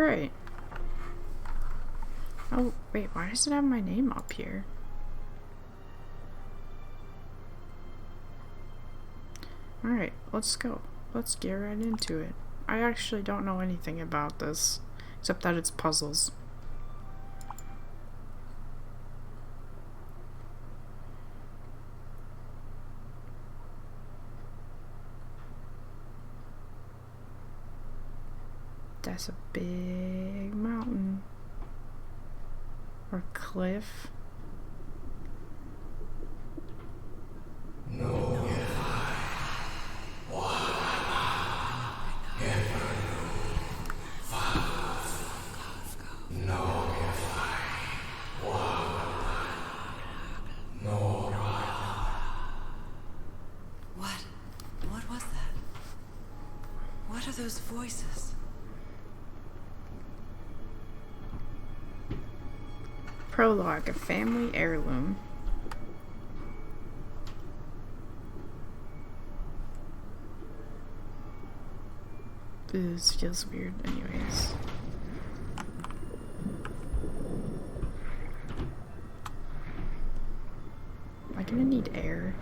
Alright. Oh, wait, why does it have my name up here? Alright, let's go. Let's get right into it. I actually don't know anything about this, except that it's puzzles. That's a big mountain. Or cliff. What was that? What are those voices? Prologue, a family heirloom. This feels weird anyways. Am I gonna need air?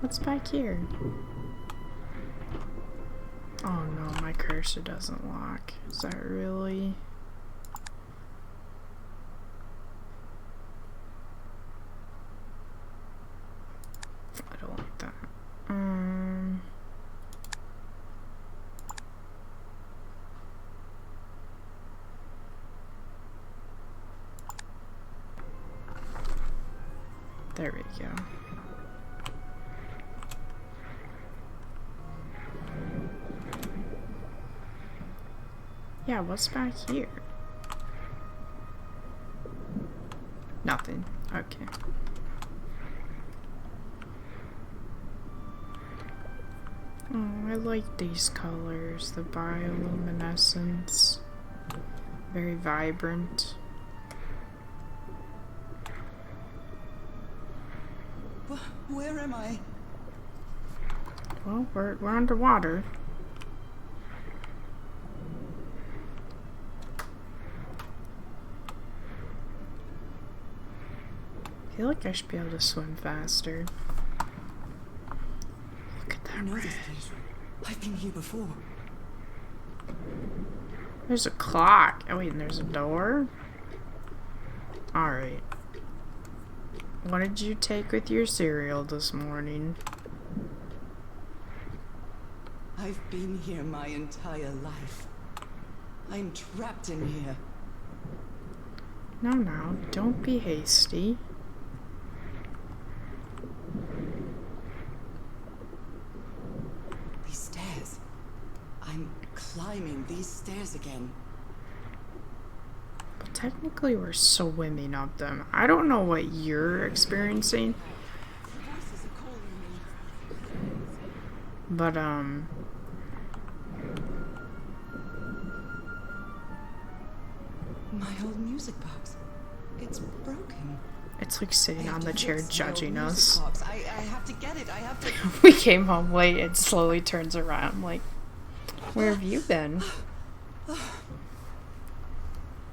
What's back here? Oh no, my cursor doesn't lock. Is that really? I don't like that. There we go. Yeah, what's back here? Nothing. Okay. Oh, I like these colors. The bioluminescence. Very vibrant. Where am I? Well, we're underwater. I feel like I should be able to swim faster. Look at that. I know this place. I've been here before. There's a clock. Oh wait, and there's a door? Alright. What did you take with your cereal this morning? I've been here my entire life. I'm trapped in here. No, don't be hasty. These stairs. I'm climbing these stairs again. But technically we're swimming up them. I don't know what you're experiencing. The voices are calling me. But, My old music box. It's broken. it's like sitting on the chair Fix the judging old us. music box. I have to get it. I have to. We came home late. It slowly turns around. Like, where have you been?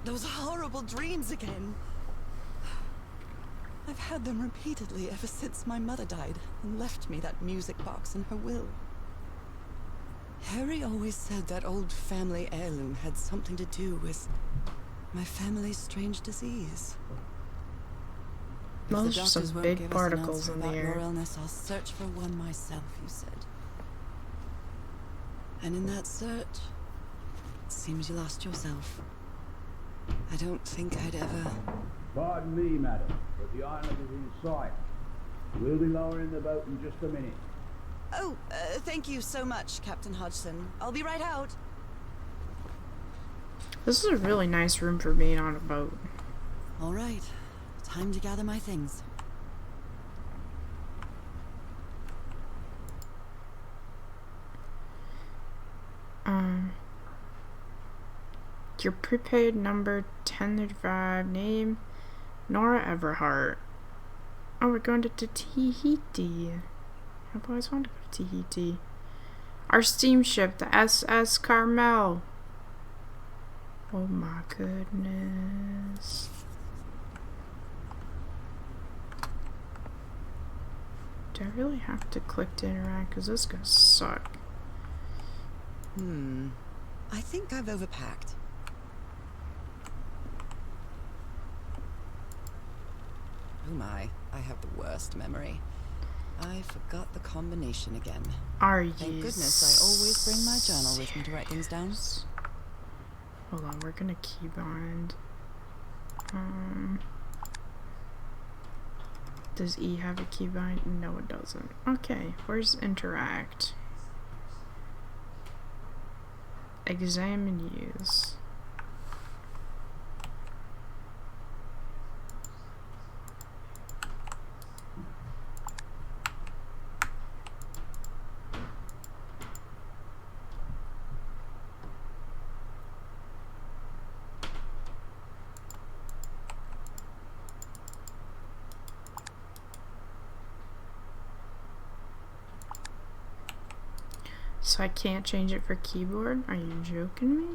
Those horrible dreams again. I've had them repeatedly ever since my mother died and left me that music box in her will. Harry always said that old family heirloom had something to do with my family's strange disease. If the Those are doctors some won't big give us an particles answer in the about your air. illness, I'll search for one myself, you said. And in that search, it seems you lost yourself. I don't think I'd ever... Pardon me, madam, but the island is in sight. We'll be lowering the boat in just a minute. Oh, thank you so much, Captain Hodgson. I'll be right out. This is a really nice room for being on a boat. All right. Time to gather my things. Your prepaid number 1035, name Norah Everhart. Oh, we're going to Tahiti. I've always wanted to go to Tahiti. Our steamship, the SS Carmel. Oh my goodness. Do I really have to click to interact? Because this is gonna suck. I think I've overpacked. Oh my, I have the worst memory. I forgot the combination again. Are you Thank goodness I always bring my journal with me to write things down. Hold on, we're gonna keybind. Does E have a keybind? No, it doesn't. Okay, where's interact? Examine use. So I can't change it for keyboard? Are you joking me?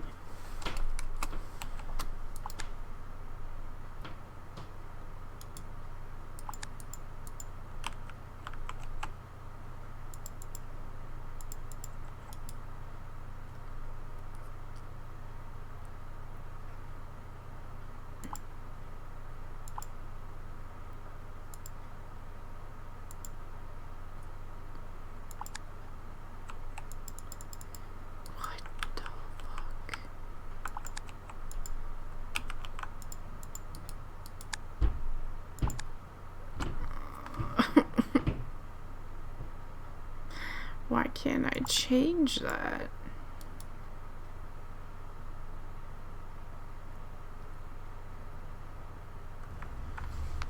Why can't I change that?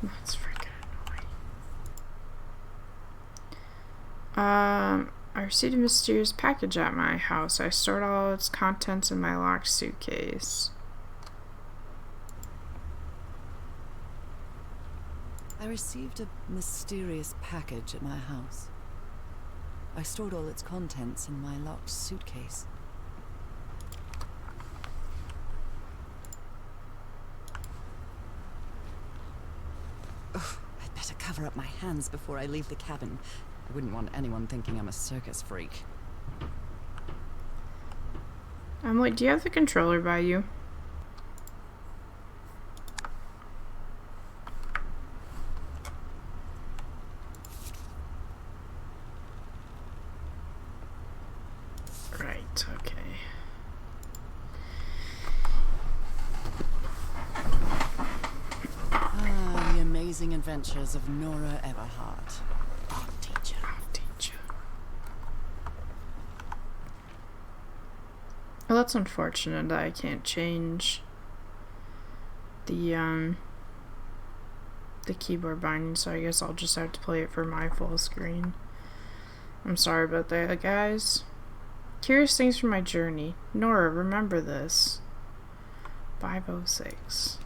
That's freaking annoying. I received a mysterious package at my house. I stored all its contents in my locked suitcase. I received a mysterious package at my house. I stored all its contents in my locked suitcase. Ugh, I'd better cover up my hands before I leave the cabin. I wouldn't want anyone thinking I'm a circus freak. Emily, do you have the controller by you? Right, okay. Ah, the amazing adventures of Norah Everhart. Art teacher. Well, that's unfortunate that I can't change the keyboard binding, so I guess I'll just have to play it for my full screen. I'm sorry about that, guys. Curious things from my journey. Norah, remember this. 506.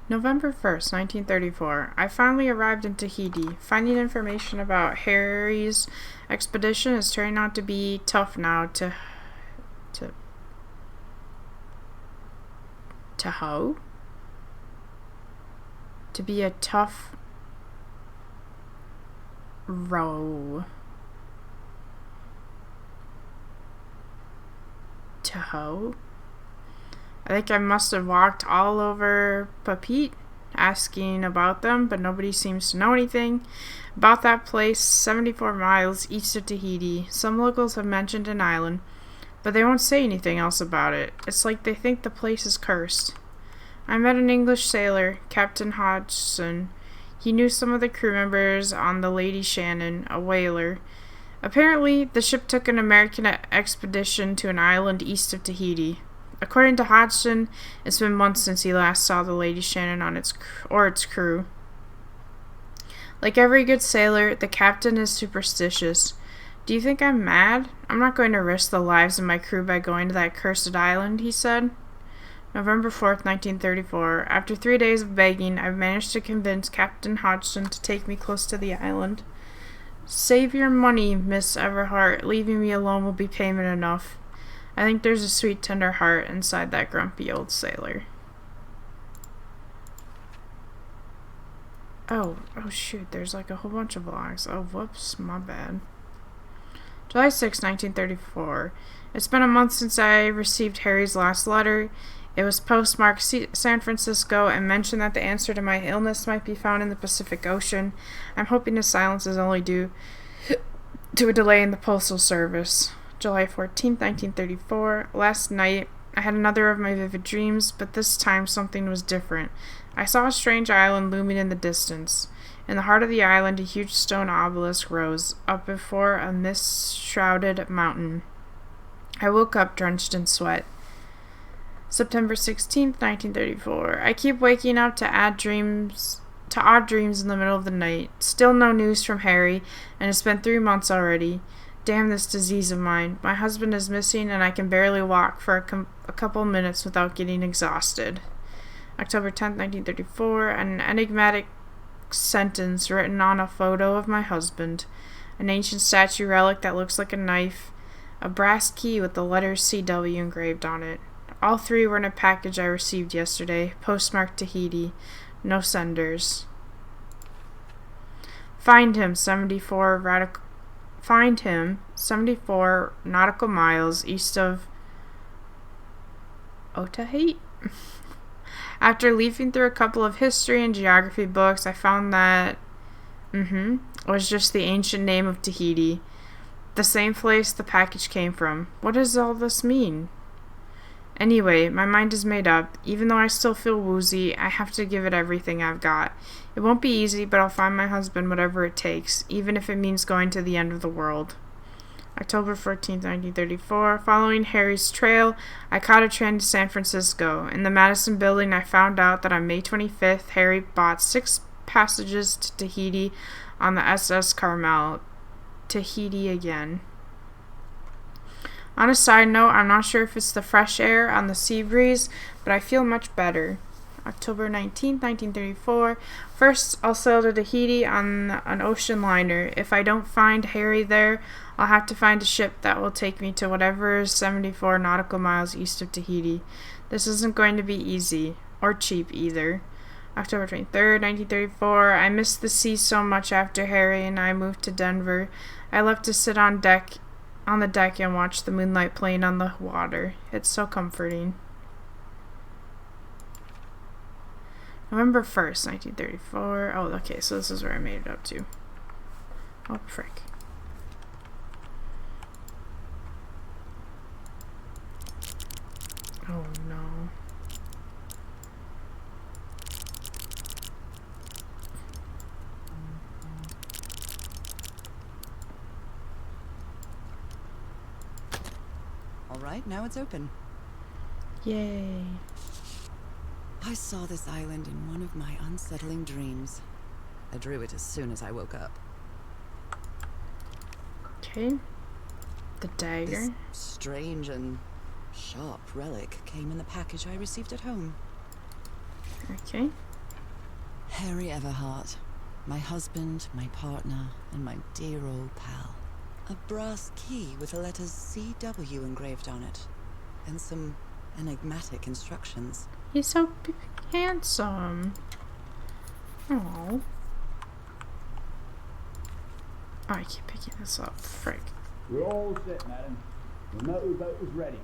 November 1st, 1934. I finally arrived in Tahiti. Finding information about Harry's expedition is turning out to be tough now to hoe? To be a tough row. To hoe? I think I must have walked all over Papit asking about them, but nobody seems to know anything about that place 74 miles east of Tahiti. Some locals have mentioned an island, but they won't say anything else about it. It's like they think the place is cursed. I met an English sailor, Captain Hodgson. He knew some of the crew members on the Lady Shannon, a whaler. Apparently, the ship took an American expedition to an island east of Tahiti. According to Hodgson, it's been months since he last saw the Lady Shannon on its crew. Like every good sailor, the captain is superstitious. Do you think I'm mad? I'm not going to risk the lives of my crew by going to that cursed island, he said. November 4th, 1934. After 3 days of begging, I've managed to convince Captain Hodgson to take me close to the island. Save your money, Miss Everhart. Leaving me alone will be payment enough. I think there's a sweet, tender heart inside that grumpy old sailor. Oh shoot, there's like a whole bunch of logs. Oh, whoops, my bad. July 6, 1934. It's been a month since I received Harry's last letter. It was postmarked San Francisco and mentioned that the answer to my illness might be found in the Pacific Ocean. I'm hoping his silence is only due to a delay in the postal service. July 14, 1934. Last night, I had another of my vivid dreams, but this time something was different. I saw a strange island looming in the distance. In the heart of the island, a huge stone obelisk rose up before a mist-shrouded mountain. I woke up drenched in sweat. September 16th, 1934. I keep waking up to odd dreams in the middle of the night. Still no news from Harry, and it's been 3 months already. Damn this disease of mine. My husband is missing, and I can barely walk for a couple minutes without getting exhausted. October 10th, 1934. An enigmatic sentence written on a photo of my husband. An ancient statue relic that looks like a knife. A brass key with the letters CW engraved on it. All 3 were in a package I received yesterday, postmarked Tahiti. No senders. Find him 74 nautical miles east of Otaheite. After leafing through a couple of history and geography books, I found that was just the ancient name of Tahiti. The same place the package came from. What does all this mean? Anyway, my mind is made up. Even though I still feel woozy, I have to give it everything I've got. It won't be easy, but I'll find my husband whatever it takes, even if it means going to the end of the world. October 14th, 1934. Following Harry's trail, I caught a train to San Francisco. In the Madison building, I found out that on May 25th, Harry bought 6 passages to Tahiti on the SS Carmel. Tahiti again. On a side note, I'm not sure if it's the fresh air on the sea breeze, but I feel much better. October 19th, 1934. First, I'll sail to Tahiti on an ocean liner. If I don't find Harry there, I'll have to find a ship that will take me to whatever is 74 nautical miles east of Tahiti. This isn't going to be easy, or cheap either. October 23rd, 1934. I missed the sea so much after Harry and I moved to Denver. I love to sit on the deck and watch the moonlight playing on the water. It's so comforting. November 1st, 1934. Oh, okay, so this is where I made it up to. Oh, frick. Oh, no. Alright, now it's open. Yay. I saw this island in one of my unsettling dreams. I drew it as soon as I woke up. Okay. The dagger. This strange and sharp relic came in the package I received at home. Okay. Harry Everhart, my husband, my partner, and my dear old pal. A brass key with the letters CW engraved on it, and some enigmatic instructions. He's so handsome. Oh. I keep picking this up. Frick. We're all set, madam. The motorboat is ready.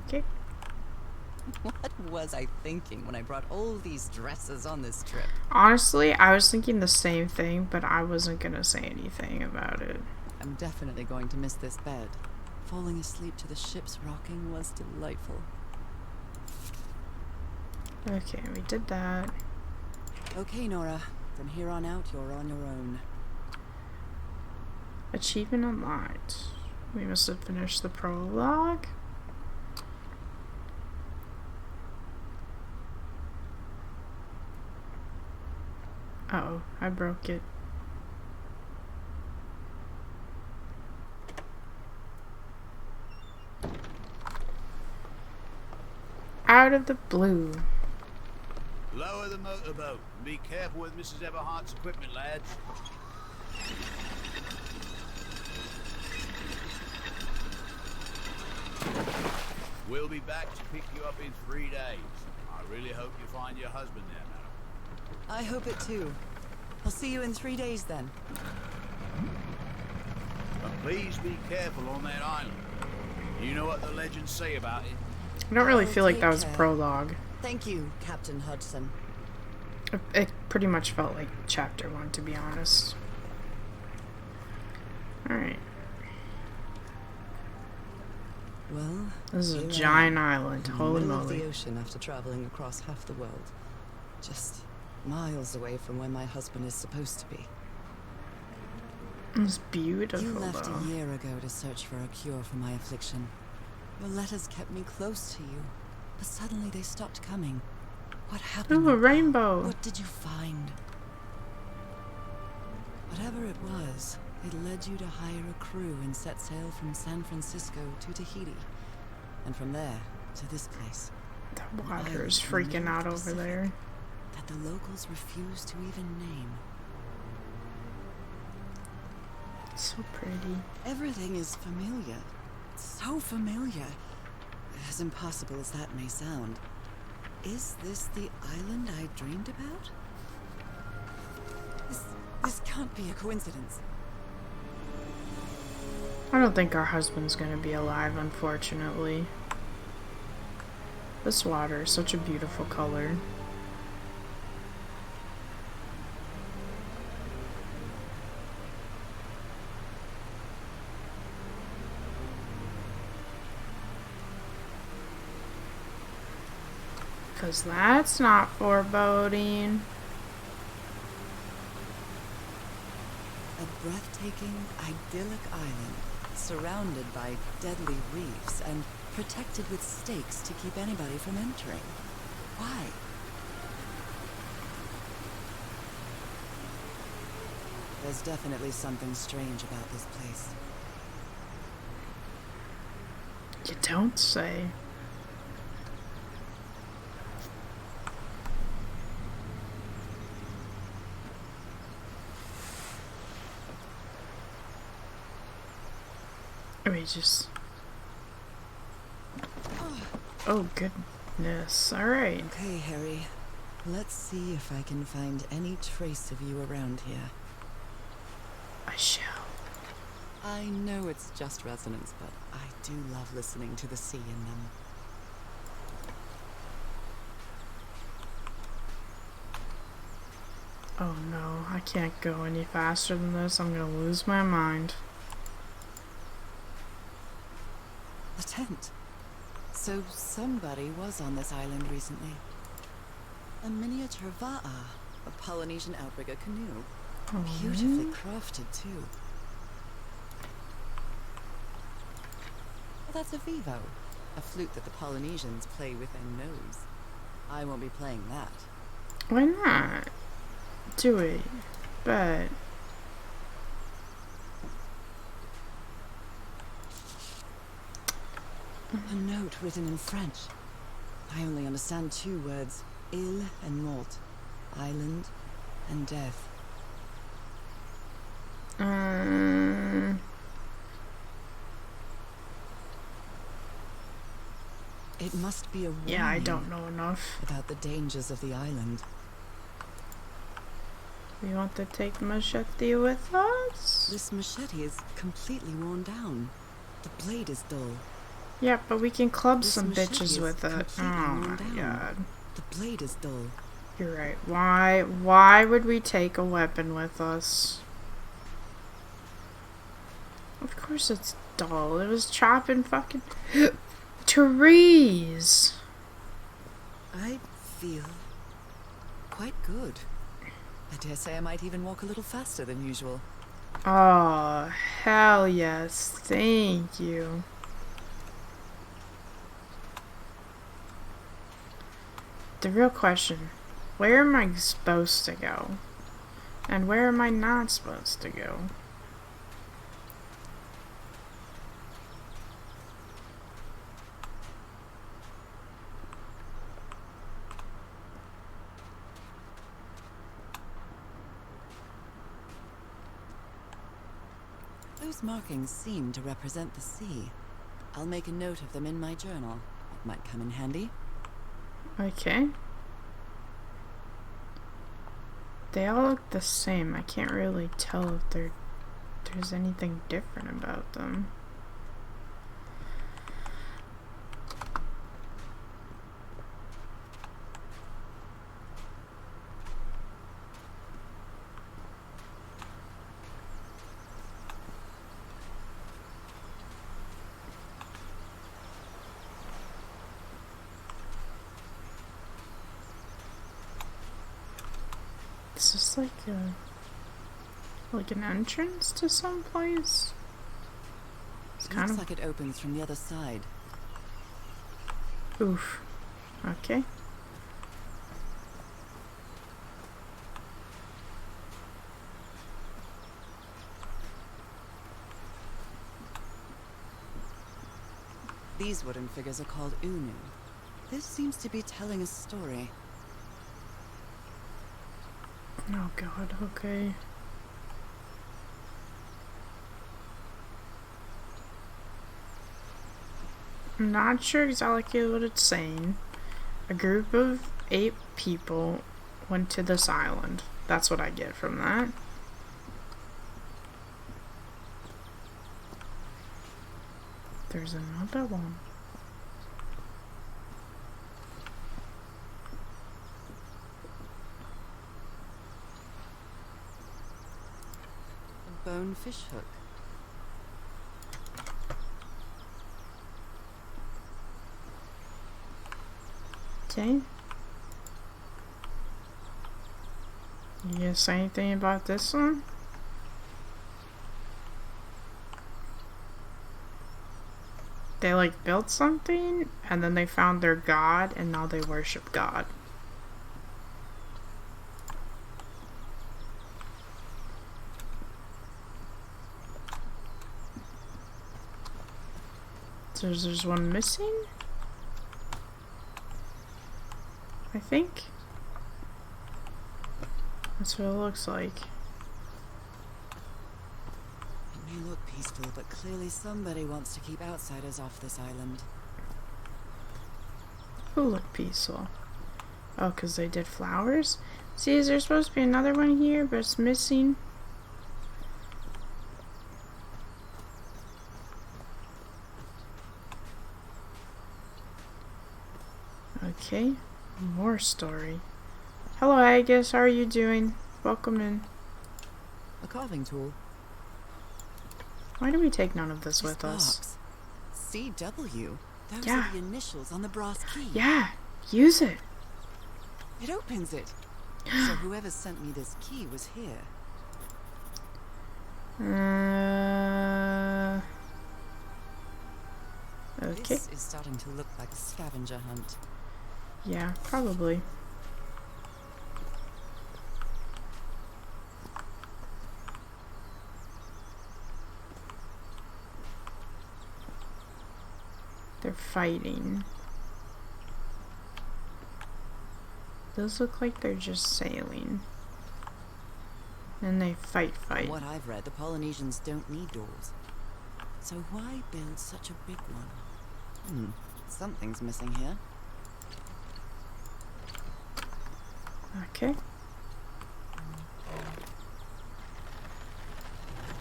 Okay. What was I thinking when I brought all these dresses on this trip? Honestly, I was thinking the same thing, but I wasn't gonna say anything about it. I'm definitely going to miss this bed. Falling asleep to the ship's rocking was delightful. Okay, we did that. Okay, Norah. From here on out, you're on your own. Achievement unlocked. We must have finished the prologue. Uh-oh, I broke it. out of the blue. Lower the motorboat and be careful with Mrs. Everhart's equipment, lads. We'll be back to pick you up in 3 days. I really hope you find your husband there, madam. I hope it too. I'll see you in 3 days then. But please be careful on that island. You know what the legends say about it? I don't really Oh, feel like take that was care. prologue. Thank you, Captain Hodgson. It pretty much felt like chapter 1, to be honest. Alright. Well, This is a here I giant am, island. in the Holy middle of moly. the ocean after traveling across half the world. Just miles away from where my husband is supposed to be. It's beautiful, You left though. a year ago to search for a cure for my affliction. Your letters kept me close to you, but suddenly they stopped coming. What happened? Ooh, a rainbow. What did you find? Whatever it was, it led you to hire a crew and set sail from San Francisco to Tahiti, and from there to this place. The water is freaking out over there. That the locals refuse to even name. So pretty. Everything is familiar. So familiar. As impossible as that may sound. Is this the island I dreamed about? This can't be a coincidence. I don't think our husband's gonna be alive, unfortunately. This water is such a beautiful color. Because that's not foreboding. A breathtaking, idyllic island, surrounded by deadly reefs and protected with stakes to keep anybody from entering. Why? There's definitely something strange about this place. You don't say. We just... Oh, goodness. Alright. Okay, Harry. Let's see if I can find any trace of you around here. I shall. I know it's just resonance, but I do love listening to the sea in them. Oh no, I can't go any faster than this. I'm gonna lose my mind. A tent. So somebody was on this island recently. A miniature va'a, a Polynesian outrigger canoe. Oh, Beautifully crafted, too. Well, that's a vivo, a flute that the Polynesians play with their nose. I won't be playing that. why not? Do it. But... A note written in French. I only understand 2 words. Île and mort. Island and death. It must be a warning Yeah, I don't know enough. about the dangers of the island. We want to take machete with us? This machete is completely worn down. The blade is dull. Yeah, but we can club This some machete bitches is with it. completely Oh worn my down. god. The blade is dull. You're right. Why would we take a weapon with us? Of course it's dull. It was chopping fucking trees. I feel quite good. I dare say I might even walk a little faster than usual. Oh, hell yes. Thank you. The real question, where am I supposed to go? And where am I not supposed to go? Those markings seem to represent the sea. I'll make a note of them in my journal. It might come in handy. Okay. They all look the same. I can't really tell if there's anything different about them. Is this like an entrance to some place? It's kind Looks of like it opens from the other side. oof. Okay. These wooden figures are called Unu. This seems to be telling a story. Oh god, okay. I'm not sure exactly what it's saying. A group of 8 people went to this island. That's what I get from that. There's another one. A bone fish hook. Okay. You gonna say anything about this one? They like built something and then they found their god and now they worship God. So there's one missing? I think. That's what it looks like. It may look peaceful, but clearly somebody wants to keep outsiders off this island. Who look peaceful? Oh, because they did flowers? See, is there supposed to be another one here, but it's missing? Okay, more story. Hello, Agus, how are you doing? Welcome in. A carving tool. Why do we take none of this with us? Box. CW. Those Yeah. are the initials on the brass key. Yeah, use it. It opens it. So whoever sent me this key was here. Okay. This is starting to look like a scavenger hunt. Yeah, probably. They're fighting. Those look like they're just sailing. And they fight. From what I've read, the Polynesians don't need doors. So why build such a big one? Something's missing here. Okay.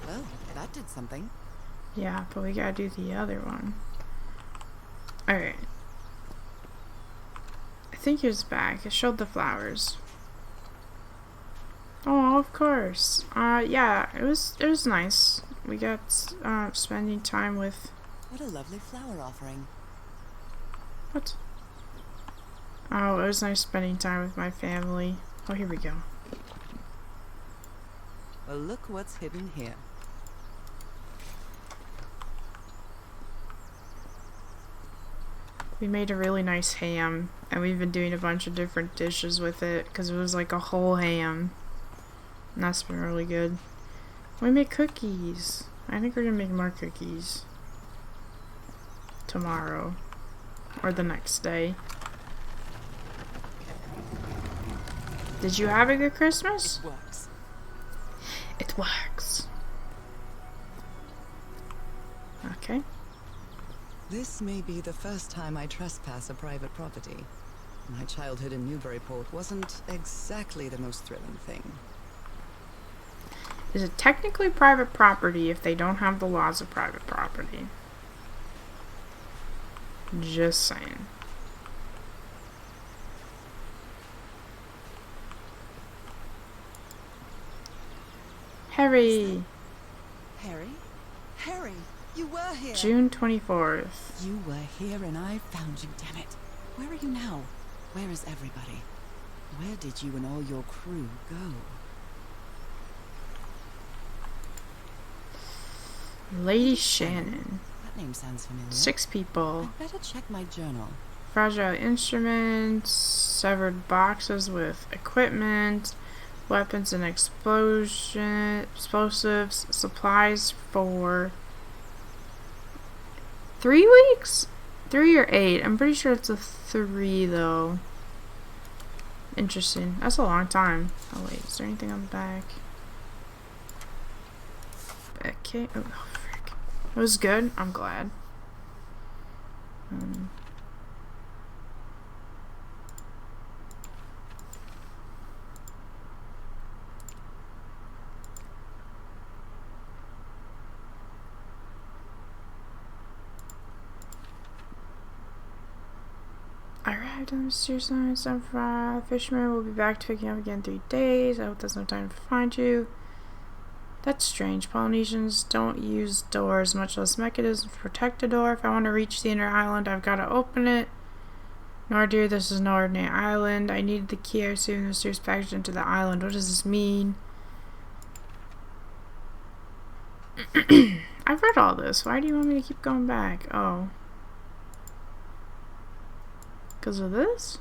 Well, that did something. Yeah, but we gotta do the other one. Alright. I think it was back. It showed the flowers. Oh, of course. Yeah, it was nice. We got spending time with. What a lovely flower offering. What? Oh, it was nice spending time with my family. Oh, here we go. Well, look what's hidden here. We made a really nice ham, and we've been doing a bunch of different dishes with it because it was like a whole ham. And that's been really good. We made cookies. I think we're gonna make more cookies tomorrow or the next day. Did you have a good Christmas? It works. It works. This may be the first time I trespass a private property. My childhood in Newburyport wasn't exactly the most thrilling thing. Is it technically private property if they don't have the laws of private property? Just saying. Harry! Harry? Harry, you were here! June 24th. You were here and I found you, damn it. Where are you now? Where is everybody? Where did you and all your crew go? Lady Shannon. That name sounds familiar. 6 people. I'd better check my journal. Fragile instruments, severed boxes with equipment, weapons and explosives, supplies for 3 weeks? 3 or 8? I'm pretty sure it's a 3 though. Interesting. That's a long time. Oh wait, is there anything on the back? Okay. Oh frick. It was good. I'm glad. Arrived on the mysterious line. Some fisherman will be back to pick you up again in 3 days. I hope there's no time to find you. That's strange. Polynesians don't use doors, much less mechanisms to protect a door. If I want to reach the inner island, I've got to open it. Nor, dear, this is no ordinary island. I needed the key. I received the mysterious package into the island. What does this mean? I've read all this. Why do you want me to keep going back? Oh. Because of this?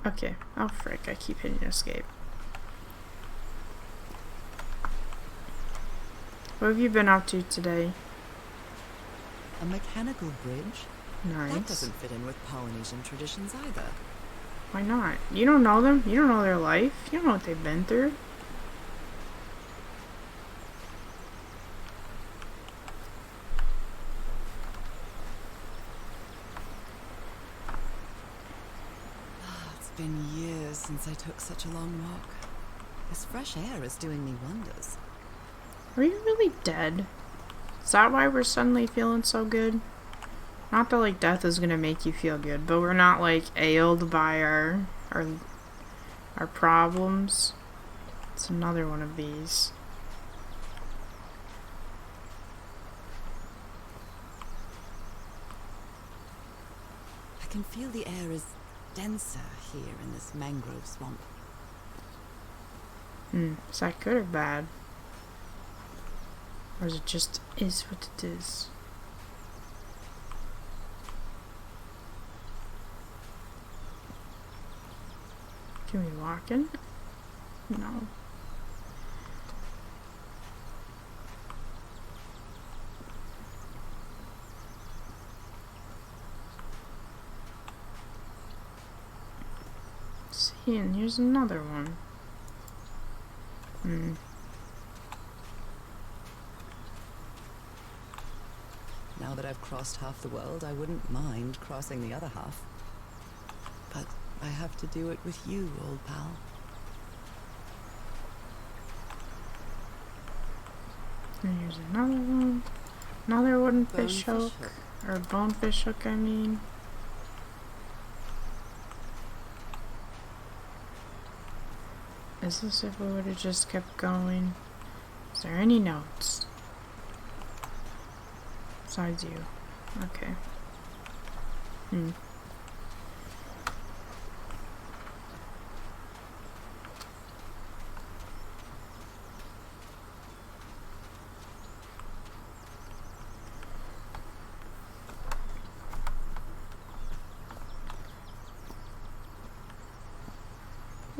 Okay. Oh, frick. I keep hitting escape. What have you been up to today? A mechanical bridge? Nice. That doesn't fit in with Polynesian traditions either. Why not? You don't know them. You don't know their life. You don't know what they've been through. It's been years since I took such a long walk. This fresh air is doing me wonders. Are you really dead? Is that why we're suddenly feeling so good? Not that like death is gonna make you feel good, but we're not like ailed by our problems. It's another one of these. I can feel the air is denser here in this mangrove swamp. Is that good or bad? Or is it just is what it is? Can we walk in? No. See, and here's another one. Now that I've crossed half the world, I wouldn't mind crossing the other half. But I have to do it with you, old pal. And here's another one. Another wooden fish Bonefish hook. hook. Or bonefish hook, I mean. Is this if we would have just kept going? Is there any notes? Besides you. Okay.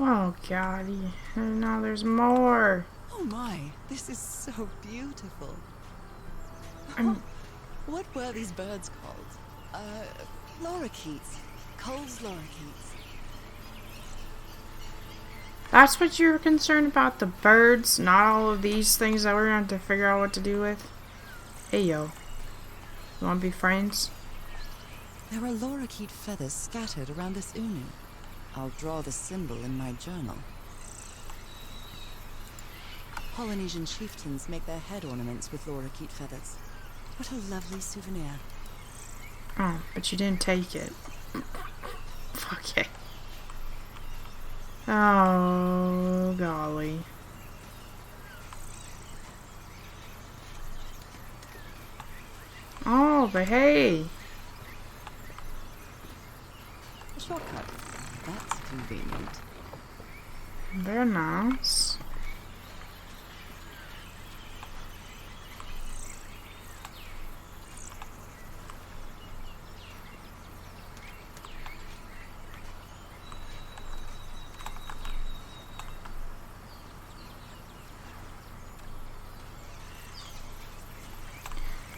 Oh golly, and now there's more. Oh my, this is so beautiful. I'm- What were these birds called? Lorikeets. Cole's lorikeets. That's what you were concerned about? The birds, not all of these things that we're going to figure out what to do with? Hey, yo. You want to be friends? There are lorikeet feathers scattered around this unu. I'll draw the symbol in my journal. Polynesian chieftains make their head ornaments with lorikeet feathers. What a lovely souvenir. Oh, but you didn't take it. Okay. Oh, golly. Oh, but hey. A shortcut. That's convenient. Very nice.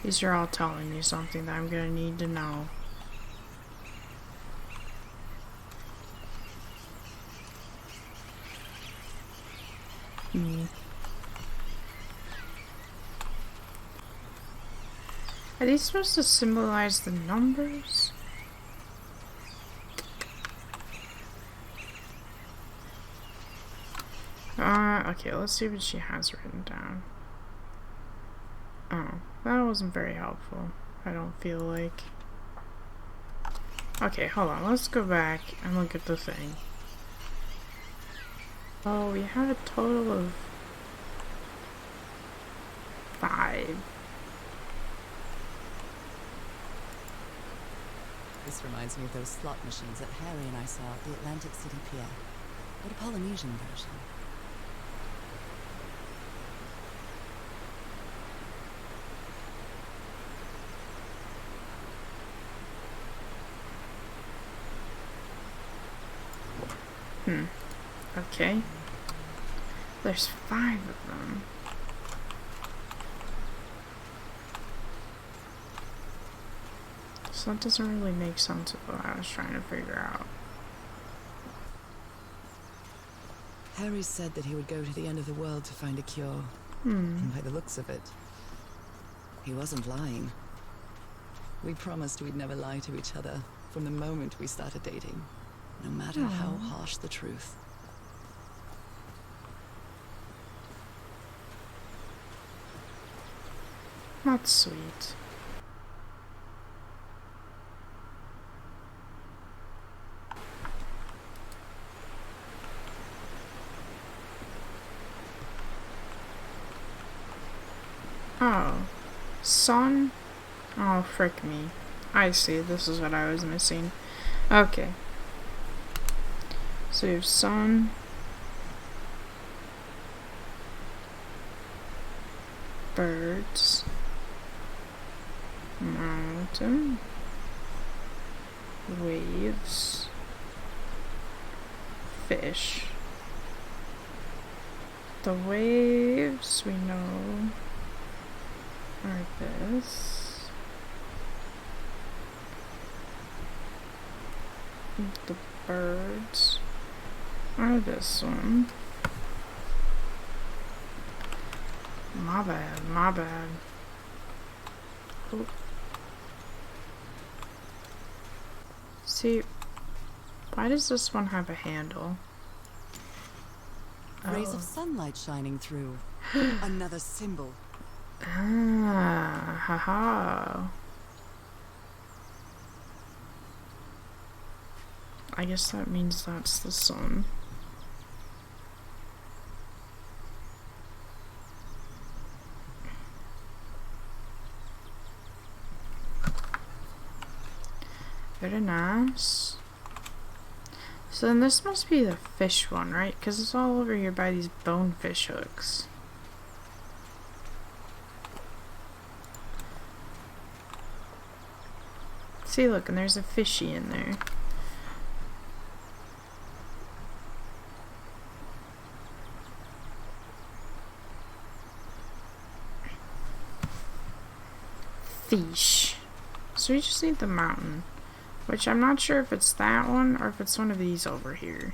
These are all telling me something that I'm gonna need to know. Are these supposed to symbolize the numbers? Okay, let's see what she has written down. Oh, that wasn't very helpful. I don't feel like. Okay, hold on. Let's go back and look at the thing. Oh, we have a total of 5. This reminds me of those slot machines that Harry and I saw at the Atlantic City Pier. But a Polynesian version. Okay. There's 5 of them. So that doesn't really make sense with what I was trying to figure out. Harry said that he would go to the end of the world to find a cure. And by the looks of it, he wasn't lying. We promised we'd never lie to each other from the moment we started dating, no matter how harsh the truth. That's sweet. Oh. Sun? Oh, frick me. I see. This is what I was missing. Okay. So you have sun. Birds. Mountain. Waves. Fish. The waves we know are this. The birds are this one. My bad, my bad. Oh. See, why does this one have a handle? Rays of sunlight shining through. Another symbol. Ah, haha. I guess that means that's the sun. Very nice. So then this must be the fish one, right? Because it's all over here by these bonefish hooks. See, look, and there's a fishy in there. Fish. So we just need the mountain. Which I'm not sure if it's that one or if it's one of these over here.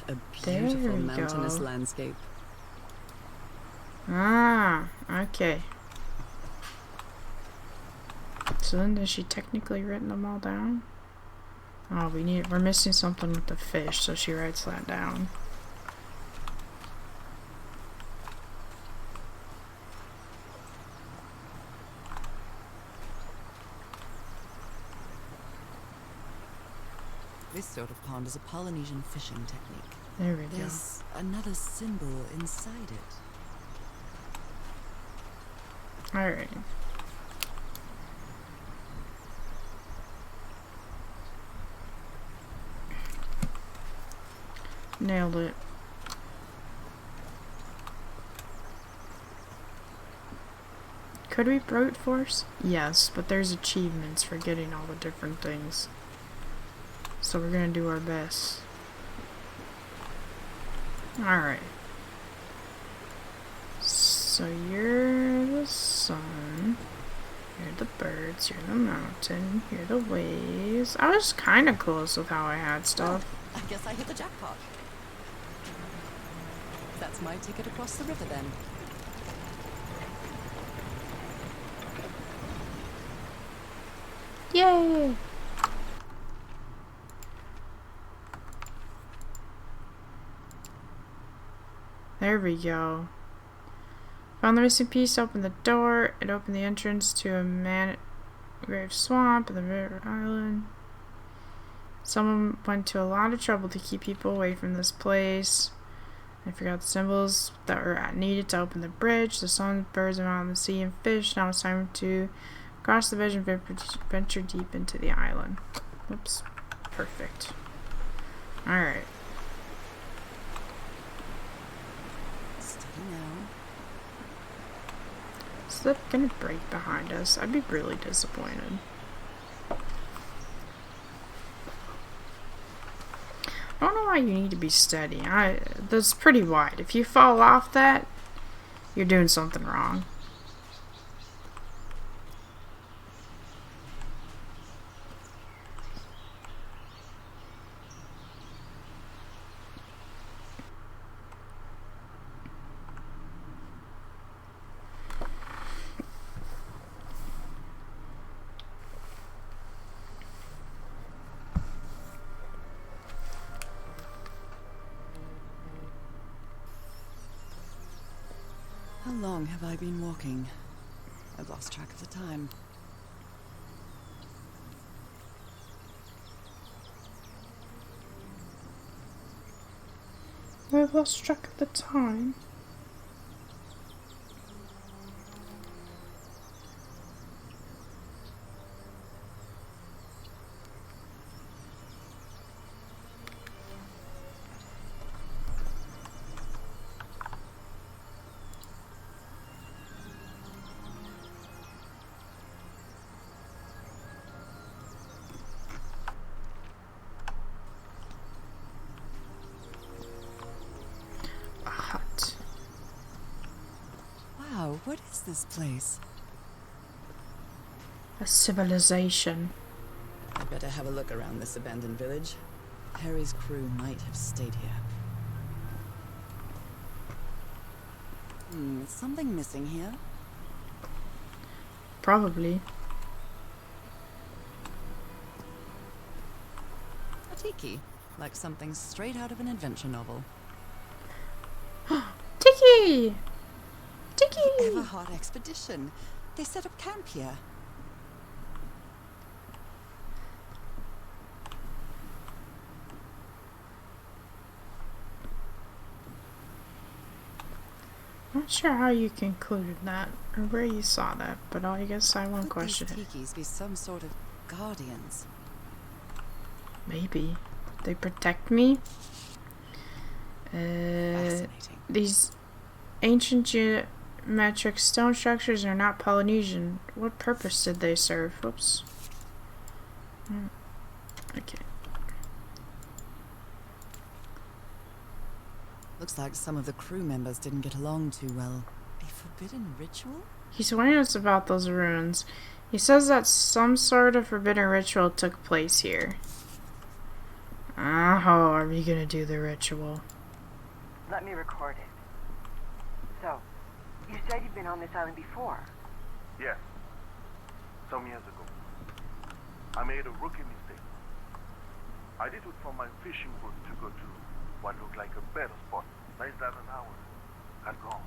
just a There beautiful we mountainous go. landscape. Ah, okay. So then has she technically written them all down? Oh, we're missing something with the fish, so she writes that down. This sort of pond is a Polynesian fishing technique. There we go. There's another symbol inside it. Alright. Nailed it. Could we brute force? Yes, but there's achievements for getting all the different things. So we're gonna do our best. Alright. So you're the sun. You're the birds. You're the mountain. You're the waves. I was kind of close with how I had stuff. I guess I hit the jackpot. That's my ticket across the river then. Yay! There we go. Found the missing piece, opened the door. It opened the entrance to a mangrove swamp in the river island. Someone went to a lot of trouble to keep people away from this place. I forgot the symbols that were needed to open the bridge. The sun, birds, and out in the sea, and fish. Now it's time to cross the bridge and venture deep into the island. Whoops. Perfect. Alright. Steady now. Is that gonna break behind us? I'd be really disappointed. I don't know why you need to be steady. That's pretty wide. If you fall off that, you're doing something wrong. How long have I been walking? I've lost track of the time. I've lost track of the time. Wow, what is this place? A civilization. I'd better have a look around this abandoned village. Harry's crew might have stayed here. Is something missing here? Probably. A tiki, like something straight out of an adventure novel. Tiki! Tiki! Everhard expedition. They set up camp here. Not sure how you concluded that, or where you saw that, but I guess I won't question Could it. these tikis be some sort of guardians? Maybe. They protect me? Fascinating. These ancient geometric stone structures are not Polynesian. What purpose did they serve? Whoops. Okay. Looks like some of the crew members didn't get along too well. A forbidden ritual? He's warning us about those ruins. He says that some sort of forbidden ritual took place here. How are we gonna do the ritual? Let me record it. So, you said you've been on this island before. Yes. Some years ago. I made a rookie mistake. I did it from my fishing boat to go to what looked like a better spot. Less than an hour had gone.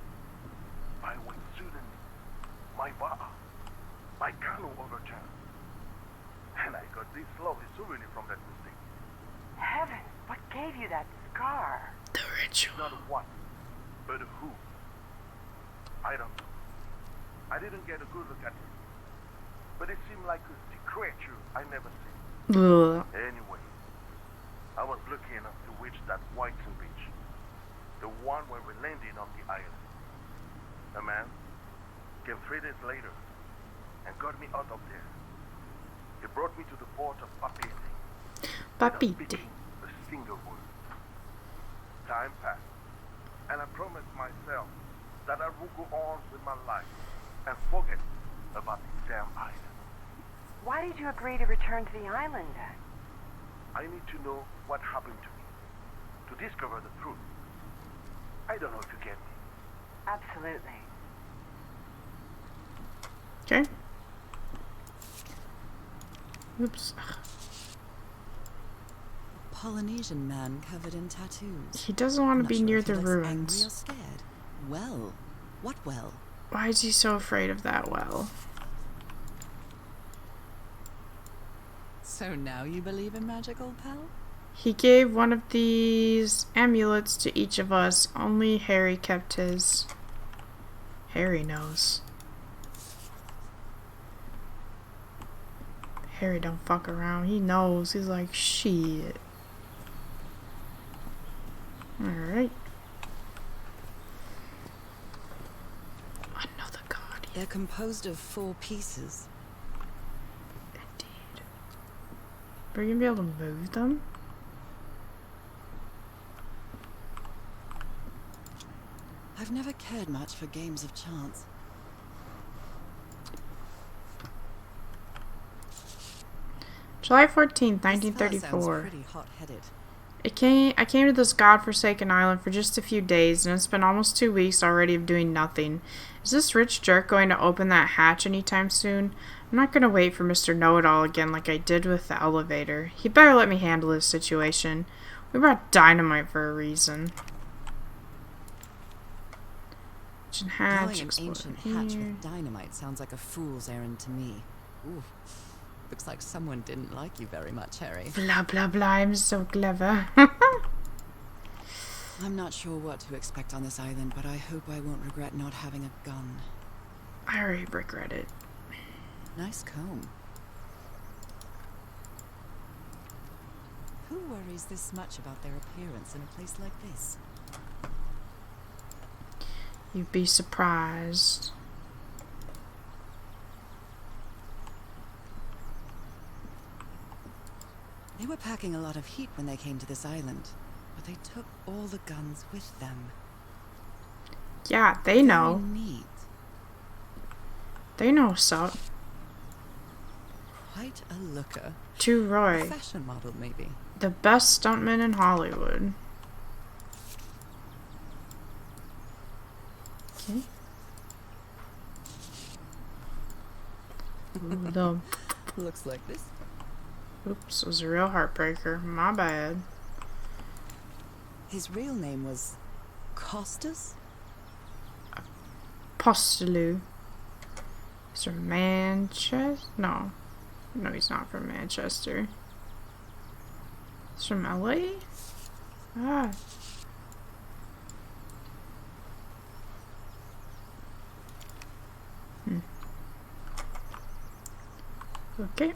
By when suddenly, my bar, my canoe overturned. And I got this lovely souvenir from that mistake. Heavens, what gave you that scar? The ritual. Not a what, but a who. I don't know. I didn't get a good look at it. But it seemed like a sea creature I never seen. Ugh. Anyway, I was lucky enough to reach that Whitesand beach. The one where we landed on the island. A man came 3 days later and got me out of there. He brought me to the port of Papete. Without Papite. speaking a single word. Time passed, and I promised myself that I would go on with my life and forget about this damn island. Why did you agree to return to the island then? I need to know what happened to me, to discover the truth. I don't know if you get me. Absolutely. Okay. Oops. Polynesian man covered in tattoos. He doesn't want to Not be sure near if he the looks angry ruins. or scared. Well, what well? Why is he so afraid of that well? So now you believe in magical, pal? He gave one of these amulets to each of us. Only Harry kept his. Harry knows. Harry don't fuck around. He knows. He's like, shit. Alright. Another guardian. They're composed of 4 pieces. Indeed. Are you gonna be able to move them? I've never cared much for games of chance. July 14th, This fella 1934. sounds pretty hot-headed. I came to this godforsaken island for just a few days, and it's been almost 2 weeks already of doing nothing. Is this rich jerk going to open that hatch anytime soon? I'm not going to wait for Mr. Know-It-All again like I did with the elevator. He better let me handle this situation. We brought dynamite for a reason. Hatch, Blowing an ancient explode hatch here. with dynamite sounds like a fool's errand to me. Ooh. Looks like someone didn't like you very much, Harry. Blah blah blah, I'm so clever. I'm not sure what to expect on this island, but I hope I won't regret not having a gun. I already regret it. Nice comb. Who worries this much about their appearance in a place like this? You'd be surprised. They were packing a lot of heat when they came to this island, but they took all the guns with them. Yeah, they know. Very neat. They know what's up. Quite a looker. To A Roy, fashion model, maybe. the best stuntman in Hollywood. Okay. Ooh, the Looks like this. oops, it was a real heartbreaker. My bad. His real name was Costas? Postelou. He's from Manchester? No. No, he's not from Manchester. He's from LA? Ah. Okay.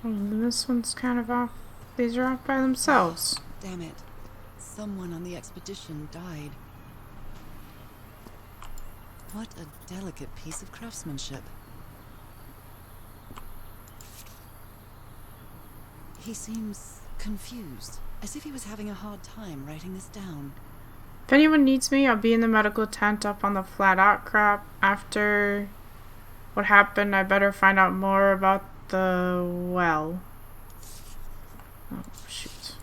And this one's kind of off. These are off by themselves. Damn it. Someone on the expedition died. What a delicate piece of craftsmanship. He seems confused, as if he was having a hard time writing this down. If anyone needs me, I'll be in the medical tent up on the flat outcrop after what happened. I better find out more about the well. Oh, shoot.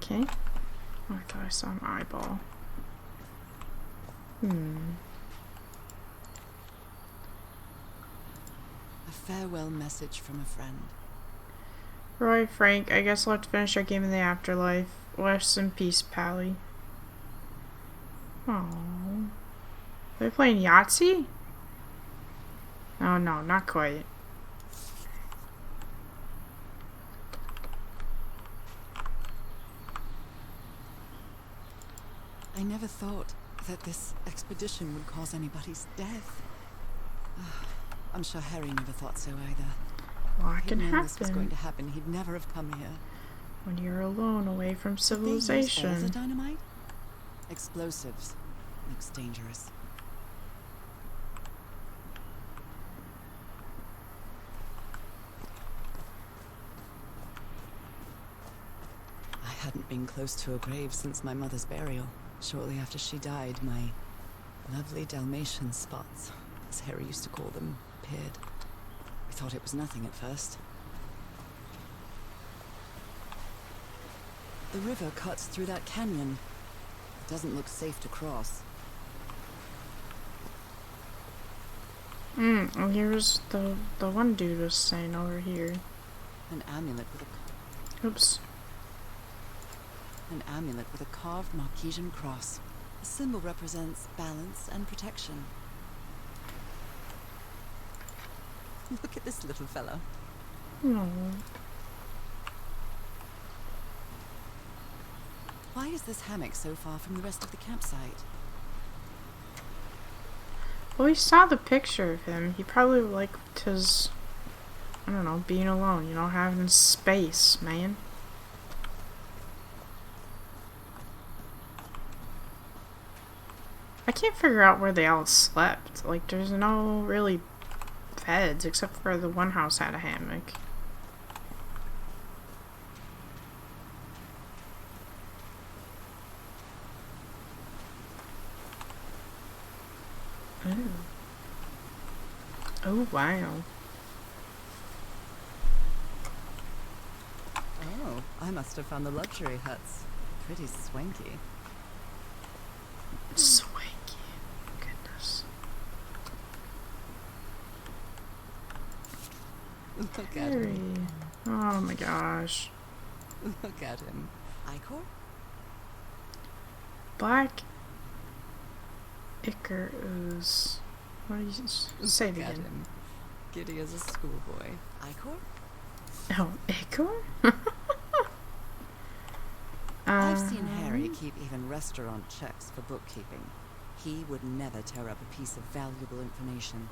Okay. Oh, I thought I saw an eyeball. A farewell message from a friend. Roy, Frank, I guess we'll have to finish our game in the afterlife. Rest in peace, Pally. Oh, they playing Yahtzee? Oh no, not quite. I never thought that this expedition would cause anybody's death. I'm sure Harry never thought so either. What If can he'd known this was going happen to happen, he'd never have come here. when you're alone, away from Did they use all the civilization? dynamite? Explosives. Looks dangerous. I hadn't been close to a grave since my mother's burial. Shortly after she died, my lovely Dalmatian spots, as Harry used to call them, appeared. We thought it was nothing at first. The river cuts through that canyon. It doesn't look safe to cross. And here's the one dude was saying over here. An amulet with a Oops. An amulet with a carved Marquesian cross. The symbol represents balance and protection. Look at this little fella. Oh. Why is this hammock so far from the rest of the campsite? Well, we saw the picture of him. He probably liked his, I don't know, being alone, you know, having space, man. I can't figure out where they all slept. Like, there's no really beds, except for the one house had a hammock. Oh. Oh, wow. Oh, I must have found the luxury huts. Pretty swanky. Swanky. Goodness. Look at Harry. him. Oh my gosh. Look at him. Icor? Black Ichor ooze. What do you say it Look at again? him. Giddy as a schoolboy. Icor? Oh, Ichor? I've seen Harry keep even restaurant checks for bookkeeping. He would never tear up a piece of valuable information.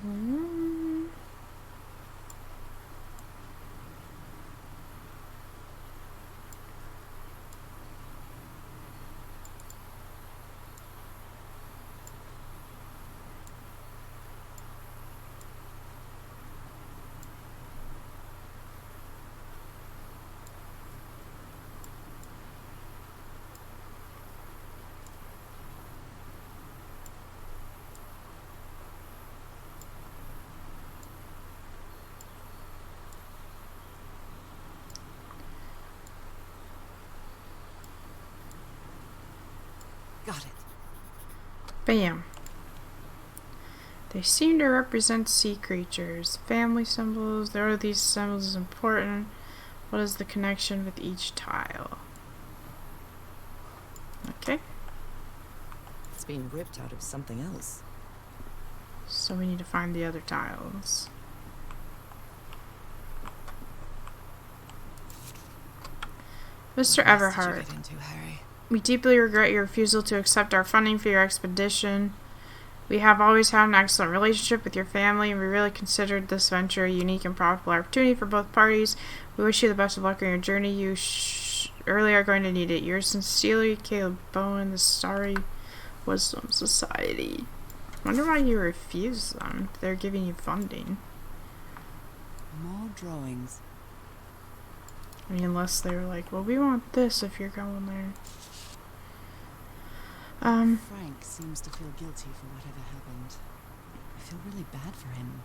Mm. Got it. Bam. They seem to represent sea creatures. Family symbols. There are these symbols important. What is the connection with each tile? Okay. It's been ripped out of something else. So we need to find the other tiles. Mr. What mess did you Everhart, get into, Harry? we deeply regret your refusal to accept our funding for your expedition. We have always had an excellent relationship with your family, and we really considered this venture a unique and profitable opportunity for both parties. We wish you the best of luck on your journey. You surely are going to need it. Yours sincerely, Caleb Bowen, the Starry Wisdom Society. Wonder why you refuse them. They're giving you funding. More drawings. I mean, unless they were like, well, we want this if you're going there. Frank seems to feel guilty for whatever happened. I feel really bad for him.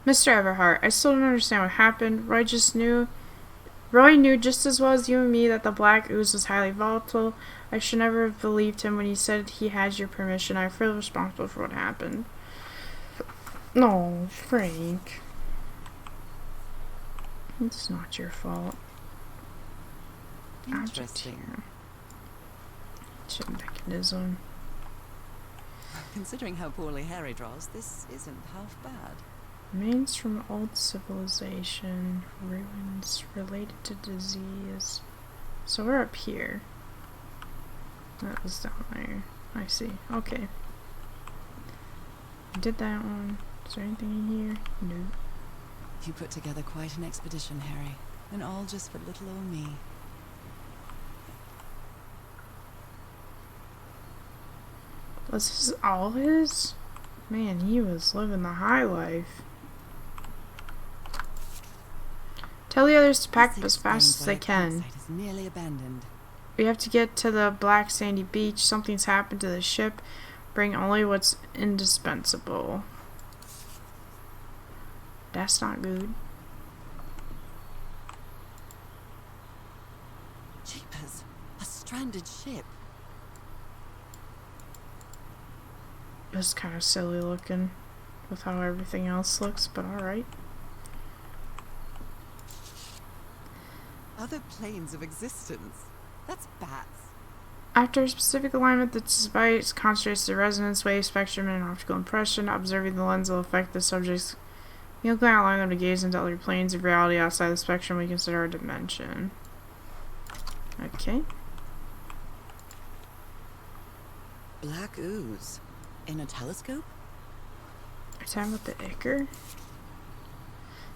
Mr. Everhart, I still don't understand what happened. Roy knew just as well as you and me that the black ooze was highly volatile. I should never have believed him when he said he had your permission. I feel responsible for what happened. No, Frank. It's not your fault. Interesting. Chip mechanism. Considering how poorly Harry draws, this isn't half bad. Remains from old civilization. Ruins related to disease. So we're up here. That was down there. I see. Okay. I did that one. Is there anything in here? No. You put together quite an expedition, Harry. And all just for little old me. Was this all his? Man, he was living the high life. Tell the others to pack up as fast as they can. Is nearly abandoned. We have to get to the black sandy beach. Something's happened to the ship. Bring only what's indispensable. That's not good. Jeepers, a stranded ship. It's kind of silly looking with how everything else looks, but alright. Other planes of existence. That's bats. After a specific alignment, the device concentrates the resonance wave spectrum and optical impression. Observing the lens will affect the subject's musically allowing them to gaze into other planes of reality outside the spectrum we consider our dimension. Okay. Black ooze. In a telescope? Are you talking about the Ichor?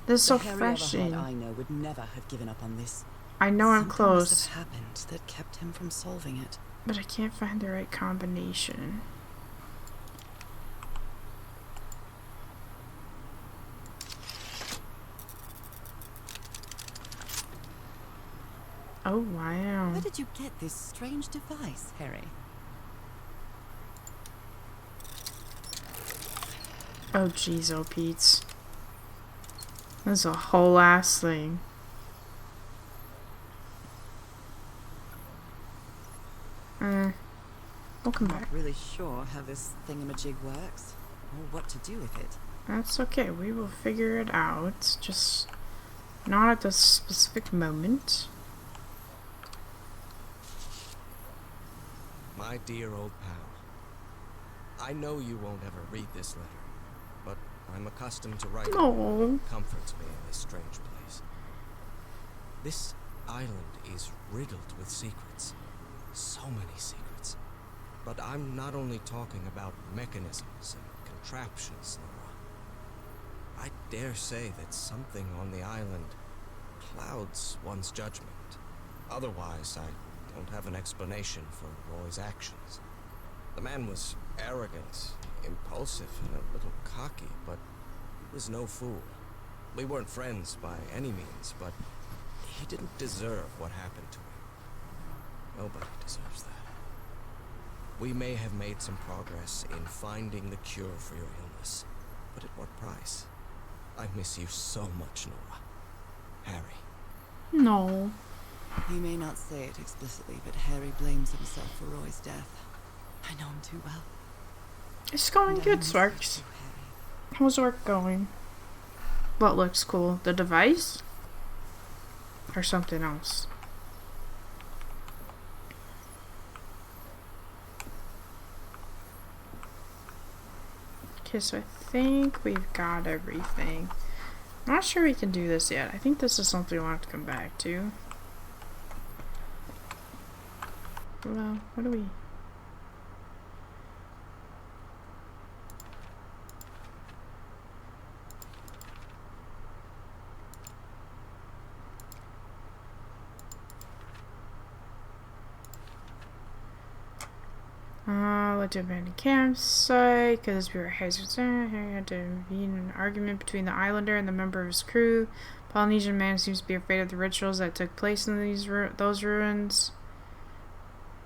This is so The Harry refreshing. Everhart I know would never have given up on this. I know I'm Something close, must have happened that kept him from solving it. but I can't find the right combination. Oh, wow. Where did you get this strange device, Harry? Oh, jeez, oh, Pete's. There's a whole ass thing. We'll come back. Not really sure how this thingamajig works, or what to do with it. That's okay, we will figure it out. Just not at this specific moment. My dear old pal, I know you won't ever read this letter, but I'm accustomed to writing No. what comforts me in this strange place. This island is riddled with secrets. So many secrets. But I'm not only talking about mechanisms and contraptions, Norah. I dare say that something on the island clouds one's judgment. Otherwise, I don't have an explanation for Roy's actions. The man was arrogant, impulsive, and a little cocky, but he was no fool. We weren't friends by any means, but he didn't deserve what happened to him. Nobody deserves that. We may have made some progress in finding the cure for your illness, but at what price? I miss you so much, Norah. Harry. No. He may not say it explicitly, but Harry blames himself for Roy's death. I know him too well. It's going And I good, miss Sparks. you, Harry. How's work going? What looks cool? The device? Or something else? Okay, so I think we've got everything. I'm not sure we can do this yet. I think this is something we'll have to come back to. Well, what do we... Let's abandon campsite because we were hesitant. Had to be an argument between the islander and the member of his crew. Polynesian man seems to be afraid of the rituals that took place in those ruins.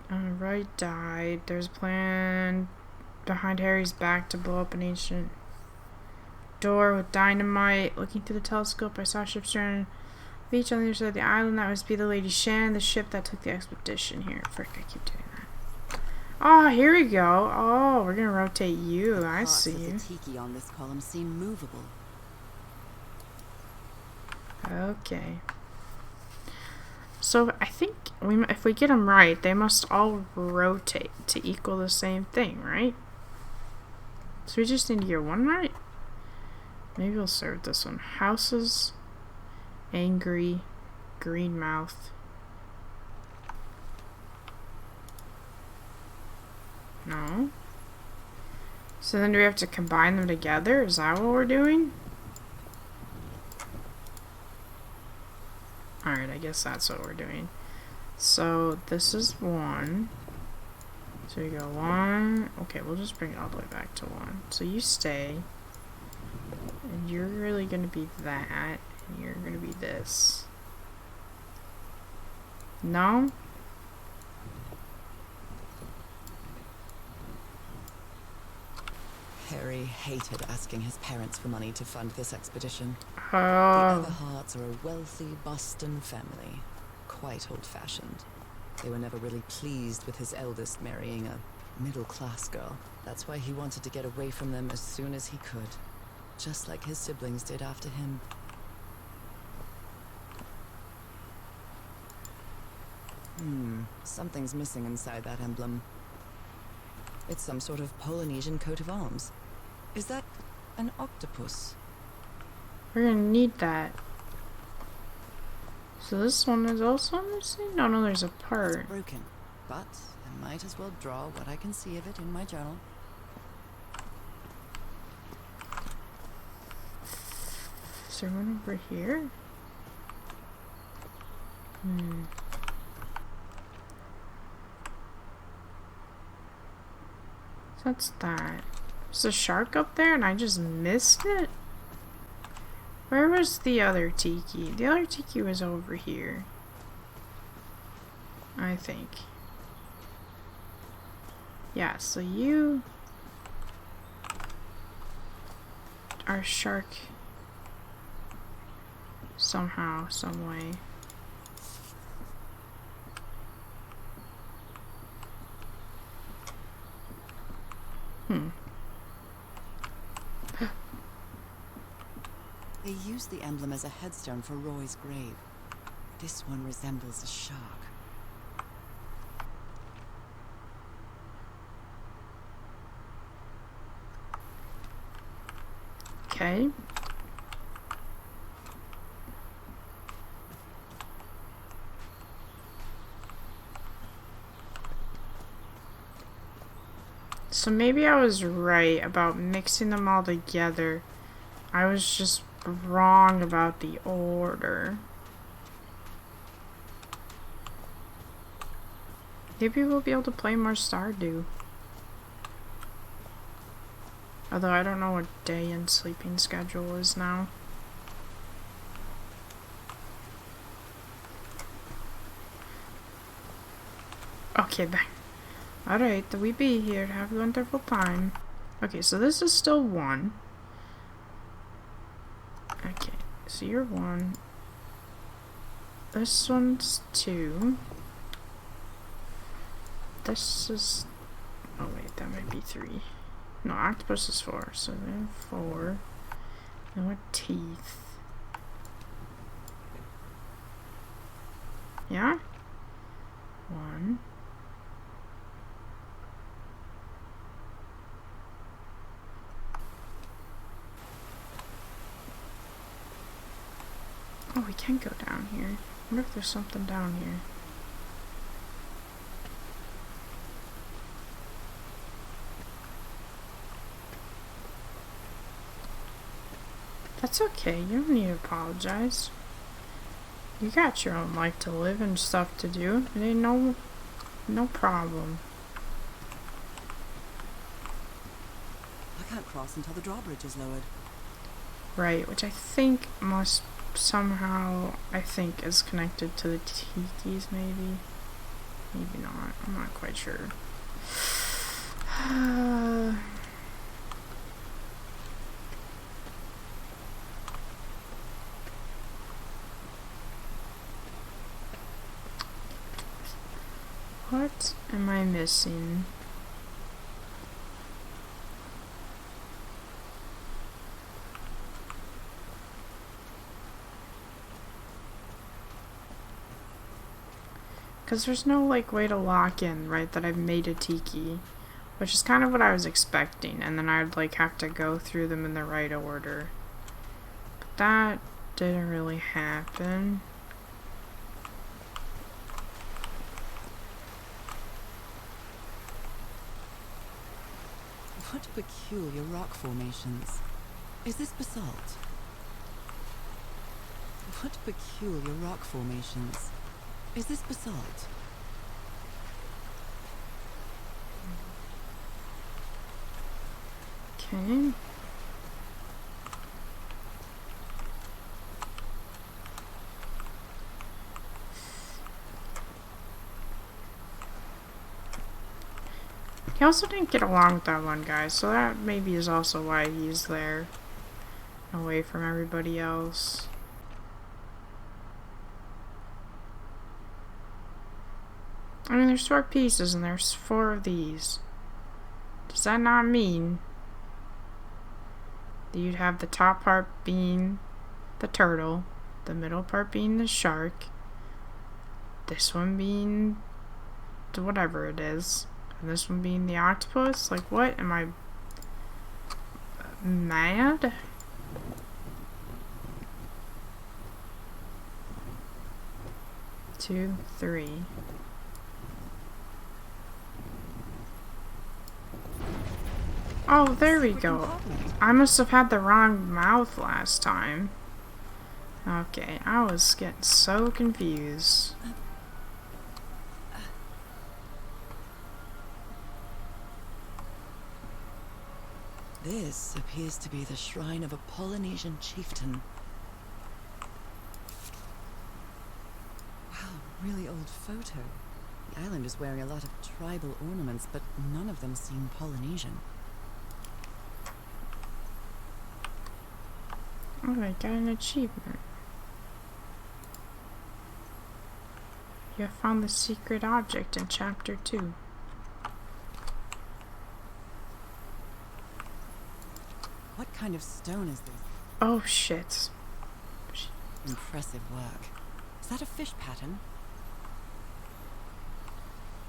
Roy died. There's a plan behind Harry's back to blow up an ancient door with dynamite. Looking through the telescope, I saw a ship stranded beach on the other side of the island. That must be the Lady Shan, the ship that took the expedition here. Frick, I keep doing that. Oh, here we go. Oh, we're gonna rotate you. I see you. The tiki on this column seem movable. Okay. So I think if we get them right, they must all rotate to equal the same thing, right? So we just need to get one right. Maybe we'll start with this one. Houses, angry, green mouth. No. So then do we have to combine them together? Is that what we're doing? Alright, I guess that's what we're doing. So this is 1. So we go 1. Okay, we'll just bring it all the way back to 1. So you stay. And you're really going to be that. And you're going to be this. No? Harry hated asking his parents for money to fund this expedition. Oh. The Everharts are a wealthy Boston family, quite old-fashioned. They were never really pleased with his eldest marrying a middle-class girl. That's why he wanted to get away from them as soon as he could, just like his siblings did after him. Something's missing inside that emblem. It's some sort of Polynesian coat of arms. Is that an octopus? We're gonna need that. So this one is also missing? No, there's a part. It's broken, but I might as well draw what I can see of it in my journal. Is there one over here? What's that? There's a shark up there and I just missed it? Where was the other tiki? The other tiki was over here. I think. Yeah, so you are shark somehow, some way. They used the emblem as a headstone for Roy's grave. This one resembles a shark. Okay. So maybe I was right about mixing them all together. I was just wrong about the order. Maybe we'll be able to play more Stardew. Although I don't know what day and sleeping schedule is now. Okay, then. Alright, we be here. Have a wonderful time. Okay, so this is still 1. Okay, so you're 1. This one's 2. This is... oh wait, that might be 3. No, octopus is 4, so then 4. And what teeth? Yeah? 1. can go down here. I wonder if there's something down here. That's okay. You don't need to apologize. You got your own life to live and stuff to do. It ain't no problem. I can't cross until the drawbridge is lowered. Right, which I think must somehow, is connected to the tikis, maybe. Maybe not. I'm not quite sure. What am I missing? Because there's no, like, way to lock in, right, that I've made a tiki. Which is kind of what I was expecting. And then I'd, like, have to go through them in the right order. But that didn't really happen. What peculiar rock formations. Is this basalt? What peculiar rock formations. Is this basalt? Okay. He also didn't get along with that one guy, so that maybe is also why he's there. Away from everybody else. I mean, there's 4 pieces and there's 4 of these. Does that not mean that you'd have the top part being the turtle, the middle part being the shark, this one being the whatever it is, and this one being the octopus? Like, what? Am I mad? Two, 3. Oh, there we go. I must have had the wrong mouth last time. Okay, I was getting so confused. This appears to be the shrine of a Polynesian chieftain. Wow, really old photo. The island is wearing a lot of tribal ornaments, but none of them seem Polynesian. Oh, I got an achievement. You have found the secret object in chapter 2. What kind of stone is this? Oh, shit. Impressive work. Is that a fish pattern?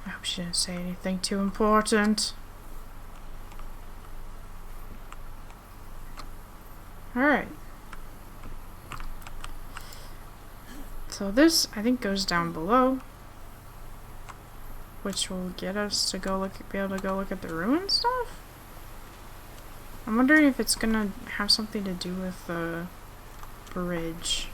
I hope she didn't say anything too important. Alright. So this, I think, goes down below. Which will get us to go be able to go look at the ruin stuff? I'm wondering if it's gonna have something to do with the bridge.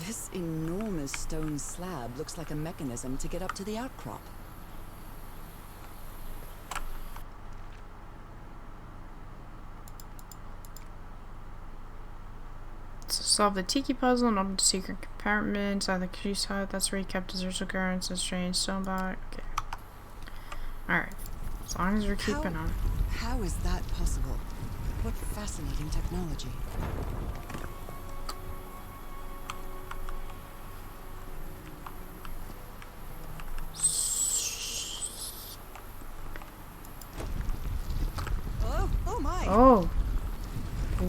This enormous stone slab looks like a mechanism to get up to the outcrop. Solve the tiki puzzle and open the secret compartment inside the Cuse hut. That's where he kept his ritual garments and strange stone block. Okay. Alright. As long as we're keeping on. How is that possible? What fascinating technology. Oh my! Oh.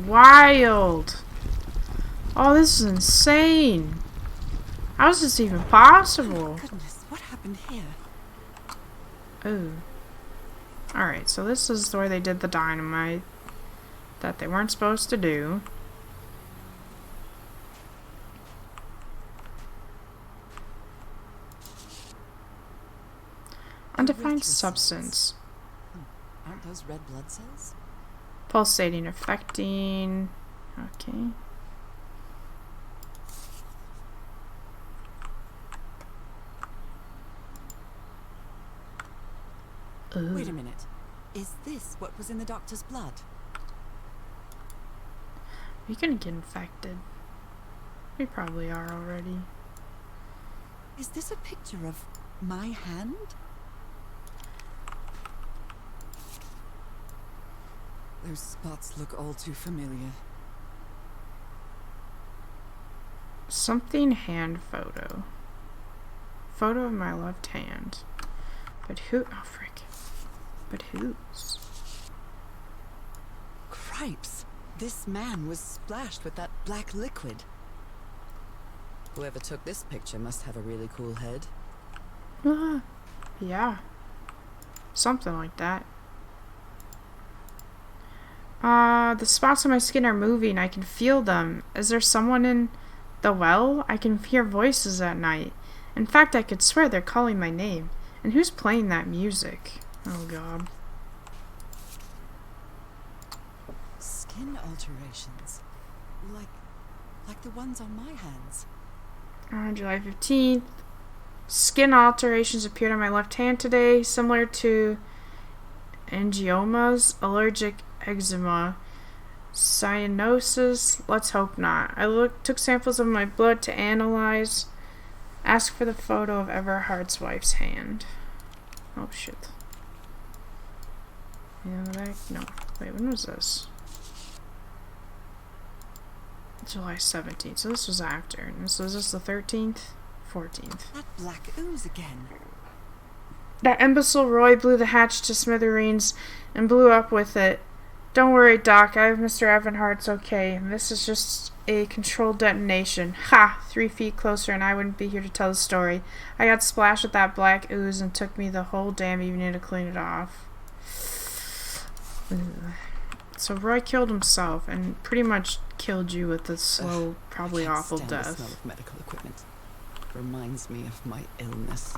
Wild! Oh, this is insane. How is this even possible? Goodness, what happened here? Ooh. Alright, so this is where they did the dynamite that they weren't supposed to do. Undefined substance. Aren't those red blood cells? Pulsating, affecting. Okay. Ooh. Wait a minute. Is this what was in the doctor's blood? You're gonna get infected. We probably are already. Is this a picture of my hand? Those spots look all too familiar. Something hand photo. Photo of my left hand. But who? Oh, frick. But whose? Cripes! This man was splashed with that black liquid. Whoever took this picture must have a really cool head. Yeah. Something like that. The spots on my skin are moving. I can feel them. Is there someone in the well? I can hear voices at night. In fact, I could swear they're calling my name. And who's playing that music? Oh, God. Skin alterations. Like the ones on my hands. July 15th. Skin alterations appeared on my left hand today, similar to angiomas, allergic eczema, cyanosis. Let's hope not. I took samples of my blood to analyze. Ask for the photo of Everhard's wife's hand. Oh shit. Yeah, no. Wait, when was this? July 17th. So this was after. So is this the 13th? 14th. That black ooze again. That imbecile Roy blew the hatch to smithereens and blew up with it. Don't worry, Doc. I have Mr. Everhard's okay. This is just a controlled detonation. Ha! 3 feet closer and I wouldn't be here to tell the story. I got splashed with that black ooze and took me the whole damn evening to clean it off. Ugh. So Roy killed himself and pretty much killed you with a slow, probably awful stand the death. smell of medical equipment. Reminds me of my illness.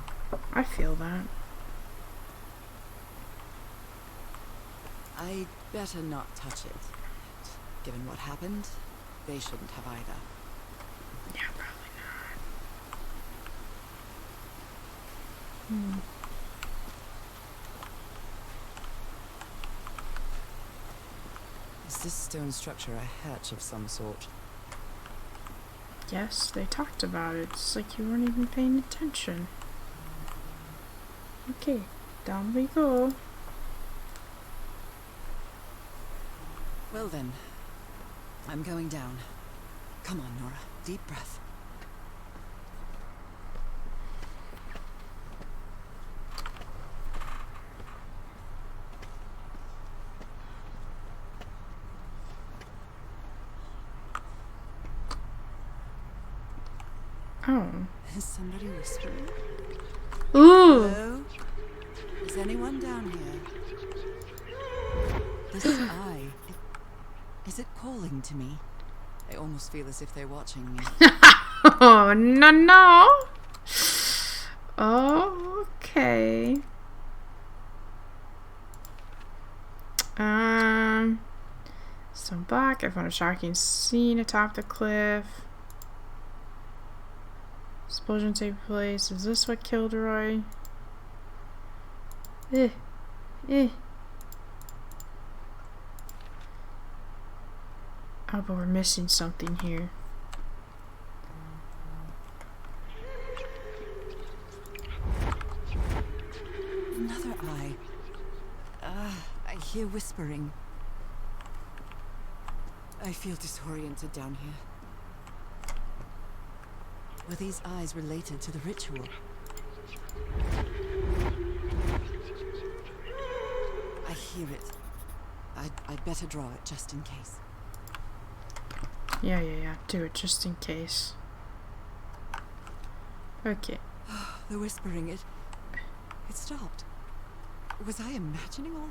I feel that. I'd better not touch it. Given what happened, they shouldn't have either. Yeah, probably not. Is this stone structure a hatch of some sort? Yes, they talked about it. It's like you weren't even paying attention. Okay, down we go. Well then, I'm going down. Come on, Norah. Deep breath. Oh. Is somebody whispering? Ooh! Hello? Is anyone down here? This eye, is it calling to me? I almost feel as if they're watching me. Oh, no, no! Oh, okay. So back, I found a shocking scene atop the cliff. Explosion take place. Is this what killed Roy? Oh, but we're missing something here. Another eye. I hear whispering. I feel disoriented down here. Were these eyes related to the ritual? I hear it. I'd better draw it just in case. Yeah. Do it just in case. Okay. The whispering, it stopped. Was I imagining all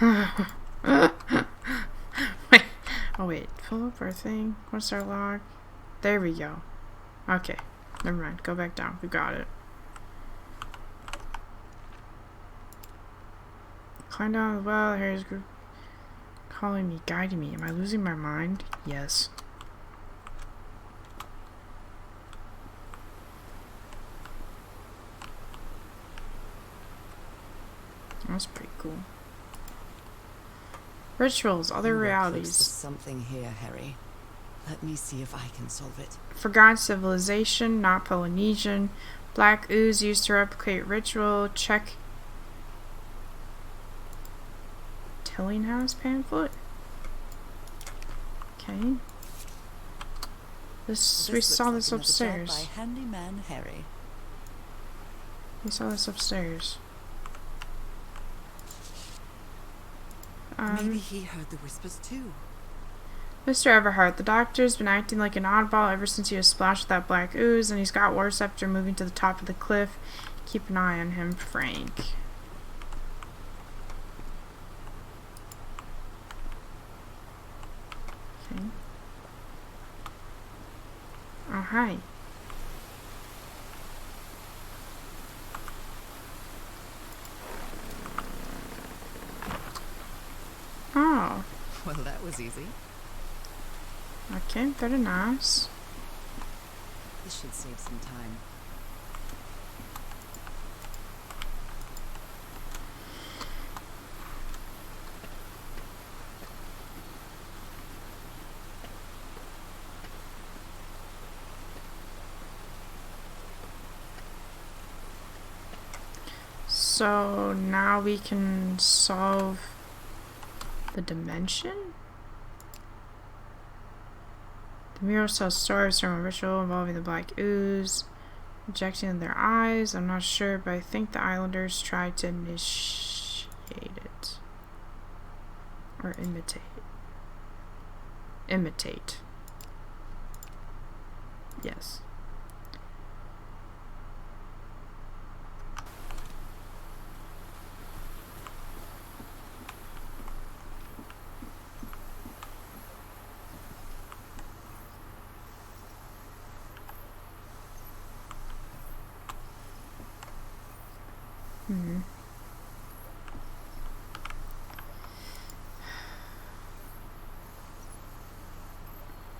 that? Wait. Oh, wait. Pull up our thing. What's our log? There we go. Okay. Never mind. Go back down. We got it. Climb down the well. Harry's group calling me, guiding me. Am I losing my mind? Yes. That's pretty cool. Rituals, other You were close to realities. something here, Harry. Let me see if I can solve it. Forgotten civilization, not Polynesian. Black ooze used to replicate ritual. Check. Tillinghouse pamphlet. Okay. We saw this upstairs. By handyman Harry. We saw this upstairs. Maybe he heard the whispers too. Mr. Everhart, the doctor's been acting like an oddball ever since he was splashed with that black ooze, and he's got worse after moving to the top of the cliff. Keep an eye on him, Frank. Okay. Oh, hi. Oh. Well, that was easy. Okay, very nice. This should save some time. So now we can solve the dimension? The mural tells stories from a ritual involving the black ooze, injecting their eyes. I'm not sure, but I think the islanders tried to initiate it. Or imitate. Imitate. Yes.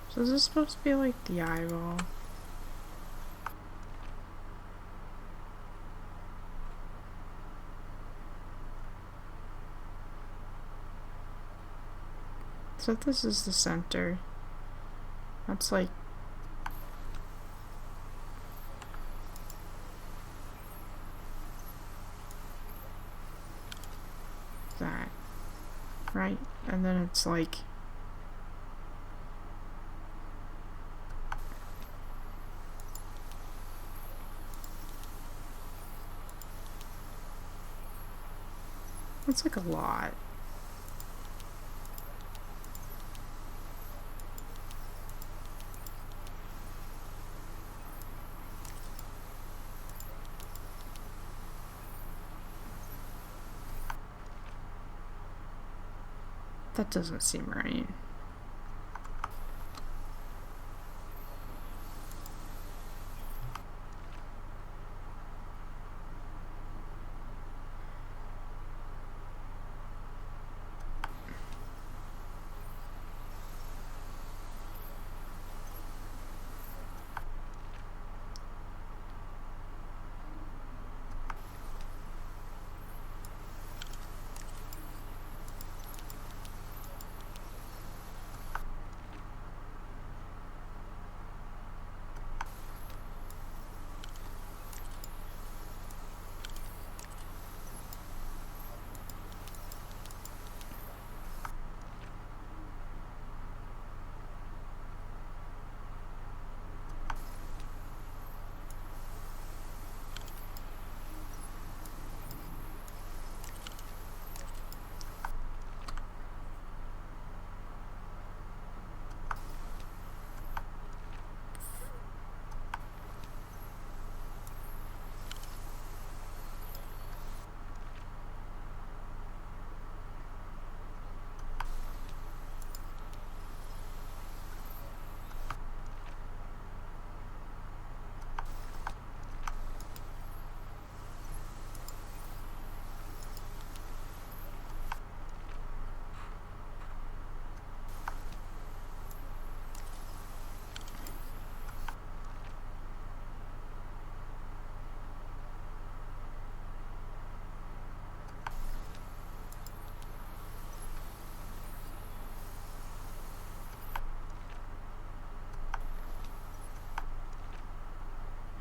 So is this supposed to be like the eyeball? So this is the center. That's like that, right? And then it's like it's like a lot. That doesn't seem right.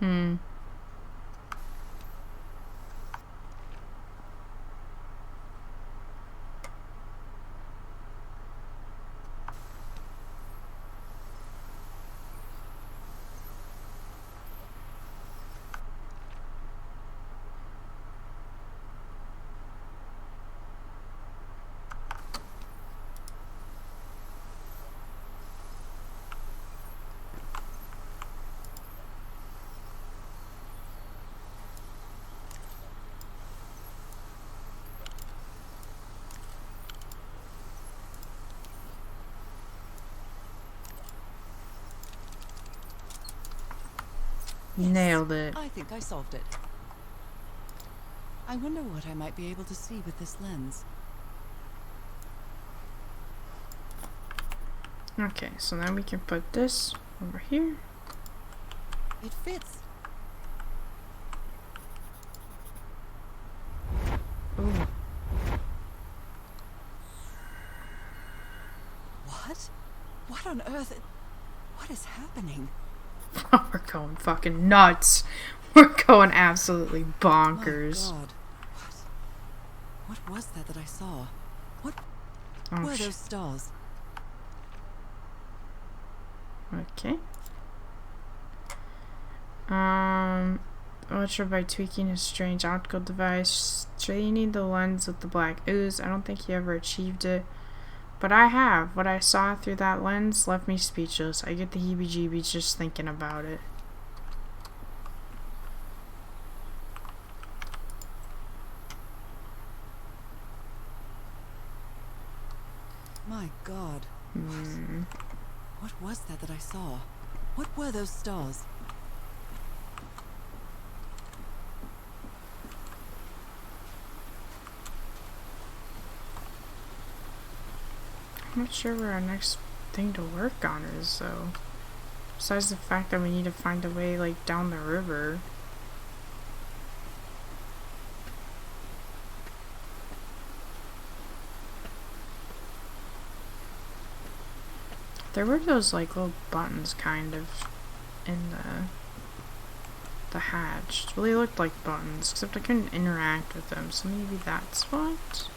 Hmm. Nailed it. I think I solved it. I wonder what I might be able to see with this lens. Okay, so then we can put this over here. It fits. Ooh. What? What on earth? What is happening? We're going fucking nuts. We're going absolutely bonkers. My God. What was that I saw? What Oh, were those stars? Okay. Ultra by tweaking his strange optical device, straining the lens with the black ooze. I don't think he ever achieved it. But I have. What I saw through that lens left me speechless. I get the heebie-jeebies just thinking about it. My God. Hmm. What was that I saw? What were those stars? I'm not sure where our next thing to work on is, though. Besides the fact that we need to find a way, like, down the river. There were those, like, little buttons, kind of, in the hatch. Well, they looked like buttons, except I couldn't interact with them, so maybe that's what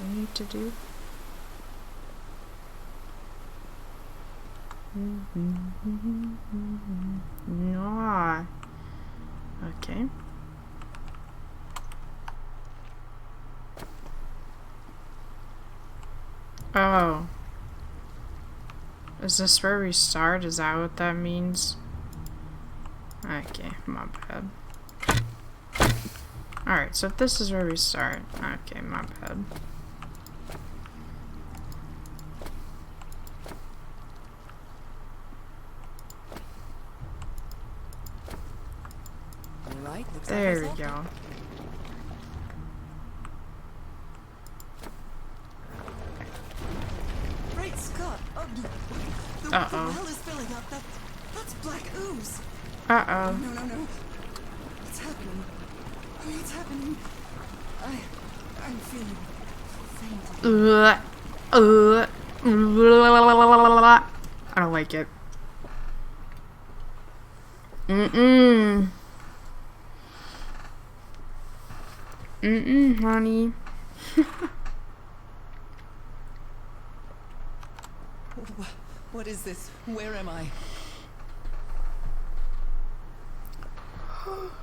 we need to do. Norah. Okay. Oh. Is this where we start? Is that what that means? Okay, my bad. Alright, so if this is where we start. Okay, my bad. Right, looks There like we go. Great Scott! The well is filling up. That's black ooze. Uh-oh. No. It's happening. It's happening. I'm feeling faint. I don't like it. Honey. What is this? Where am I?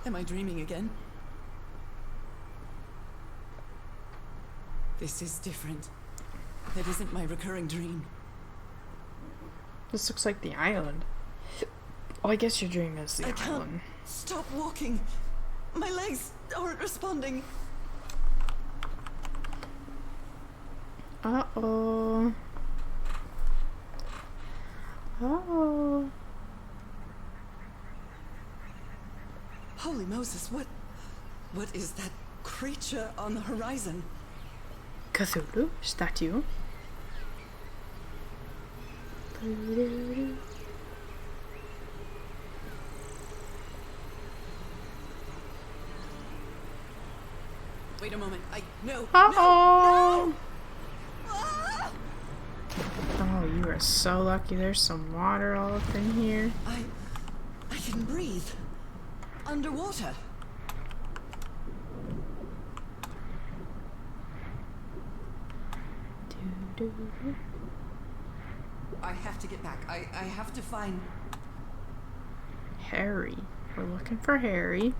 Am I dreaming again? This is different. It isn't my recurring dream. This looks like the island. Oh, I guess your dream is the I can't island. stop walking. My legs aren't responding. Uh-oh. Uh-oh. Holy Moses, what is that creature on the horizon? Cthulhu? Is that you? Wait a moment. No. Uh-oh. No! Ah! Oh, you are so lucky. There's some water all up in here. I can breathe. Underwater. I have to get back. I have to find... Harry. We're looking for Harry.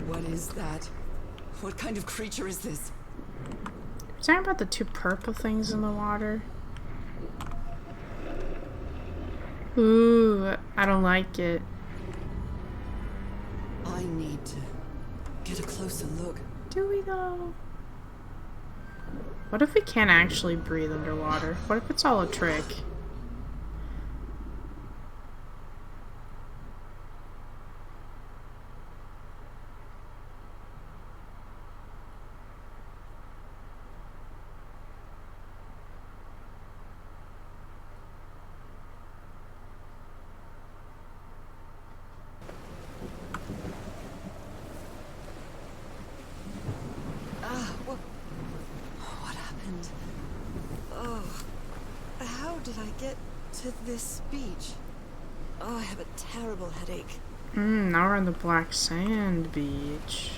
What is that? What kind of creature is this? Is that about the two purple things in the water? Ooh, I don't like it. I need to get a closer look. Do we though? What if we can't actually breathe underwater? What if it's all a trick? What happened? Oh, how did I get to this beach? Oh, I have a terrible headache. Now we're on the Black Sand Beach.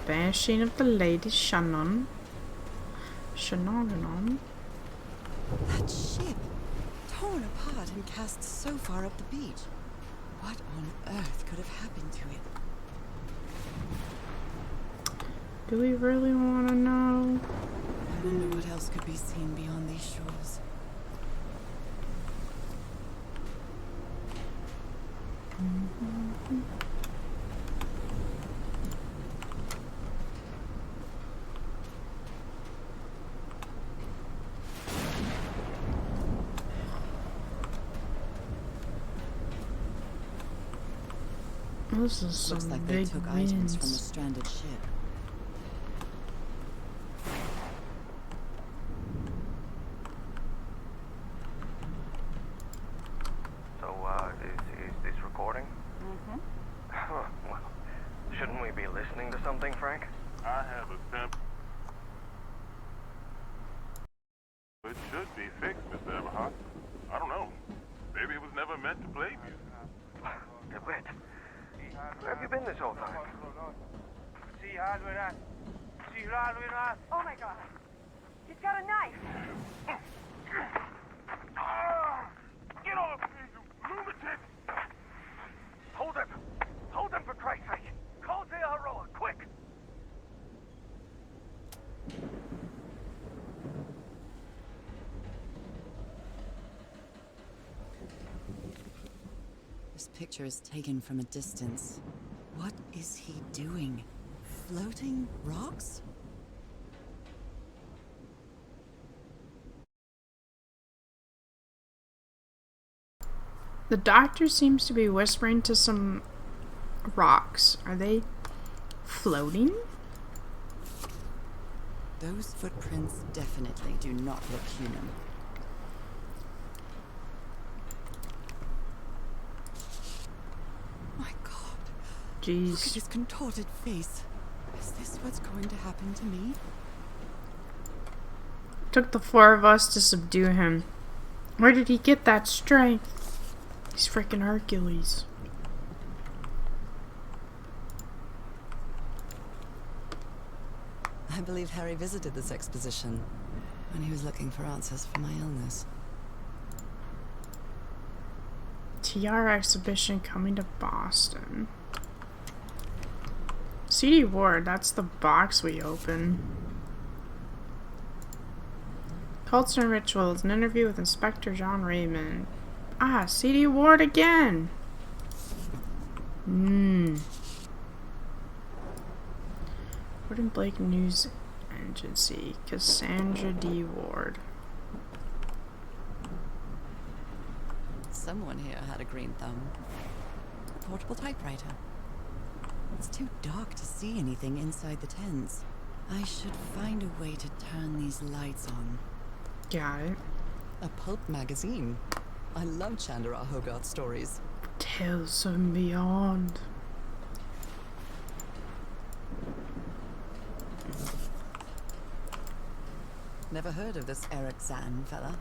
Vanishing of the Lady Shannon. Shannon. That ship, torn apart and cast so far up the beach. What on earth could have happened to it? Do we really want to know? I wonder what else could be seen beyond these shores. This is some Looks like they big took items from a winds. stranded ship. So, is this recording? Mm-hmm. Well, shouldn't we be listening to something, Frank? I have a temp. It should be fixed, Mr. Everhart. I don't know. Maybe it was never meant to play music. DeWitt, where have you been this whole time? Oh my god. He's got a knife. Get off me, you lunatic! Hold him! Hold him, for Christ's sake! Call the Aroa, quick! This picture is taken from a distance. What is he doing? Floating rocks? The doctor seems to be whispering to some rocks. Are they floating? Those footprints definitely do not look human. My God. Look at Jeez. his contorted face. Is this what's going to happen to me? Took the four of us to subdue him. Where did he get that strength? He's freaking Hercules. I believe Harry visited this exposition when he was looking for answers for my illness. TR exhibition coming to Boston. CD Ward, that's the box we open. Cults and Rituals, an interview with Inspector John Raymond. Ah, CD Ward again! Ward and Blake News Agency, Cassandra D. Ward. Someone here had a green thumb. A portable typewriter. It's too dark to see anything inside the tents. I should find a way to turn these lights on. Got it. A pulp magazine. I love Chandra Hogarth stories. Tales from Beyond. Never heard of this Eric Zan fella.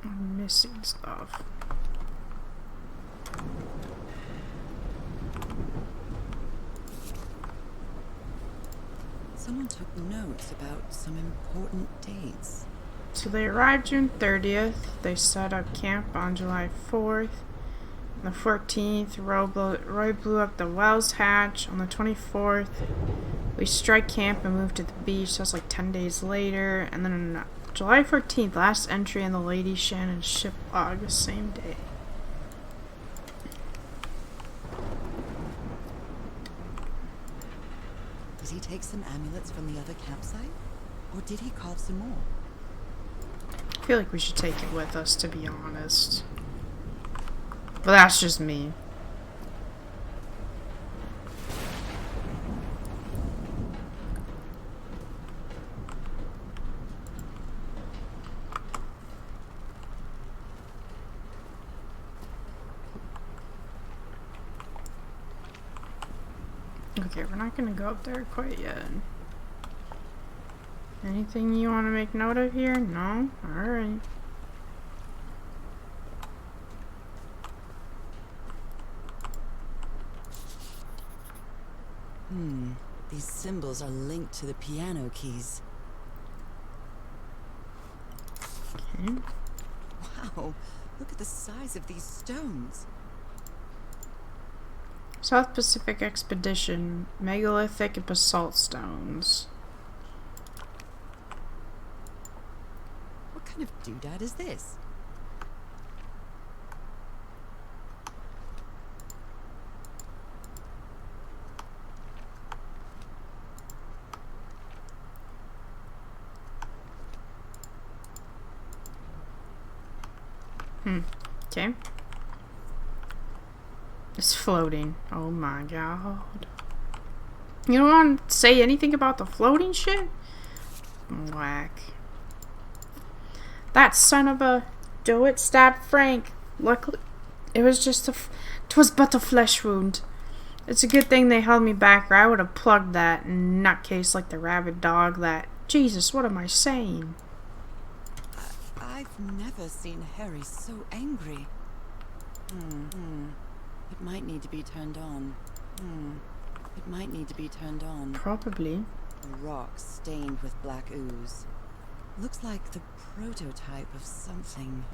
I'm missing stuff. Someone took notes about some important dates. So they arrived June 30th. They set up camp on July 4th. On the 14th, Roy blew up the Wells hatch. On the 24th, we strike camp and moved to the beach. That's like 10 days later. And then on July 14th, last entry in the Lady Shannon ship log, the same day. Did he take some amulets from the other campsite? Or did he carve some more? I feel like we should take it with us, to be honest. But that's just me. Okay, we're not gonna go up there quite yet. Anything you want to make note of here? No? Alright. These symbols are linked to the piano keys. Okay. Wow, look at the size of these stones. South Pacific Expedition, megalithic and basalt stones. What kind of doodad is this? Okay. It's floating. Oh my god. You don't want to say anything about the floating shit? Whack. That son of a do-it stabbed Frank. Luckily, it was just twas but a flesh wound. It's a good thing they held me back, or I would have plugged that nutcase like the rabid dog that... Jesus, what am I saying? I've never seen Harry so angry. It might need to be turned on. It might need to be turned on. Probably. A rock stained with black ooze. Looks like the prototype of something.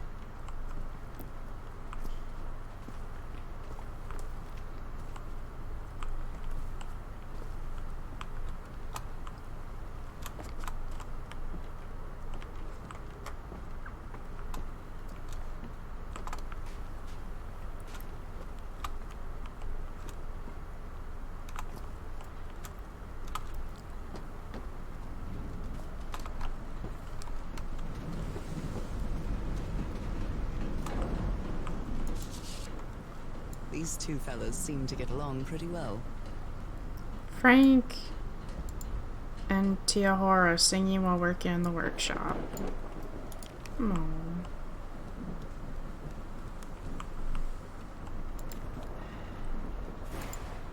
These two fellas seem to get along pretty well. Frank and Tiahora singing while working in the workshop. Oh.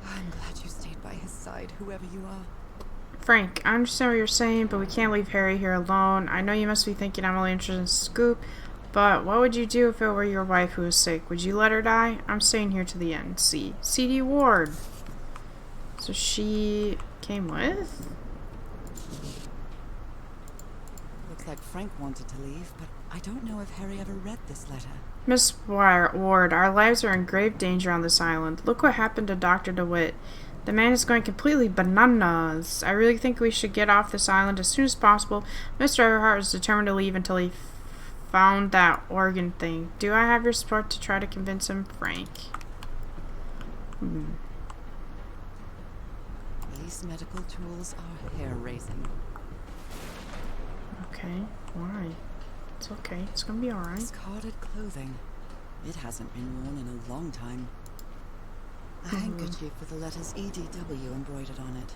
I'm glad you stayed by his side, whoever you are. Frank, I understand what you're saying, but we can't leave Harry here alone. I know you must be thinking I'm only interested in Scoop, but what would you do if it were your wife who was sick? Would you let her die? I'm staying here to the end. See. C.D. Ward. So she came with? Looks like Frank wanted to leave, but I don't know if Harry ever read this letter. Miss Ward, our lives are in grave danger on this island. Look what happened to Dr. DeWitt. The man is going completely bananas. I really think we should get off this island as soon as possible. Mr. Everhart is determined to leave until he found that organ thing. Do I have your support to try to convince him, Frank? These medical tools are hair-raising. Okay, why? It's okay, it's gonna be alright. Discarded clothing. It hasn't been worn in a long time. A handkerchief with the letters EDW embroidered on it.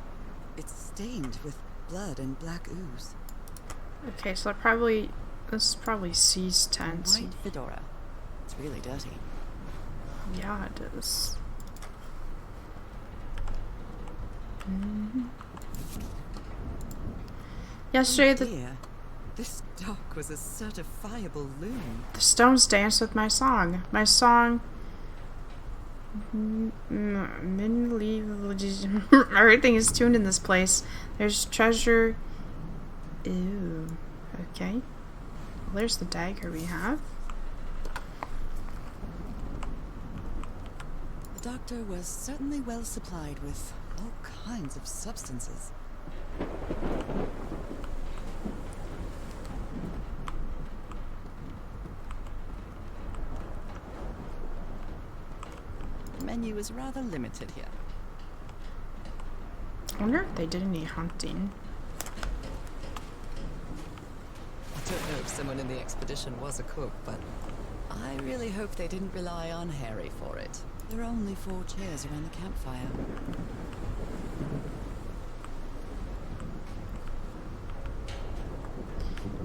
It's stained with blood and black ooze. Okay, so this is probably C's tent. White fedora. It's really dirty. Yeah, it is. Yesterday, This dock was a certifiable loon. the stones danced with my song. My song. Everything is tuned in this place. There's treasure. Ew. Okay. Well, there's the dagger we have. The doctor was certainly well supplied with all kinds of substances. The menu is rather limited here. I wonder if they did any hunting. I don't know if someone in the expedition was a cook, but I really hope they didn't rely on Harry for it. There are only 4 chairs around the campfire.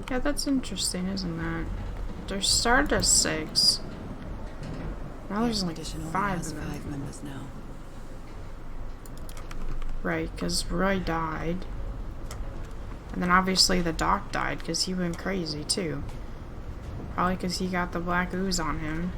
Yeah, that's interesting, isn't that? They're started at 6. Now there's like 5 of them. 5 members now. Right, because Roy died. And then obviously the doc died because he went crazy too. Probably because he got the black ooze on him.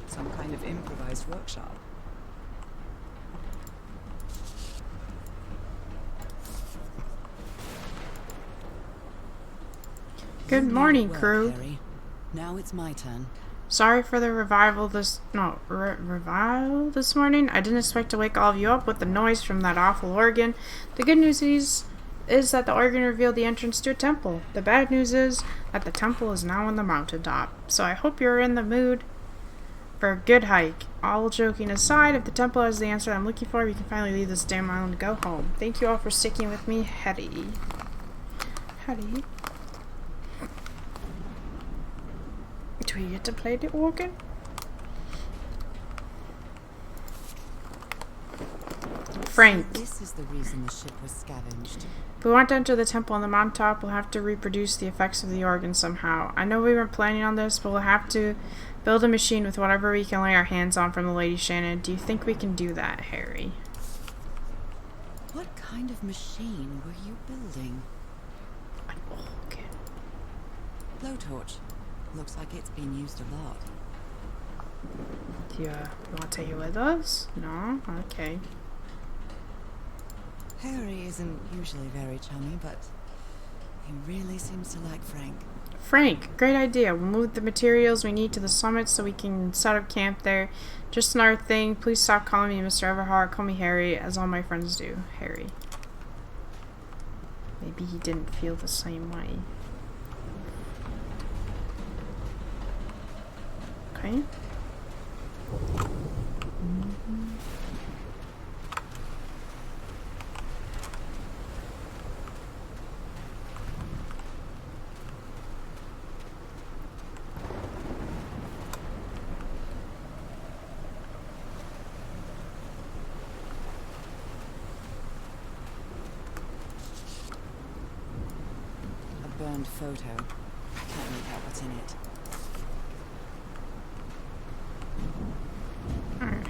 Some kind of improvised workshop. Good morning, crew. Harry. Now it's my turn. Sorry for the revival this morning. I didn't expect to wake all of you up with the noise from that awful organ. The good news is that the organ revealed the entrance to a temple. The bad news is that the temple is now on the mountaintop. So I hope you're in the mood for a good hike. All joking aside, if the temple has the answer I'm looking for, we can finally leave this damn island and go home. Thank you all for sticking with me, Hetty. Hetty. Do we get to play the organ? Frank. So this is the reason the ship was scavenged. If we want to enter the temple on the mountaintop, we'll have to reproduce the effects of the organ somehow. I know we weren't planning on this, but we'll have to build a machine with whatever we can lay our hands on from the Lady Shannon. Do you think we can do that, Harry? What kind of machine were you building? An organ. Blowtorch. Looks like it's been used a lot. Yeah, you want to take it with us? No? Okay. Harry isn't usually very chummy, but he really seems to like Frank. Frank, great idea. We'll move the materials we need to the summit so we can set up camp there. Just another thing, please stop calling me Mr. Everhart. Call me Harry, as all my friends do. Harry. Maybe he didn't feel the same way. Okay. A burned photo. I can't make out what's in it. Alright.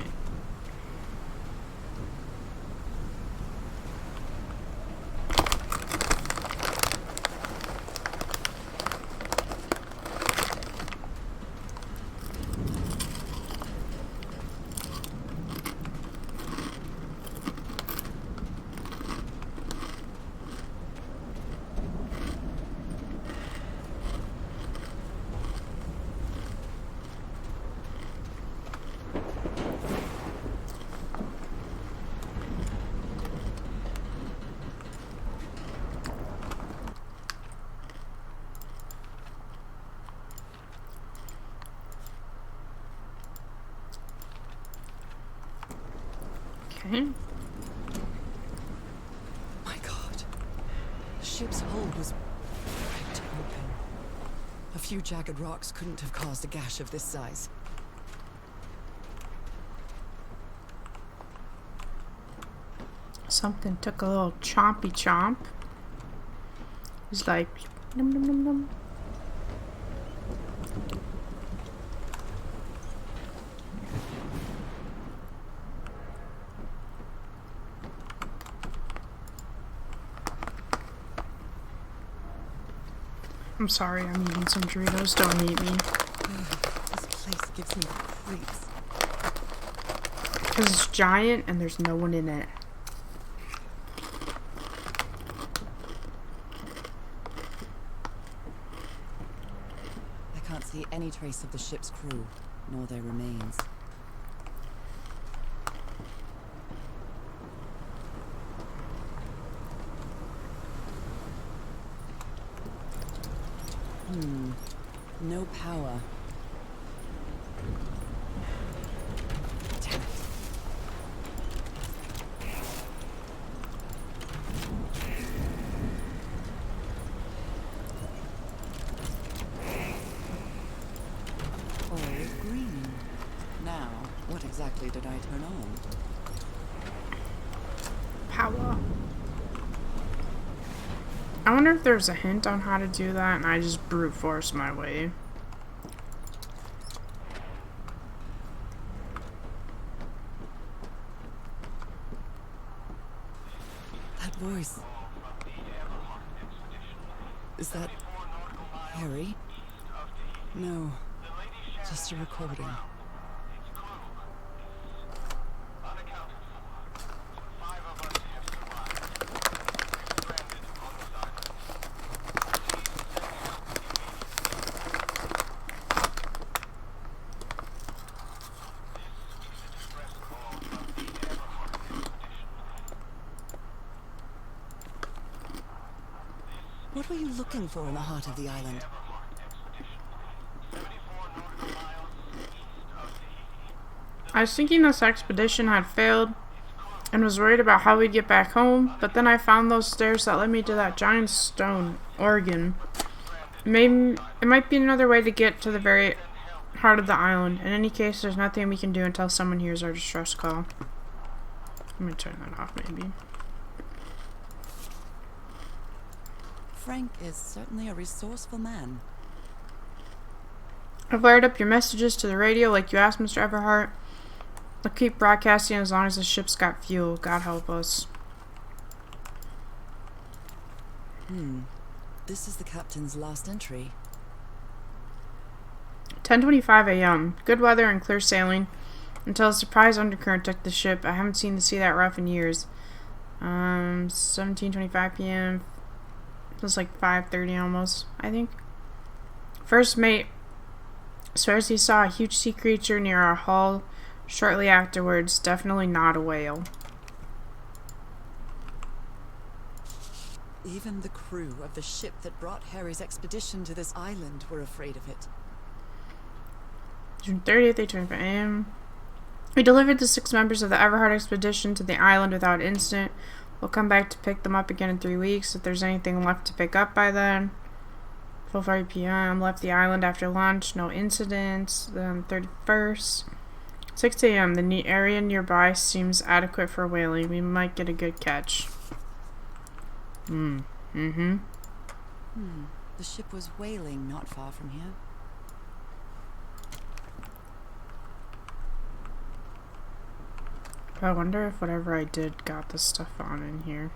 Okay. ship's hold was ripped open. A few jagged rocks couldn't have caused a gash of this size. Something took a little chompy chomp. It's like num num num num. I'm sorry, I'm eating some Doritos. Don't eat me. This place gives me the creeps. Because it's giant and there's no one in it. I can't see any trace of the ship's crew, nor their remains. No power. Damn it. All green. Now, what exactly did I turn on? Power. I wonder if there's a hint on how to do that and I just brute force my way. That voice. Is that Harry? No, just a recording. What were you looking for in the heart of the island? I was thinking this expedition had failed and was worried about how we'd get back home, but then I found those stairs that led me to that giant stone organ. Maybe it might be another way to get to the very heart of the island. In any case, there's nothing we can do until someone hears our distress call. Let me turn that off, maybe. Frank is certainly a resourceful man. I've wired up your messages to the radio like you asked, Mr. Everhart. I'll keep broadcasting as long as the ship's got fuel. God help us. This is the captain's last entry. 10:25 a.m. Good weather and clear sailing until a surprise undercurrent took the ship. I haven't seen the sea that rough in years. 17:25 p.m. It was like 5:30 almost, I think. First mate swears he saw a huge sea creature near our hull shortly afterwards. Definitely not a whale. Even the crew of the ship that brought Harry's expedition to this island were afraid of it. June 30th, 8:25 a.m. We delivered the 6 members of the Everhart expedition to the island without incident. We'll come back to pick them up again in 3 weeks if there's anything left to pick up by then. 12:30 p.m. Left the island after lunch. No incidents. Then 31st. 6 a.m. The area nearby seems adequate for whaling. We might get a good catch. The ship was whaling not far from here. I wonder if whatever I did got this stuff on in here.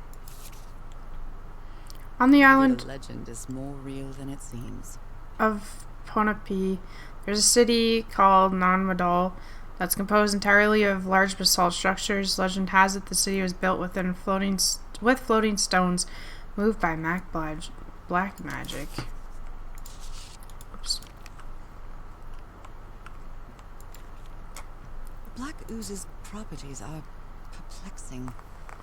On the island The legend is more real than it seems. of Ponape, there's a city called Nanmadal that's composed entirely of large basalt structures. Legend has it the city was built with floating stones moved by black magic. Oops. Black ooze's properties are perplexing.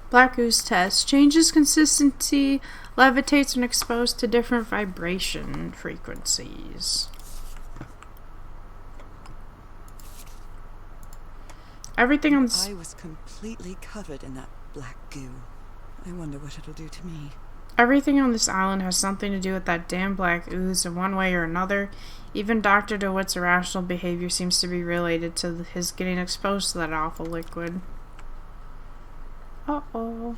Black ooze test changes consistency, levitates when exposed to different vibration frequencies. Everything on I was completely covered in that black goo. I wonder what it'll do to me. Everything on this island has something to do with that damn black ooze in one way or another. Even Dr. DeWitt's irrational behavior seems to be related to his getting exposed to that awful liquid. Uh-oh.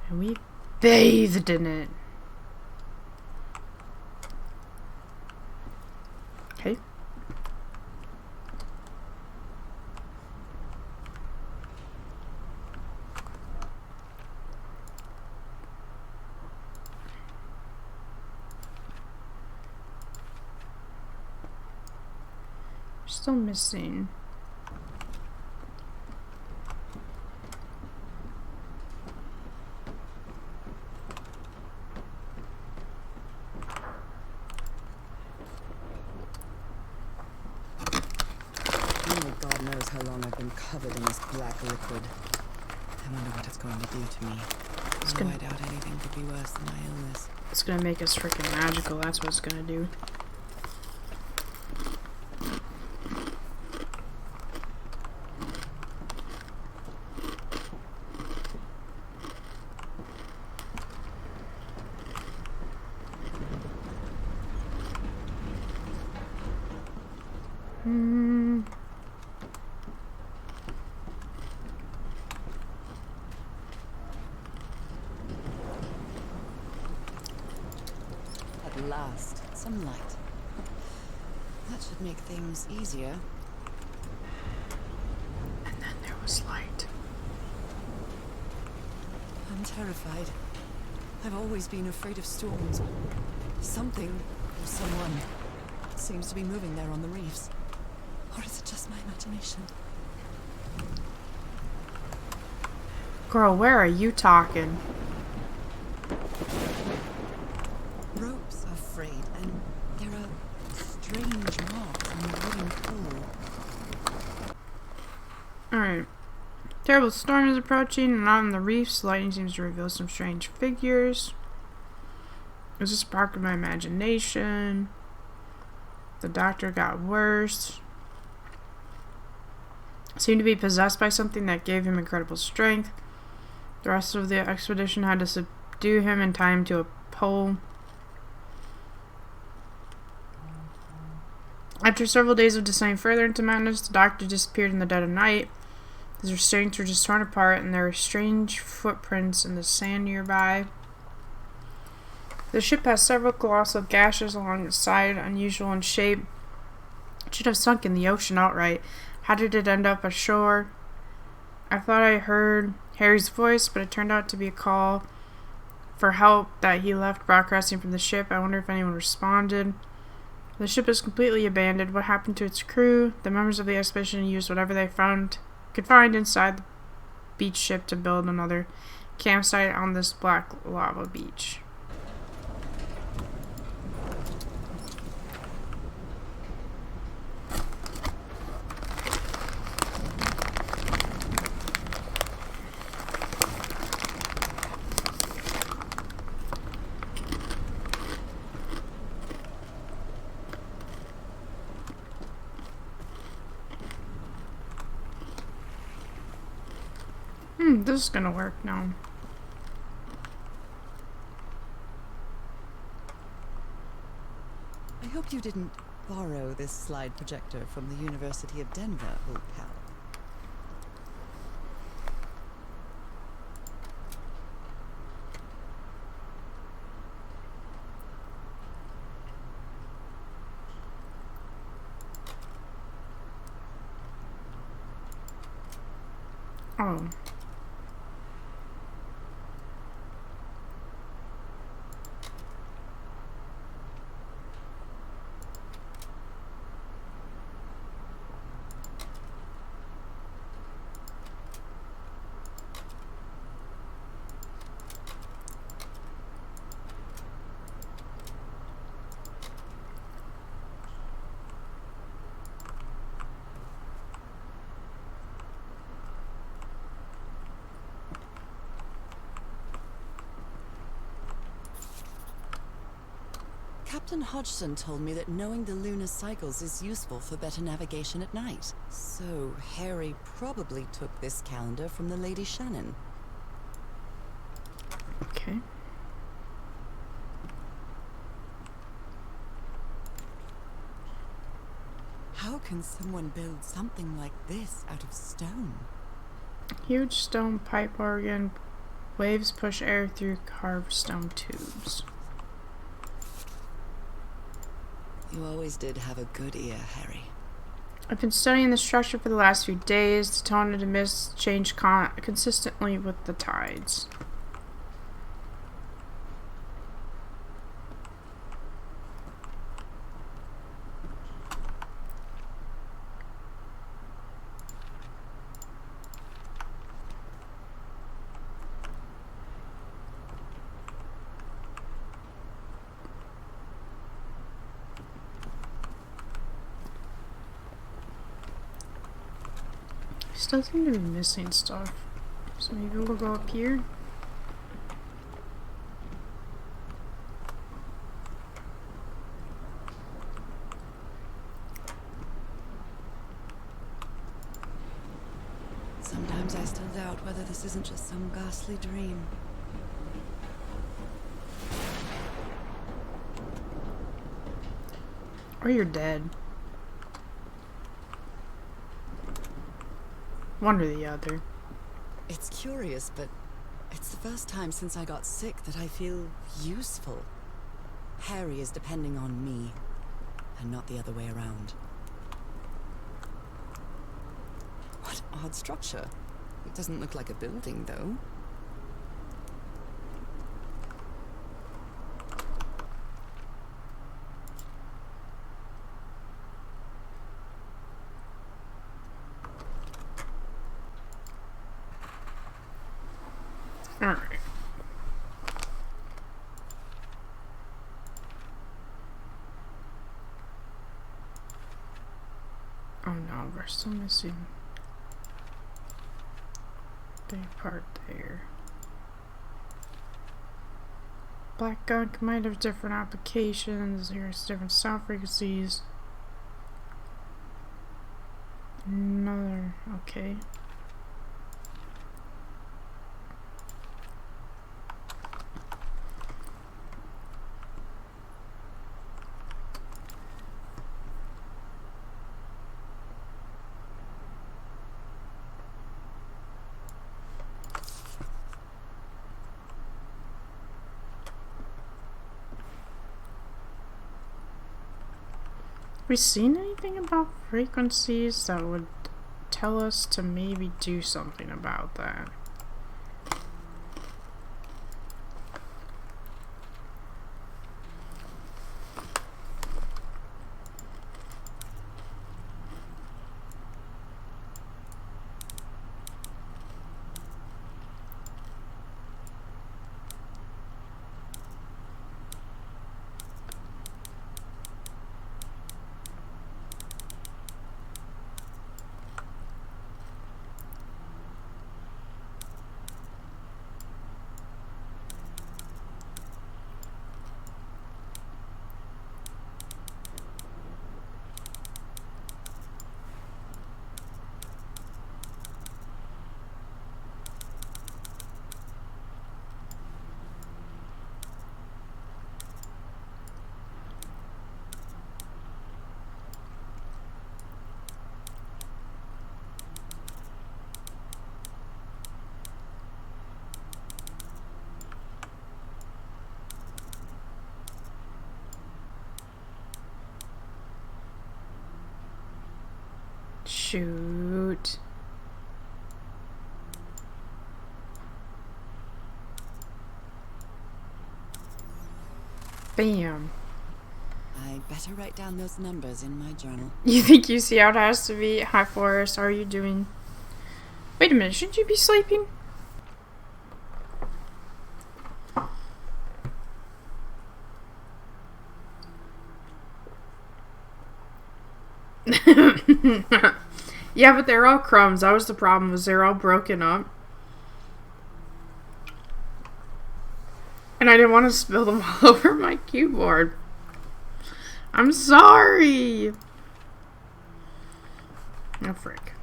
And we bathed in it. Okay. Still missing. Only God knows how long I've been covered in this black liquid. I wonder what it's going to do to me. I doubt anything could be worse than my illness. It's gonna make us freaking magical, that's what it's gonna do. At last, some light. That should make things easier. And then there was light. I'm terrified. I've always been afraid of storms. Something, or someone, seems to be moving there on the reefs. Or is it just my imagination? Girl, where are you talking? Ropes are frayed, and there are strange marks on the wooden pole. Alright. Terrible storm is approaching, and on the reefs, lightning seems to reveal some strange figures. It was a spark of my imagination. The doctor got worse. Seemed to be possessed by something that gave him incredible strength. The rest of the expedition had to subdue him and tie him to a pole. After several days of descending further into madness, the doctor disappeared in the dead of night. His restraints were just torn apart, and there were strange footprints in the sand nearby. The ship has several colossal gashes along its side, unusual in shape. It should have sunk in the ocean outright. How did it end up ashore? I thought I heard Harry's voice, but it turned out to be a call for help that he left broadcasting from the ship. I wonder if anyone responded. The ship is completely abandoned. What happened to its crew? The members of the expedition used whatever they could find inside the beach ship to build another campsite on this black lava beach. This is gonna work now. I hope you didn't borrow this slide projector from the University of Denver, Holt Ave. Oh. Captain Hodgson told me that knowing the lunar cycles is useful for better navigation at night. So Harry probably took this calendar from the Lady Shannon. Okay. How can someone build something like this out of stone? Huge stone pipe organ. Waves push air through carved stone tubes. You always did have a good ear, Harry. I've been studying the structure for the last few days. The tone of the mist changed consistently with the tides. Still seem to be missing stuff. So maybe we'll go up here. Sometimes I still doubt whether this isn't just some ghastly dream. Or you're dead. One or the other. It's curious, but it's the first time since I got sick that I feel useful. Harry is depending on me, and not the other way around. What odd structure. It doesn't look like a building, though. Alright. Oh no, we're still missing a big part there. Black gunk might have different applications. Here's different sound frequencies. Another, okay. Have we seen anything about frequencies that would tell us to maybe do something about that? Shoot. Bam. I'd better write down those numbers in my journal. You think you see how it has to be? Hi, Forrest. How are you doing? Wait a minute. Shouldn't you be sleeping? Yeah, but they're all crumbs. That was the problem, was they're all broken up. And I didn't want to spill them all over my keyboard. I'm sorry. Oh, frick.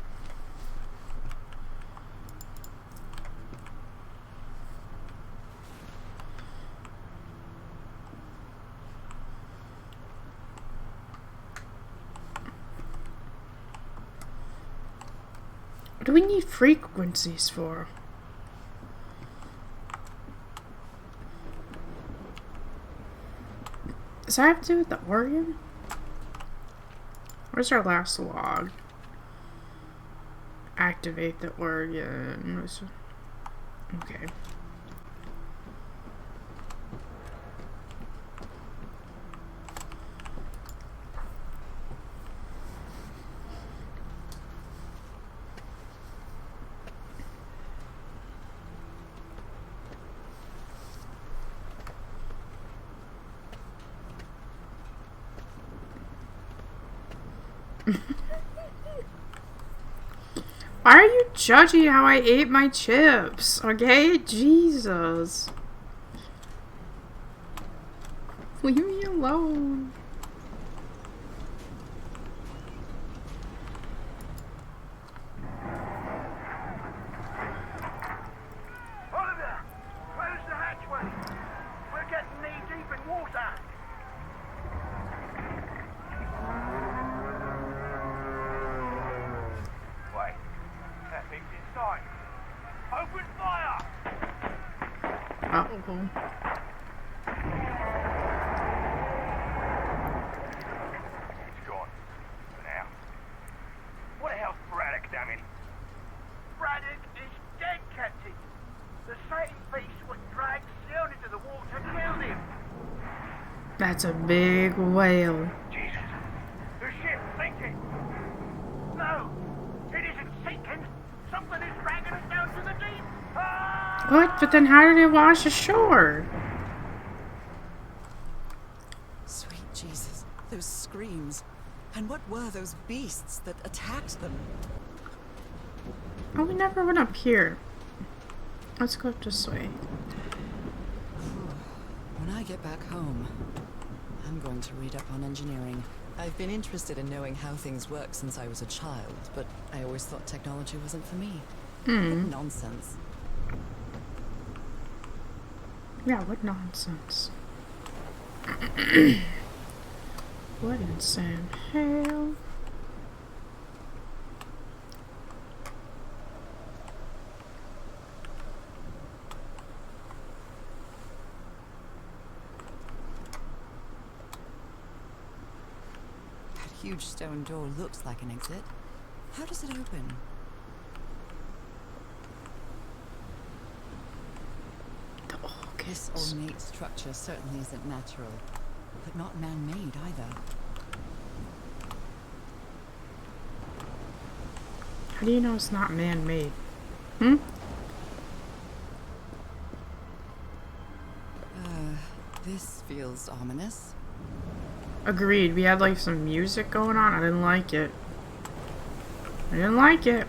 What do we need frequencies for? Does that have to do with the organ? Where's our last log? Activate the organ. Okay. Why are you judging how I ate my chips? Okay? Jesus. Leave me alone. Oliver, close the hatchway. We're getting knee-deep in water. Wait, that thing's inside. Open fire! Uh-oh. It's gone. For now. What the hell's Braddock, damn it? Braddock is dead, Captain. The Satan beast what dragged Sion into the water killed him. That's a big whale. Jesus. The ship's sinking. No, it isn't sinking. Something is dragging us down to the deep. Ah! What? But then how did it wash ashore? Sweet Jesus, those screams. And what were those beasts that attacked them? Oh, we never went up here. Let's go up this way. When I get back home, I'm going to read up on engineering. I've been interested in knowing how things work since I was a child, but I always thought technology wasn't for me. What nonsense. Yeah, what nonsense. What insane hell? That huge stone door looks like an exit. How does it open? This ornate structure certainly isn't natural, but not man-made either. How do you know it's not man-made? This feels ominous. Agreed. We had like some music going on. I didn't like it. I didn't like it.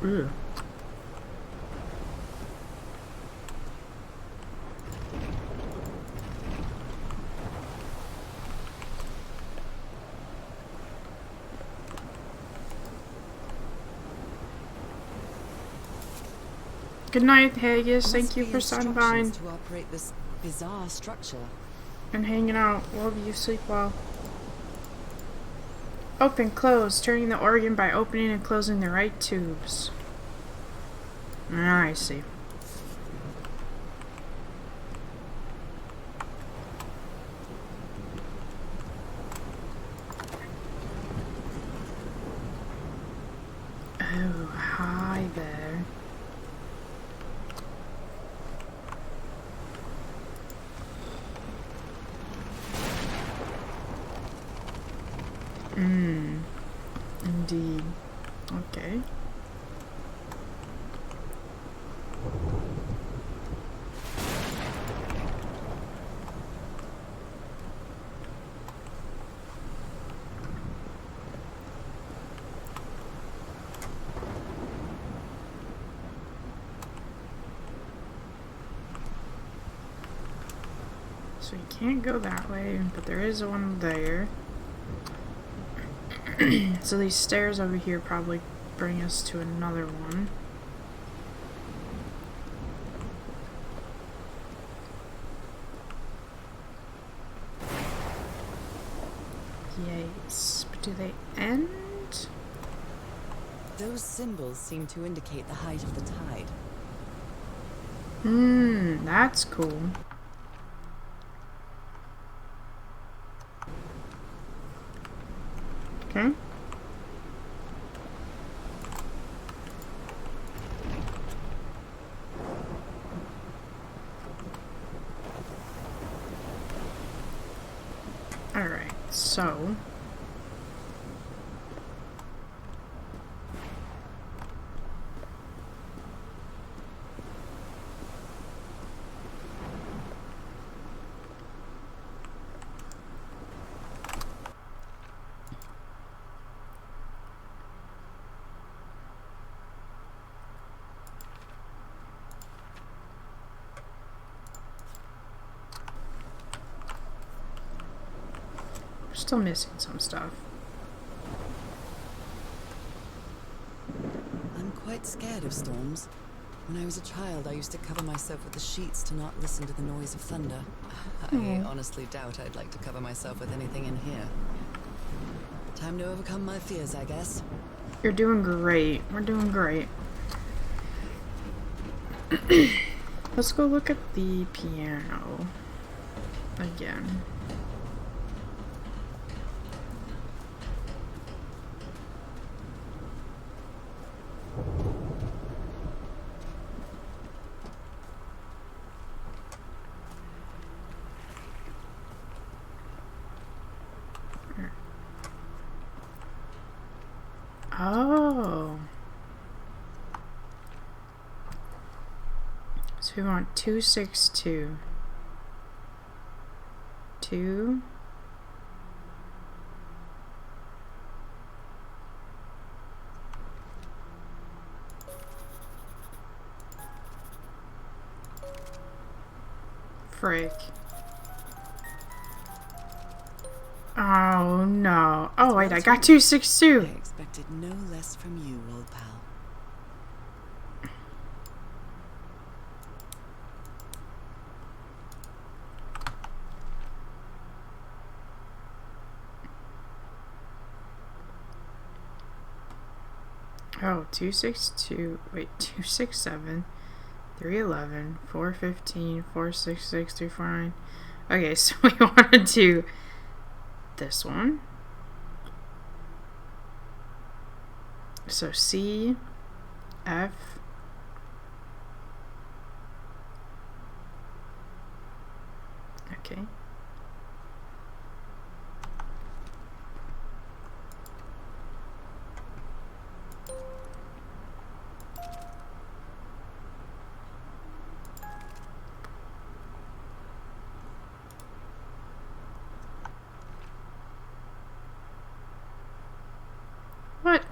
Ugh. Good night, Haggis. Thank you for stopping by to operate this bizarre structure. and hanging out. Love you. Sleep well. Open, close. Turning the organ by opening and closing the right tubes. I see. Oh, hi there. Indeed. Okay. So you can't go that way, but there is one there. So these stairs over here probably bring us to another one. Yes. Do they end? Those symbols seem to indicate the height of the tide. That's cool. Okay. Alright, so... Still missing some stuff. I'm quite scared of storms. When I was a child, I used to cover myself with the sheets to not listen to the noise of thunder. I honestly doubt I'd like to cover myself with anything in here. Time to overcome my fears, I guess. You're doing great. We're doing great. Let's go look at the piano again. Oh. So we want 262. 2. Frick. Oh no. Oh wait, I got 262. I expected no less from you, old pal. Oh, 262. Wait, 267. 311. 415. 466. 349. Okay, so we want to do this one. So C, F, okay. What?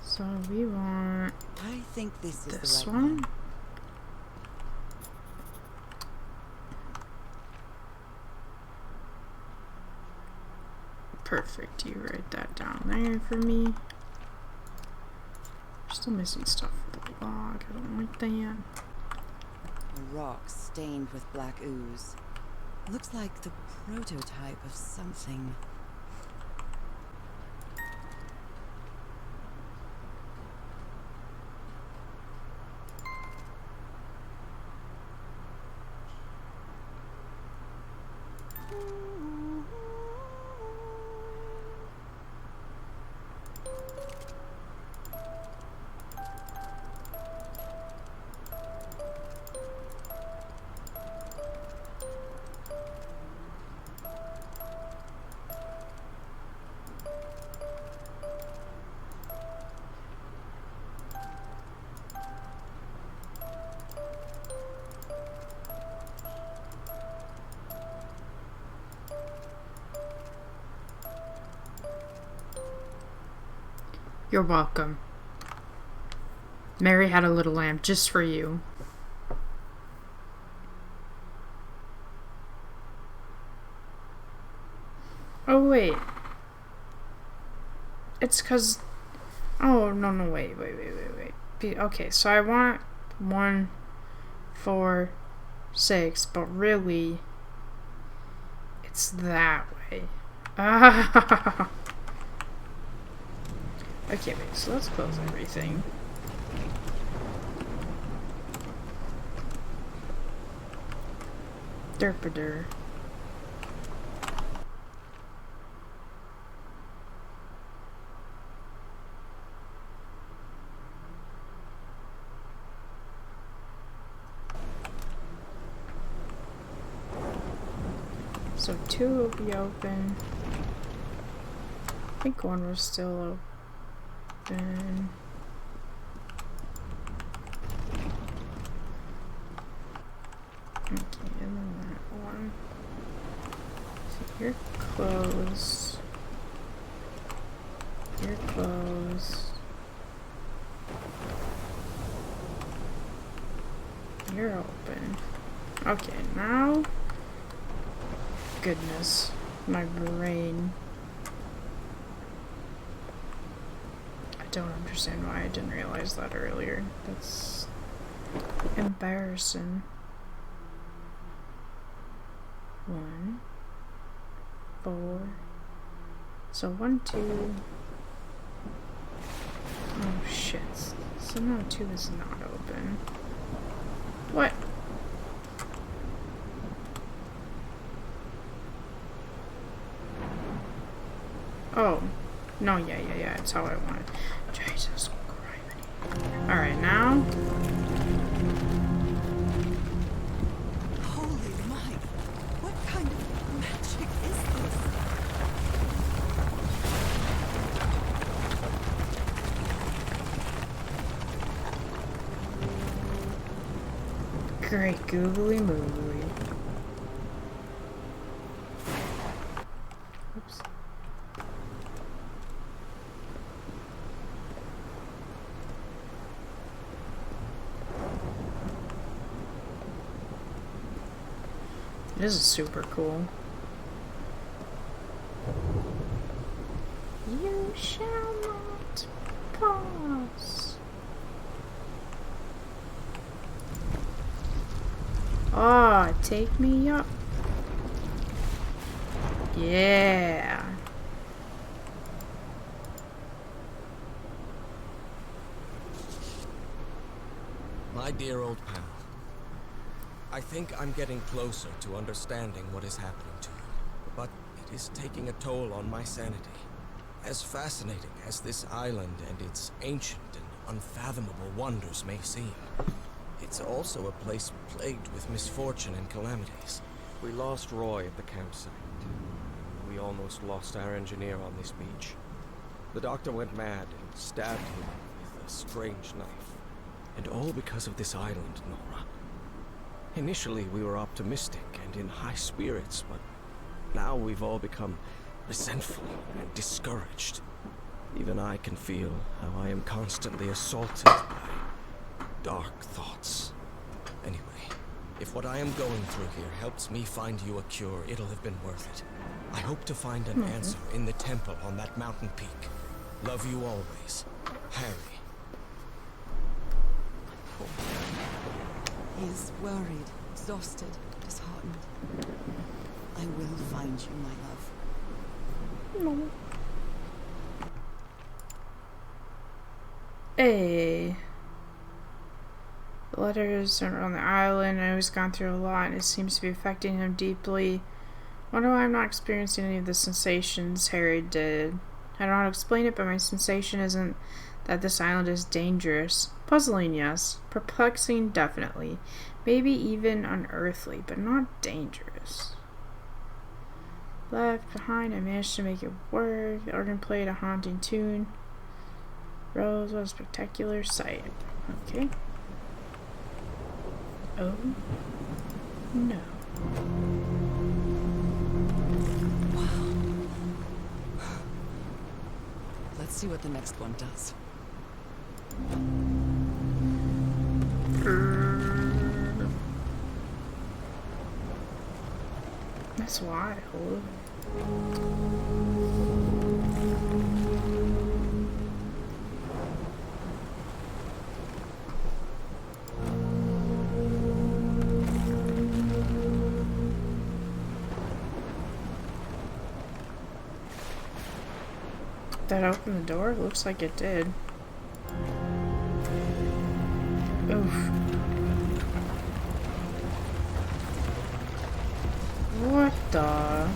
So we want I think this is this the right one. Perfect. You write that down there for me. Still missing stuff for the log. I don't like that. A rock stained with black ooze. Looks like the prototype of something. You're welcome. Mary had a little lamb just for you. wait. It's because... Oh, no, wait. Okay, so I want 1, 4, 6, but really, it's that way. Ah. Okay, wait, so let's close everything. Derpader. So 2 will be open. I think 1 was still open. Okay, and then that one. So you're closed. You're closed. You're open. Okay, now... Goodness, my brain. I don't understand why I didn't realize that earlier. That's embarrassing. 1, 4. So 1, 2. Oh shit. So now 2 is not open. What? Oh. No, yeah, it's how I want it. Jesus Christ. Alright, now. Holy Mike! What kind of magic is this? Great googly moogly. Oops. This is super cool. You shall not pass. Oh, take me up. Yeah. My dear old pal, I think I'm getting closer to understanding what is happening to you, but it is taking a toll on my sanity. As fascinating as this island and its ancient and unfathomable wonders may seem, it's also a place plagued with misfortune and calamities. We lost Roy at the campsite. We almost lost our engineer on this beach. The doctor went mad and stabbed him with a strange knife. And all because of this island, Norah. Initially, we were optimistic and in high spirits, but now we've all become resentful and discouraged. Even I can feel how I am constantly assaulted by dark thoughts. Anyway, if what I am going through here helps me find you a cure, it'll have been worth it. I hope to find an answer in the temple on that mountain peak. Love you always, Harry. He is worried, exhausted, disheartened. I will find you, my love. No. Hey. The letters are on the island. I know he's gone through a lot and it seems to be affecting him deeply. Wonder why I'm not experiencing any of the sensations Harry did. I don't know how to explain it, but my sensation isn't that this island is dangerous. Puzzling, yes. Perplexing, definitely. Maybe even unearthly, but not dangerous. Left behind, I managed to make it work. The organ played a haunting tune. Rose, what a spectacular sight. Okay. Oh. No. Wow. Let's see what the next one does. That's wild. That opened the door? Looks like it did. Oof. What the?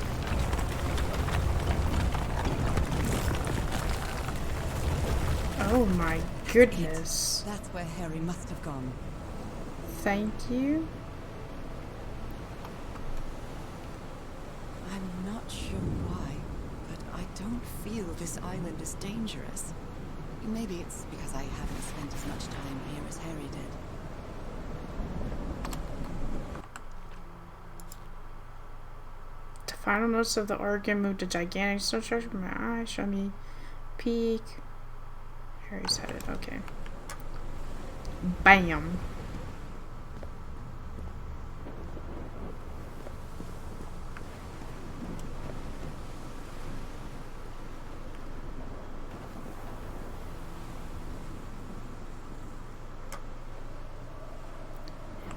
Oh my goodness. That's where Harry must have gone. Thank you. I'm not sure why, but I don't feel this island is dangerous. Maybe it's because I haven't spent as much time here as Harry did. The final notes of the organ moved a gigantic snow structure from my eyes. Show me peak. Harry's headed. Okay. Bam.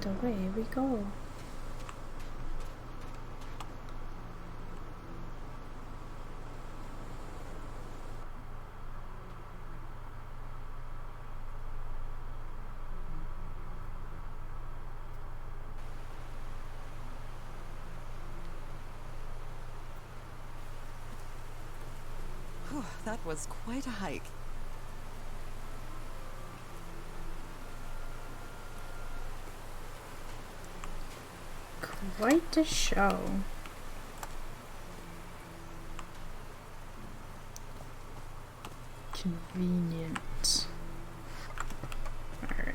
And away we go. Whew, that was quite a hike. Quite a show. Convenient. Alright.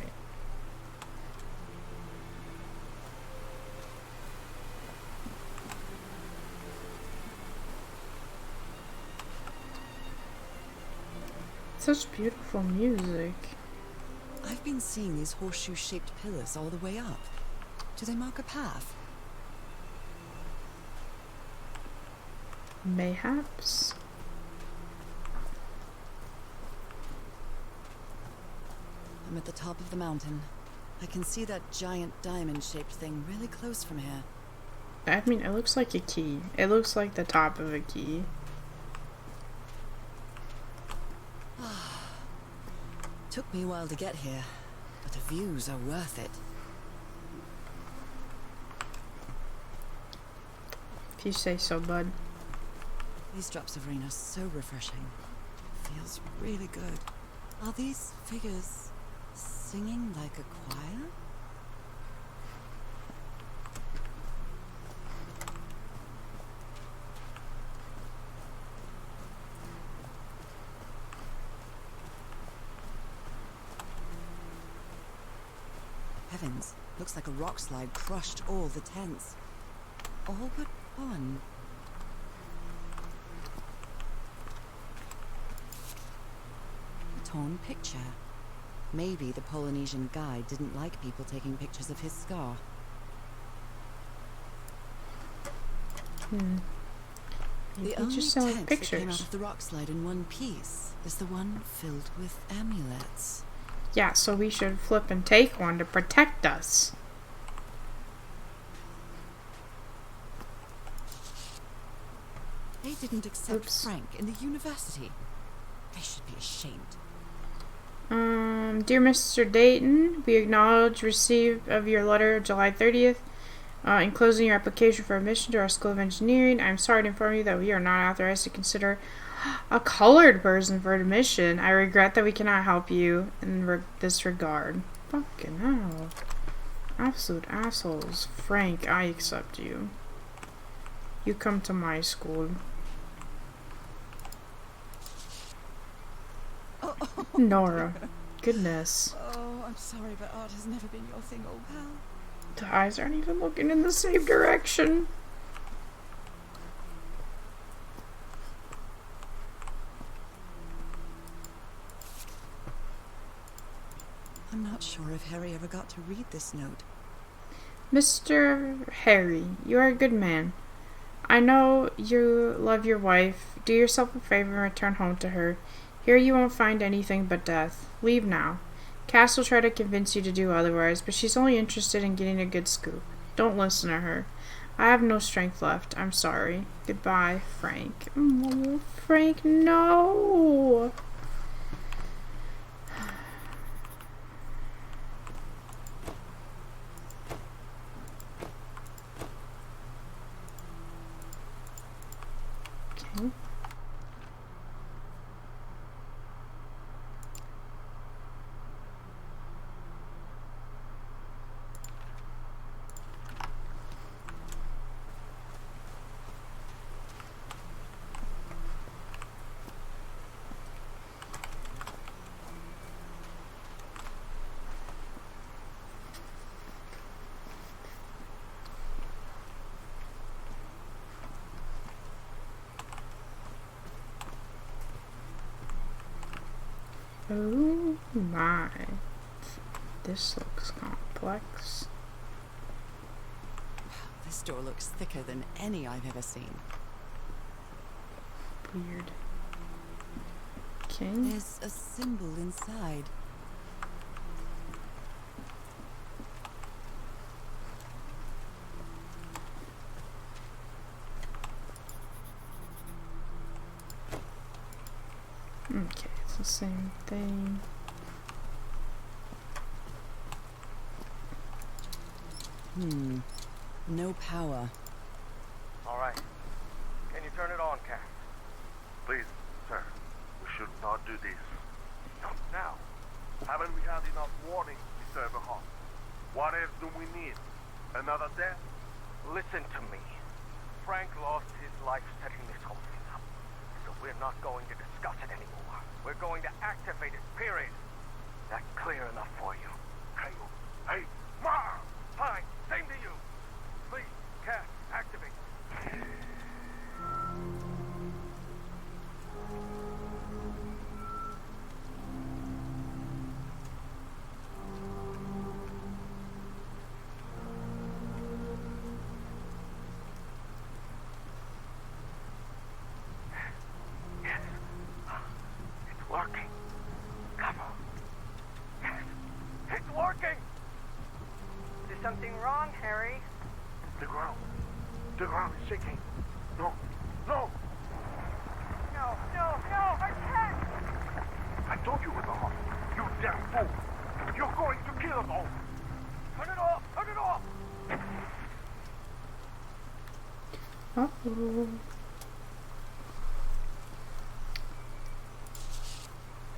Such beautiful music. I've been seeing these horseshoe-shaped pillars all the way up. Do they mark a path? Mayhaps. I'm at the top of the mountain. I can see that giant diamond-shaped thing really close from here. I mean, it looks like a key. It looks like the top of a key. Took me a while to get here, but the views are worth it. If you say so, bud. These drops of rain are so refreshing. Feels really good. Are these figures singing like a choir? Heavens, looks like a rock slide crushed all the tents. All but one. A torn picture. Maybe the Polynesian guide didn't like people taking pictures of his scar. Maybe The only just selling tent that came out pictures. of the rock slide in one piece is the one filled with amulets. Yeah, so we should flip and take one to protect us. They didn't accept Oops. Frank in the university. They should be ashamed. Dear Mr. Dayton, we acknowledge receipt of your letter July 30th. Enclosing your application for admission to our School of Engineering. I'm sorry to inform you that we are not authorized to consider a colored person for admission. I regret that we cannot help you in this regard. Fucking hell. Absolute assholes. Frank, I accept you. You come to my school. Norah. Goodness. Oh, I'm sorry, but art has never been your thing, old pal. The eyes aren't even looking in the same direction. I'm not sure if Harry ever got to read this note. Mr. Harry, you are a good man. I I know you love your wife. Do yourself a favor and return home to her. Here you won't find anything but death. Leave now. Cass will try to convince you to do otherwise, but she's only interested in getting a good scoop. Don't listen to her. I have no strength left. I'm sorry. Goodbye, Frank. Oh, Frank, no! Okay. Oh my. This looks complex. This door looks thicker than any I've ever seen. Weird. Okay. There's a symbol inside. Okay, it's the same thing. No power. All right. Can you turn it on, Cass? Please, sir, we should not do this. Not now. Haven't we had enough warnings, Mr. Everhart? What else do we need? Another death? Listen to me. Frank lost his life setting this whole thing up. So we're not going to discuss it anymore. We're going to activate it, period. That clear enough for you? Hey, Ma! Fine. Same to you. Please, Cass, activate. Yes. It's working. Come on. Yes. It's working. Is something wrong, Harry? The ground is shaking. No! No, I can't! I told you, Everhart. You damn fool! You're going to kill us all! Turn it off! Turn it off! Uh-oh.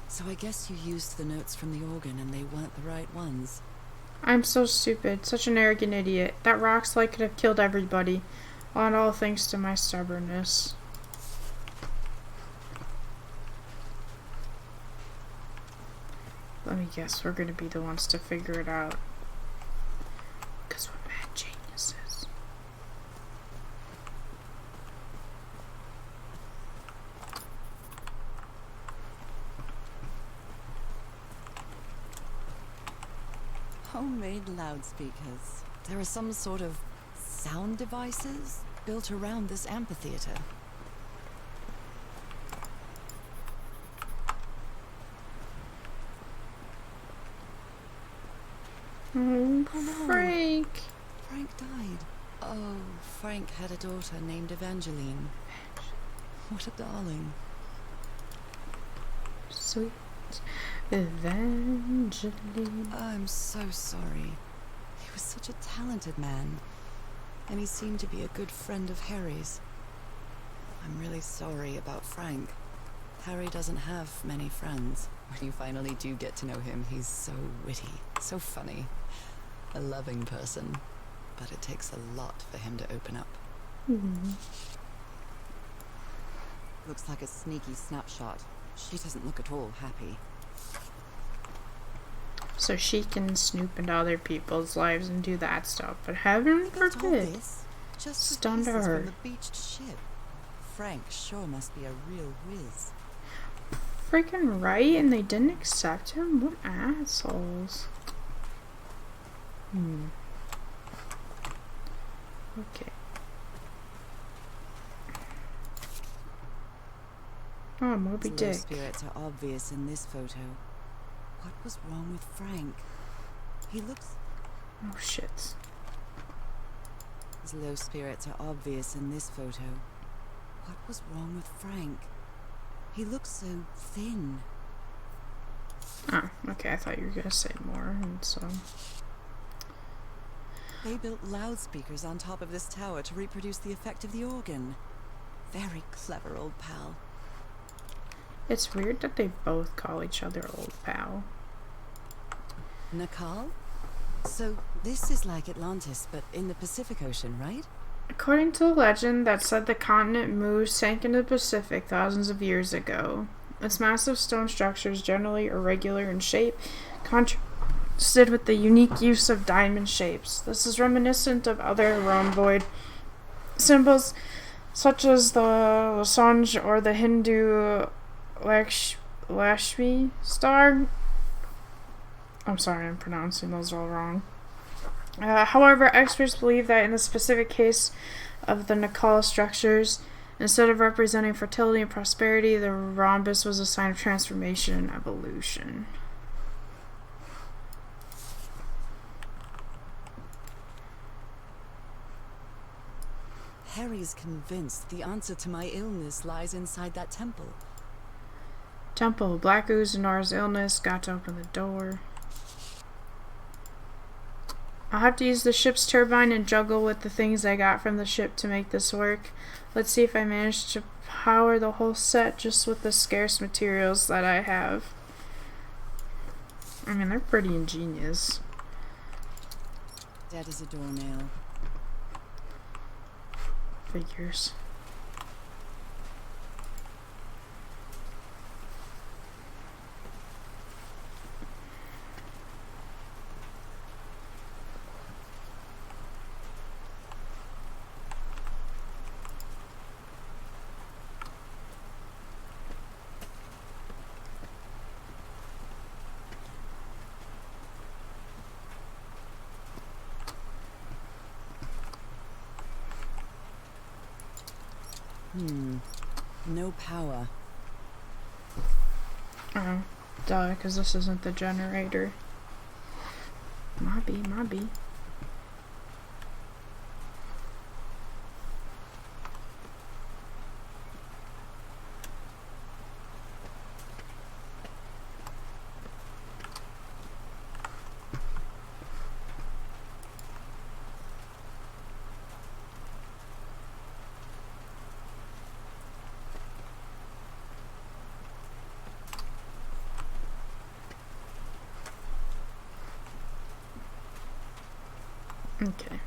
So I guess you used the notes from the organ and they weren't the right ones. I'm so stupid. Such an arrogant idiot. That rock slide could have killed everybody. All thanks to my stubbornness. Let me guess, we're gonna be the ones to figure it out. Because we're mad geniuses. Homemade loudspeakers. There are some sort of sound devices built around this amphitheater. Oh, no. Frank. Frank died. Oh, Frank had a daughter named Evangeline. What a darling. Sweet Evangeline. I'm so sorry. He was such a talented man. And he seemed to be a good friend of Harry's. I'm really sorry about Frank. Harry doesn't have many friends. When you finally do get to know him, he's so witty, so funny. A loving person. But it takes a lot for him to open up. Looks like a sneaky snapshot. She doesn't look at all happy. So she can snoop into other people's lives and do that stuff. But heaven forbid. Just Stun pieces her. from the beached ship. Frank sure must be a real whiz. Freaking right, and they didn't accept him? What assholes. Okay. Oh, Moby His low Dick. spirits are obvious in this photo. What was wrong with Frank? He looks... Oh, shit. His low spirits are obvious in this photo. What was wrong with Frank? He looks so thin. Oh, okay, I thought you were gonna say more, and so... They built loudspeakers on top of this tower to reproduce the effect of the organ. Very clever, old pal. It's weird that they both call each other old pal. Nakal? So, this is like Atlantis, but in the Pacific Ocean, right? According to the legend that said the continent Mu sank into the Pacific thousands of years ago, its massive stone structure is generally irregular in shape, contrasted with the unique use of diamond shapes. This is reminiscent of other rhomboid symbols, such as the Losange or the Hindu Lakshmi star. I'm sorry, I'm pronouncing those all wrong. However, experts believe that in the specific case of the Nakal structures, instead of representing fertility and prosperity, the rhombus was a sign of transformation and evolution. Harry's convinced the answer to my illness lies inside that temple. Temple, black ooze and Norah's illness, got to open the door. I'll have to use the ship's turbine and juggle with the things I got from the ship to make this work. Let's see if I manage to power the whole set just with the scarce materials that I have. I mean, they're pretty ingenious. Dead as a doornail. Figures. No power. Oh, duh, because this isn't the generator. Might be. Okay.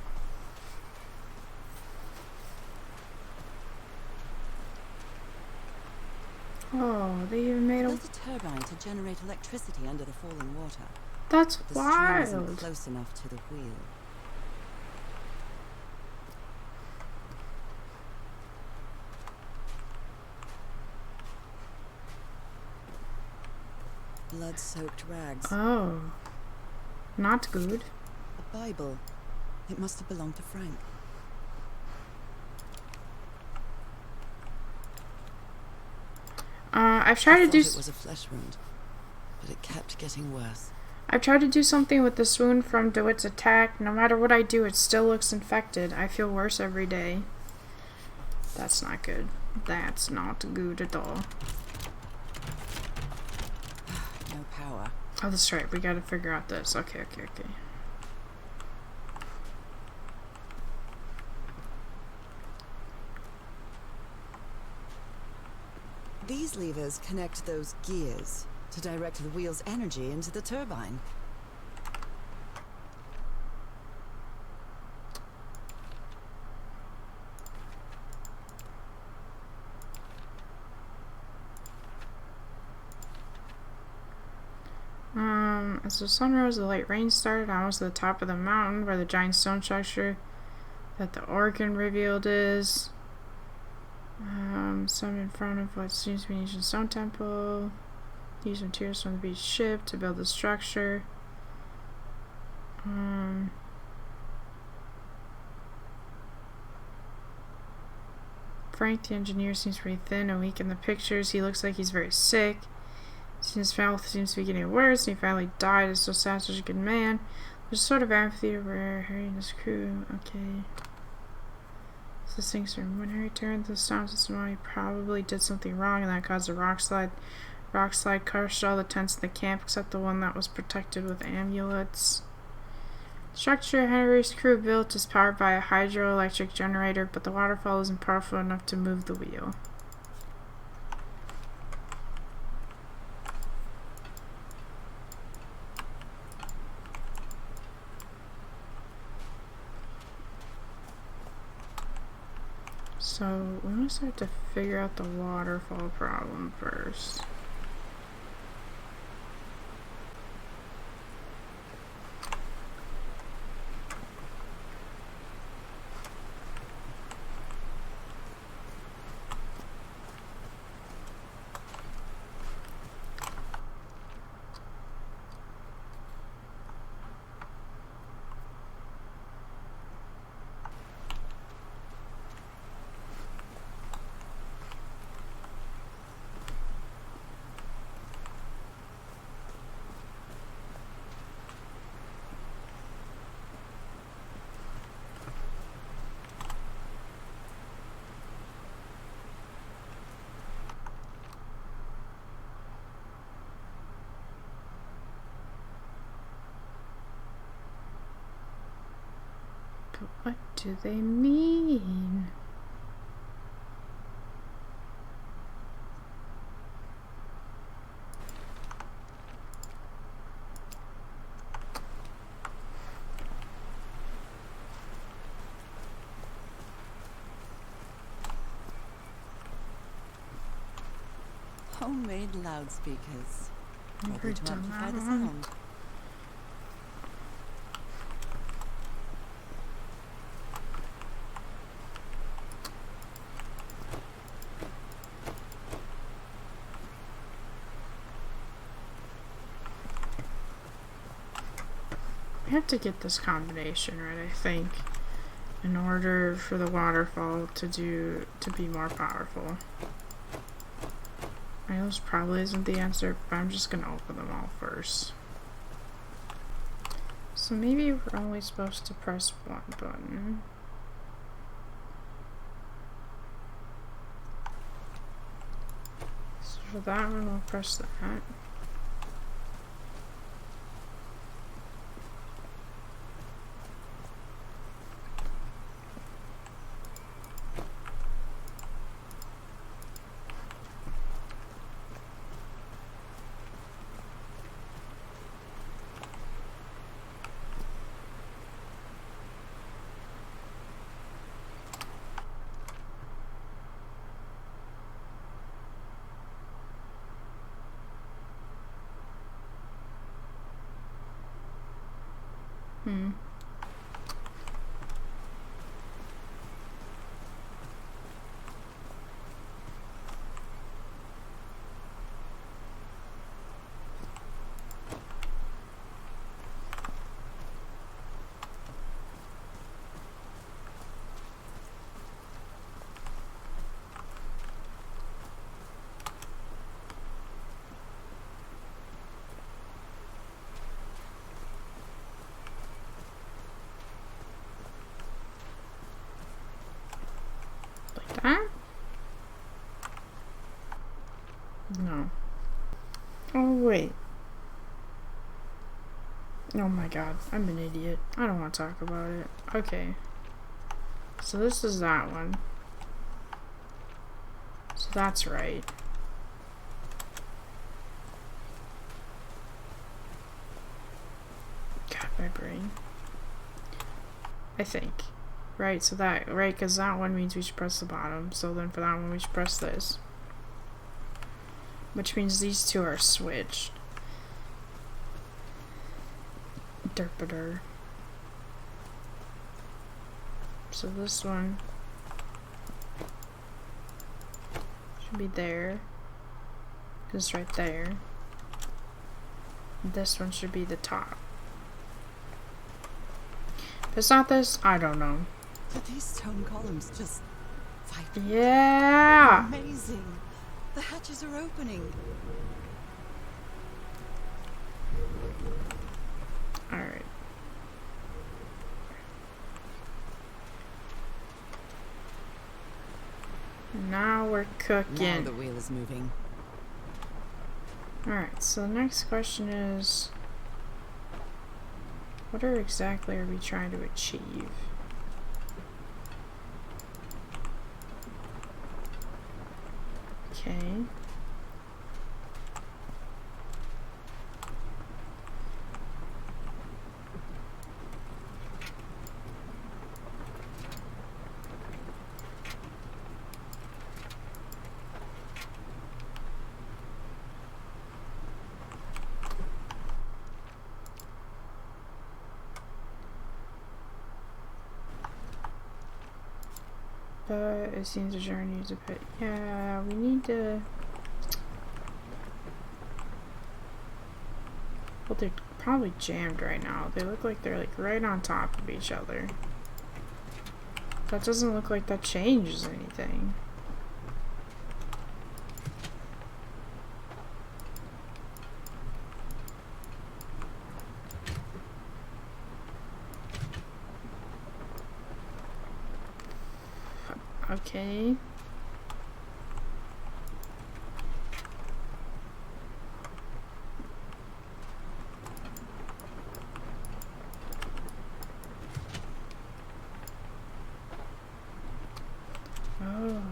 Oh, they even made a... Built a turbine to generate electricity under the falling water. That's The stream isn't wild. close enough to the wheel. Blood-soaked rags. Oh. Not good. A Bible. It must have belonged to Frank. I've tried to I do... thought it was a flesh wound, but it kept getting worse. I've tried to do something with this wound from DeWitt's attack. No matter what I do, it still looks infected. I feel worse every day. That's not good. That's not good at all. No power. Oh, that's right. We gotta figure out this. Okay. These levers connect those gears to direct the wheel's energy into the turbine. As the sun rose, the light rain started almost to the top of the mountain where the giant stone structure that the organ revealed is. Some in front of what seems to be an ancient stone temple. Use materials from the beach ship to build the structure. Frank, the engineer, seems pretty thin and weak in the pictures. He looks like he's very sick. His health seems to be getting worse, and he finally died. It's so sad, such a good man. There's a sort of amphitheater where Harry and his crew... Okay. So this thing's when Harry turned the sound system on, he probably did something wrong, and that caused a rock slide. Rock slide crushed all the tents in the camp, except the one that was protected with amulets. The structure Henry's crew built is powered by a hydroelectric generator, but the waterfall isn't powerful enough to move the wheel. So, we must have to figure out the waterfall problem first. What do they mean? Homemade loudspeakers. Never Probably to done amplify that the one. sound. We have to get this combination right, I think, in order for the waterfall to be more powerful. I know this probably isn't the answer, but I'm just gonna open them all first. So maybe we're only supposed to press one button. So for that one, we'll press that. That? No. Oh, wait. Oh my god, I'm an idiot. I don't want to talk about it. Okay. So this is that one. So that's right. God, my brain. I think. Right, so that, right, because that one means we should press the bottom. So then for that one we should press this. Which means these two are switched. Derpader. So this one should be there. It's right there. This one should be the top. If it's not this, I don't know. But these stone columns just vibrant. Yeah! Amazing. The hatches are opening. Alright. Now we're Now cooking. the wheel is moving. Alright, so the next question is, what exactly are we trying to achieve? Okay. But it seems the journey is a bit. Yeah, we need to. Well, they're probably jammed right now. They look like they're like right on top of each other. That doesn't look like that changes anything. Okay. Oh.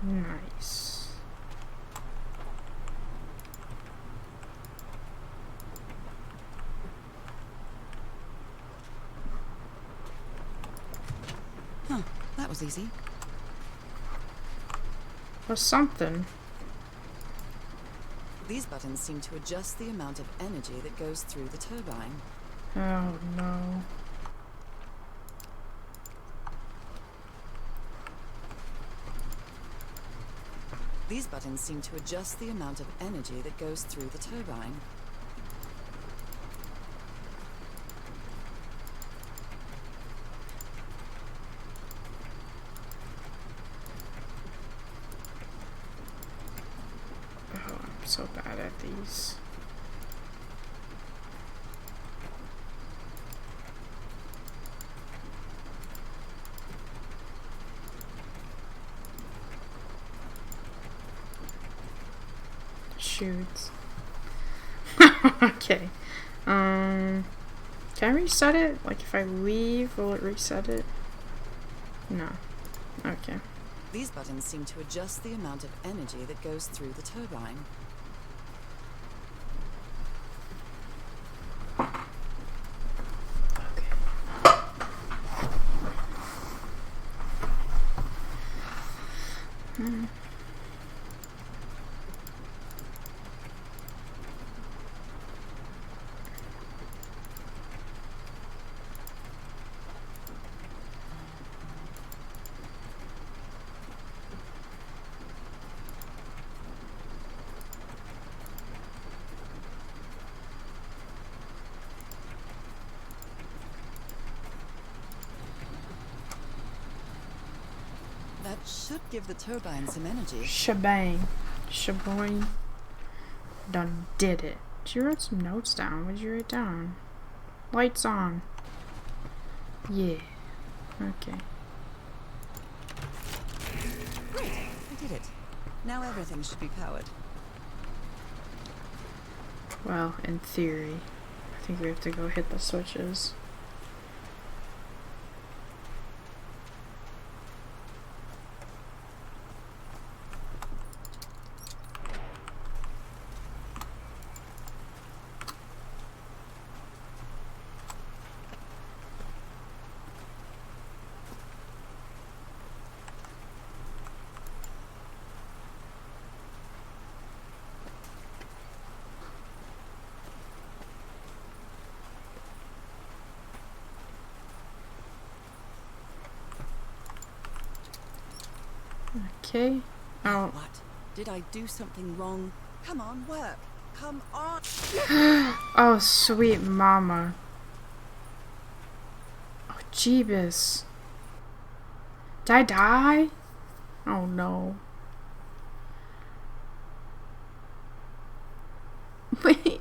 Nice. Huh, that was easy. Or something. These buttons seem to adjust the amount of energy that goes through the turbine. Oh no. These buttons seem to adjust the amount of energy that goes through the turbine. Oh, I'm so bad at these. Shoot. Okay. Can I reset it? Like if I leave, will it reset it? No. Okay. These buttons seem to adjust the amount of energy that goes through the turbine. That should give the turbine some energy. Shebang. Shaboing. Done did it. She wrote some notes down. What did you write down? Lights on. Yeah. Okay. Great, I did it. Now everything should be powered. Well, in theory. I think we have to go hit the switches. Okay. Oh. What? Did I do something wrong? Come on, work. Come on. Oh, sweet mama. Oh, Jeebus. Did I die? Oh, no. Wait.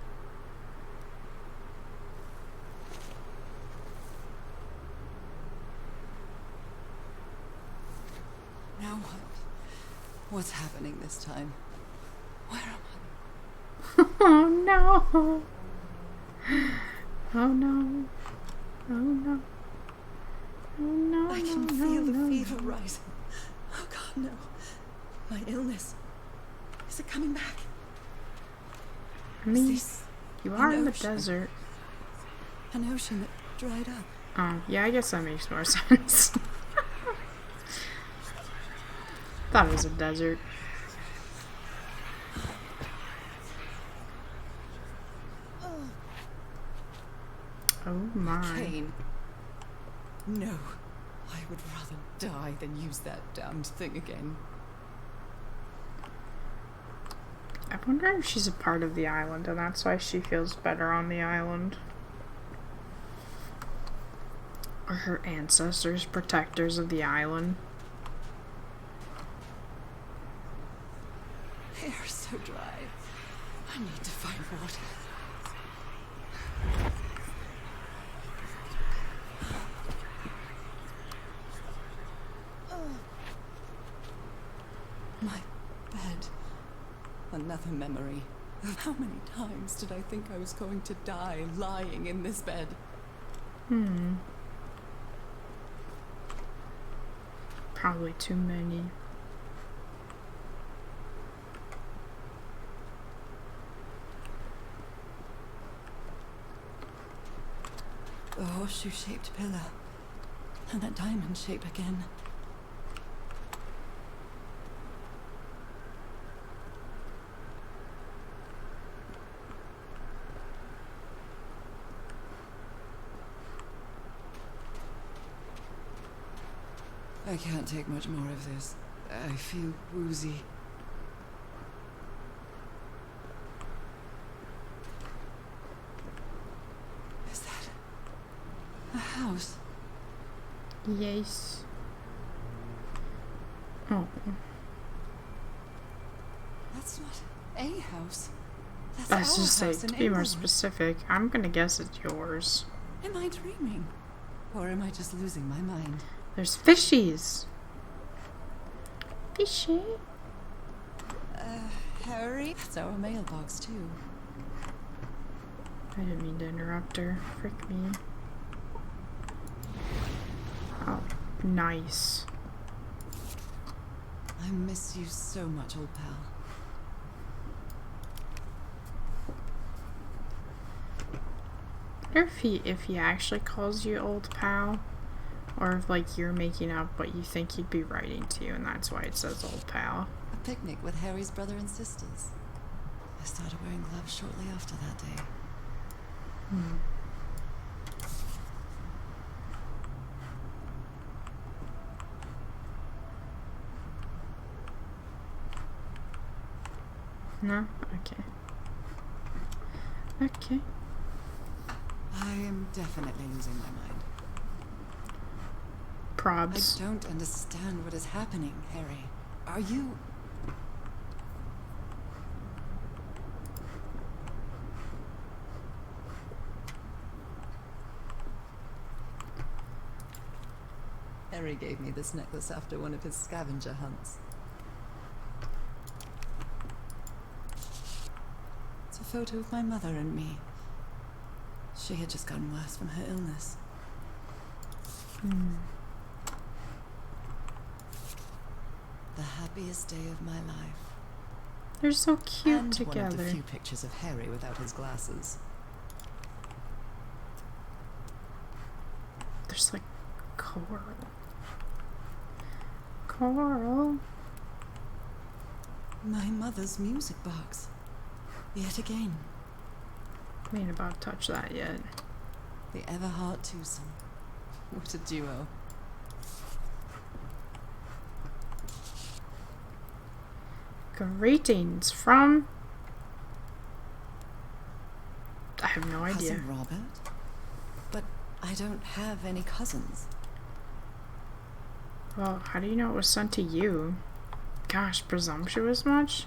Now what? What's happening this time? Where am I? Oh, no. Oh, no. Oh, no. Oh, no. I can no, feel no, the no. fever rising. Oh God, no. My illness. Is it coming back? I mean, This you are in the ocean? desert. An ocean that dried up. Oh, yeah, I guess that makes more sense. Thought it was a desert. Oh my. Kane. No. I would rather die than use that damned thing again. I wonder if she's a part of the island and that's why she feels better on the island. Or her ancestors, protectors of the island. They are so dry. I need to find water. My bed. Another memory. How many times did I think I was going to die lying in this bed? Probably too many. The horseshoe-shaped pillar. And that diamond shape again. I can't take much more of this. I feel woozy. Is that a house? Yes. Oh. That's not a house. That's Let's our just say, house in to be more Englewood. specific, I'm gonna guess it's yours. Am I dreaming? Or am I just losing my mind? There's fishies. Fishy. Harry? That's our mailbox, too. I didn't mean to interrupt her. Frick me. Oh, nice. I miss you so much, old pal. I wonder if he actually calls you old pal, or if like you're making up what you think he'd be writing to you, and that's why it says old pal. A picnic with Harry's brother and sisters. I started wearing gloves shortly after that day. No? Okay. Okay. I am definitely losing my mind. Probs. I don't understand what is happening, Harry. Are you... Harry gave me this necklace after one of his scavenger hunts. It's a photo of my mother and me. She had just gotten worse from her illness. The happiest day of my life. They're so cute And one of the together. few pictures of Harry without his glasses. There's like coral. Coral. My mother's music box. Yet again. We ain't about to touch that yet. The Everhart twosome. What a duo. Greetings from... I have no idea. Cousin Robert? But I don't have any cousins. Well, how do you know it was sent to you? Gosh, presumptuous much?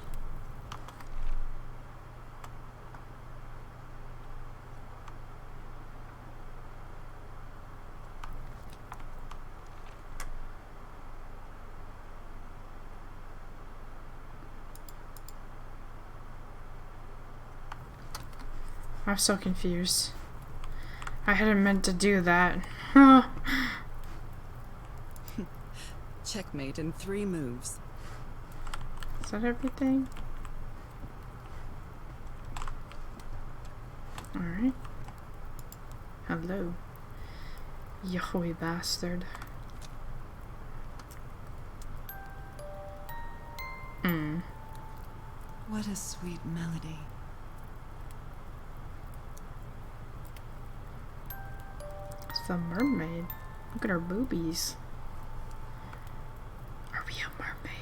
I'm so confused. I hadn't meant to do that. Checkmate in 3 moves. Is that everything? Alright. Hello. Yahweh bastard. What a sweet melody. It's the mermaid. Look at her boobies. Are we a mermaid?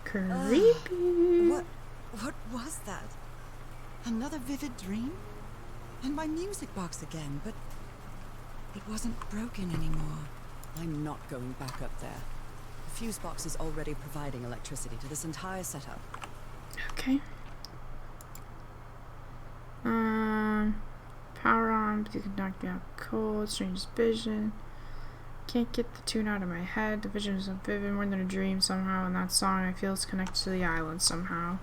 Creepy. What was that? Another vivid dream? And my music box again, but it wasn't broken anymore. I'm not going back up there. The fuse box is already providing electricity to this entire setup. Okay. Power on, because it can knock me out cold, strange vision. Can't get the tune out of my head. The vision is so vivid, more than a dream somehow, and that song I feel is connected to the island somehow.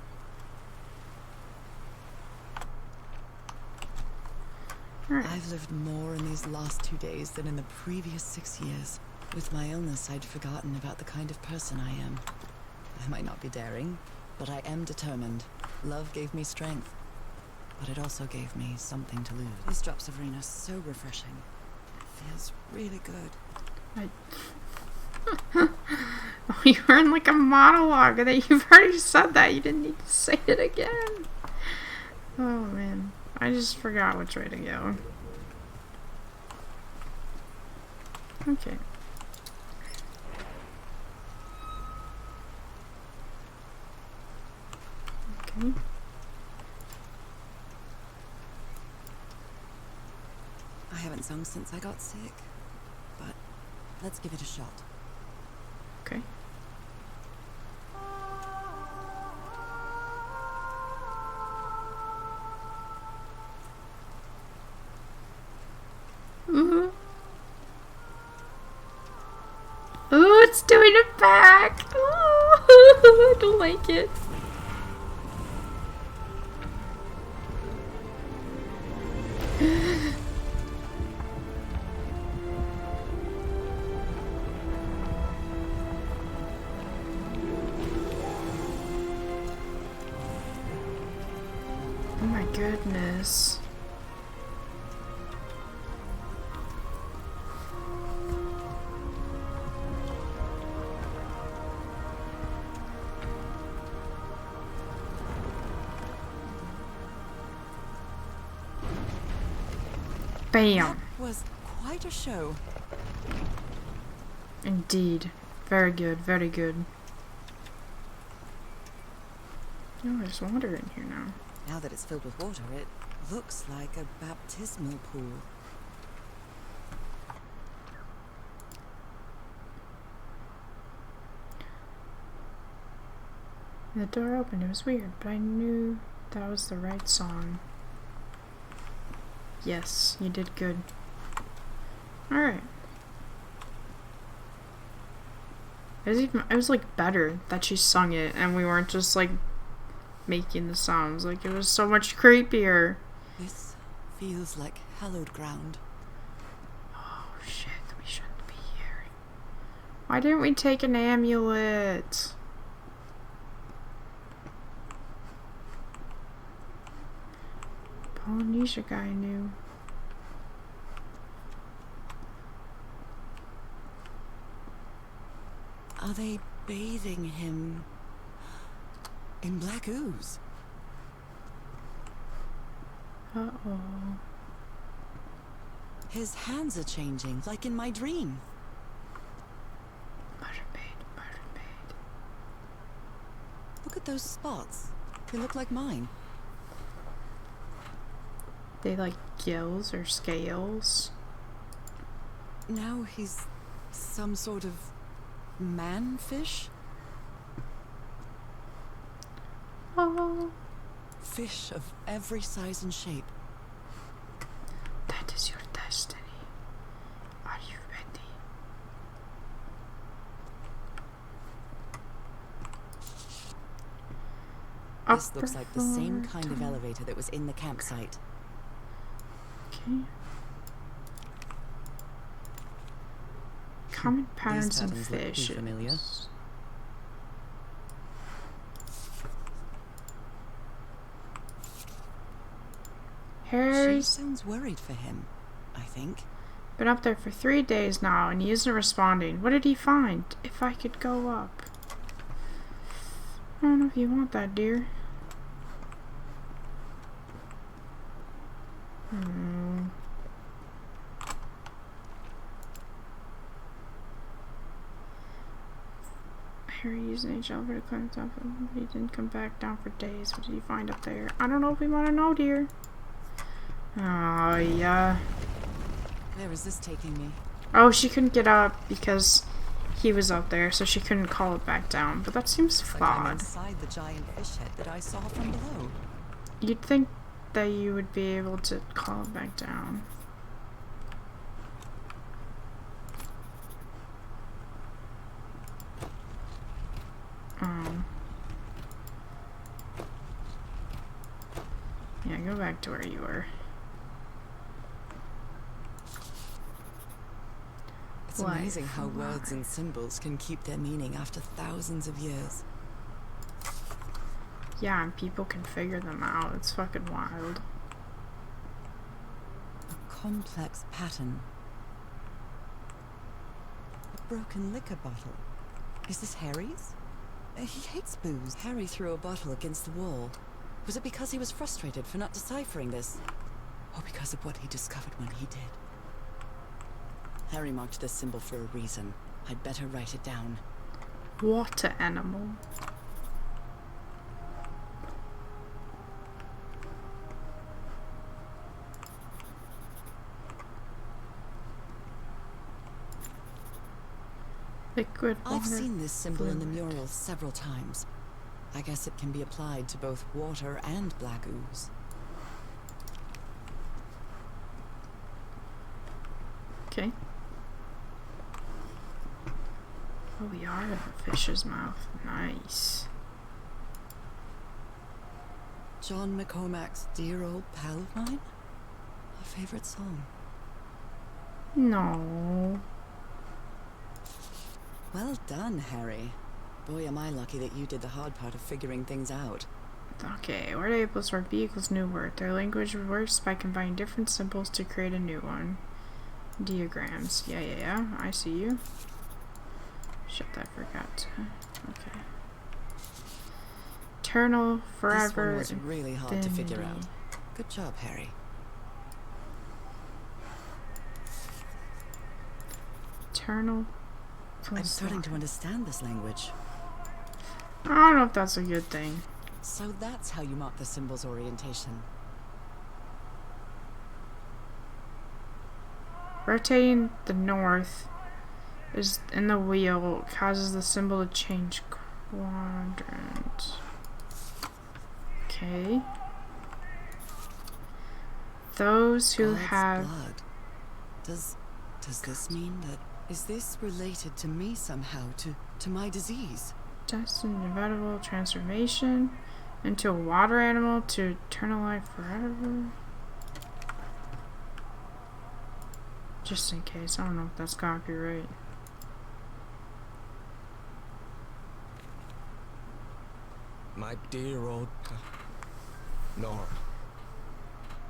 Right. I've lived more in these last 2 days than in the previous 6 years. With my illness, I'd forgotten about the kind of person I am. I might not be daring, but I am determined. Love gave me strength, but it also gave me something to lose. These drops of rain are so refreshing. It feels really good. You were in like a monologue, and you've already said that. You didn't need to say it again. Oh man, I just forgot which way to go. Okay. Okay. I haven't sung since I got sick, but let's give it a shot. Okay. Ooh. Ooh, it's doing it back. Ooh, I don't like it. Oh my goodness. Bam. That was quite a show. Indeed. Very good, very good. Oh, there's water in here now. Now that it's filled with water, it looks like a baptismal pool. The door opened. It was weird, but I knew that was the right song. Yes, you did good. Alright. It was like better that she sung it and we weren't just like making the sounds. Like it was so much creepier. This feels like hallowed ground. Oh shit, we shouldn't be here. Why didn't we take an amulet? Polynesia guy knew. Are they bathing him in black ooze. Uh-oh. His hands are changing, like in my dream. Mermaid, mermaid. Look at those spots. They look like mine. They like gills or scales. Now he's some sort of man-fish? Oh, Fish of every size and shape. that is your destiny. Are you ready? This looks like the same kind of elevator that was in the campsite. Okay. Common patterns in patterns look too fish. familiar. She Harry's sounds worried for him, I think. been up there for 3 days now and he isn't responding. What did he find? If I could go up. I don't know if you want that, dear. Harry used an H elevator to climb top of him, but he didn't come back down for days. What did he find up there? I don't know if we want to know, dear. Oh, yeah. Where is this taking me? Oh, she couldn't get up because he was up there, so she couldn't call it back down. But that seems It's like I'm flawed. inside the giant fish head that I saw from below. You'd think that you would be able to call it back down. Yeah, go back to where you were. It's Life amazing how alive. words and symbols can keep their meaning after thousands of years. Yeah, and people can figure them out. It's fucking wild. A complex pattern. A broken liquor bottle. Is this Harry's? He hates booze. Harry threw a bottle against the wall. Was it because he was frustrated for not deciphering this? Or because of what he discovered when he did? Harry marked this symbol for a reason. I'd better write it down. Water animal. Liquid water. I've seen this symbol in the fluid. murals several times. I guess it can be applied to both water and black ooze. Okay. Oh, we are in the fish's mouth. Nice. John McCormack's Dear Old Pal of Mine? A favorite song. No. Well done, Harry. Boy, am I lucky that you did the hard part of figuring things out. Okay, word A plus word B equals new word. Their language works by combining different symbols to create a new one. Diagrams. Yeah. I see you. Shit, I forgot. Okay. Eternal, forever, This one was really hard to figure out. infinity. Good job, Harry. Eternal. I'm starting to understand this language. I don't know if that's a good thing. So that's how you mark the symbol's orientation. Rotating the north is in the wheel causes the symbol to change quadrant. Okay. Those who God's have blood. Does this mean that... Is this related to me somehow, to my disease? destined inevitable transformation into a water animal to eternal life forever. Just in case, I don't know if that's copyright. My dear old... Norah.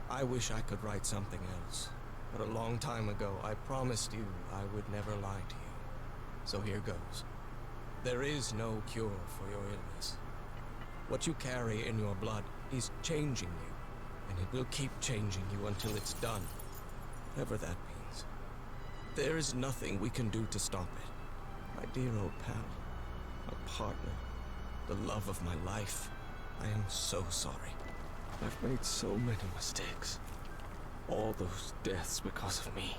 I wish I could write something else. But a long time ago, I promised you I would never lie to you. So here goes. There is no cure for your illness. What you carry in your blood is changing you, and it will keep changing you until it's done, whatever that means. There is nothing we can do to stop it. My dear old pal, my partner, the love of my life, I am so sorry. I've made so many mistakes. All those deaths because of me.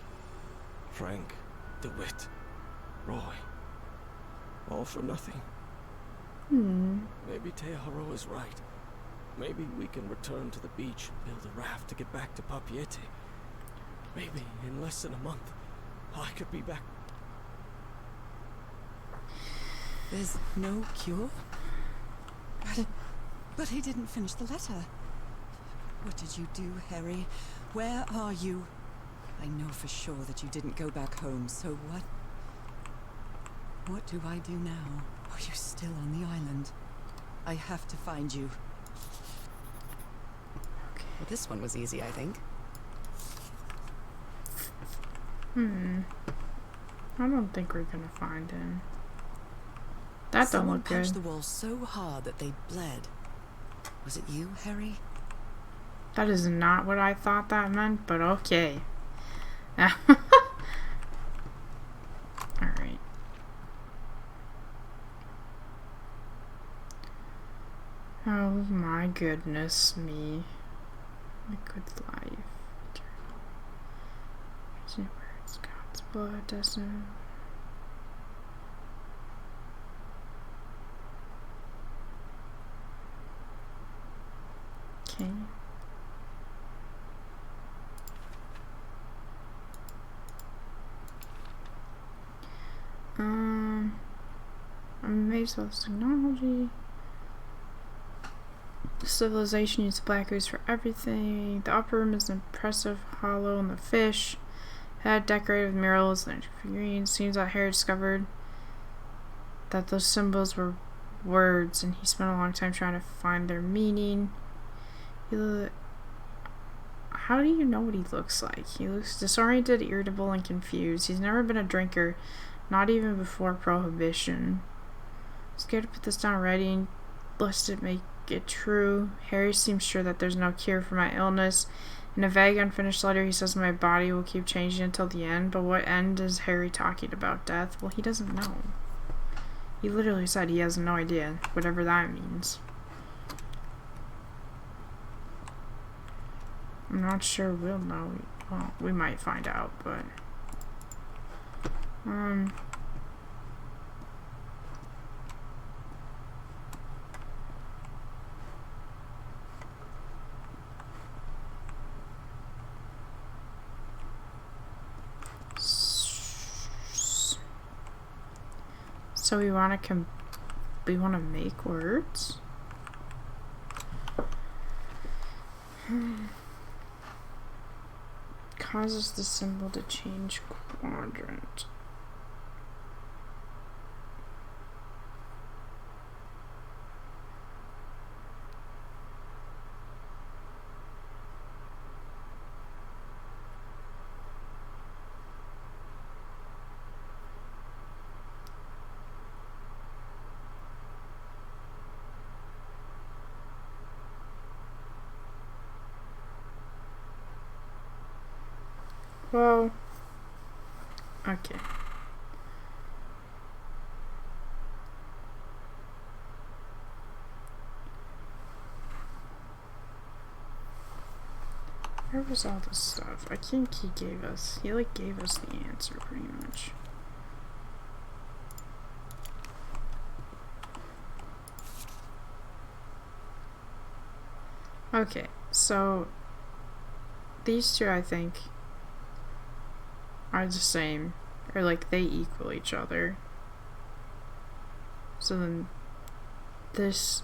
Frank, DeWitt, Roy. All for nothing. Maybe Teodoro is right. Maybe we can return to the beach and build a raft to get back to Papiete. Maybe in less than a month, I could be back. There's no cure? But he didn't finish the letter. What did you do, Harry? Where are you? I know for sure that you didn't go back home, so what? What do I do now? Are you still on the island? I have to find you. Okay. Well, this one was easy, I think. I don't think we're gonna find him. That don't look good. Someone punched the wall so hard that they bled. Was it you, Harry? That is not what I thought that meant, but okay. Alright. Oh my goodness me. Liquid life. Eternal. Words, God's blood doesn't. Okay. I'm amazed by this technology. Civilization uses black ooze for everything. The upper room is impressive, hollow, and the fish head decorated with murals and figurines. Seems that Harry discovered that those symbols were words, and he spent a long time trying to find their meaning. How do you know what he looks like? He looks disoriented, irritable, and confused. He's never been a drinker, not even before Prohibition. Scared to put this down in writing, lest it make it true. Harry seems sure that there's no cure for my illness. In a vague, unfinished letter, he says my body will keep changing until the end. But what end is Harry talking about? Death? Well, he doesn't know. He literally said he has no idea, whatever that means. I'm not sure we'll know. Well, we might find out, but... So we want to make words. Causes the symbol to change quadrant. Well, okay. Where was all this stuff? I think he gave us, he gave us the answer pretty much. Okay, so these two I think are the same, or they equal each other. So then this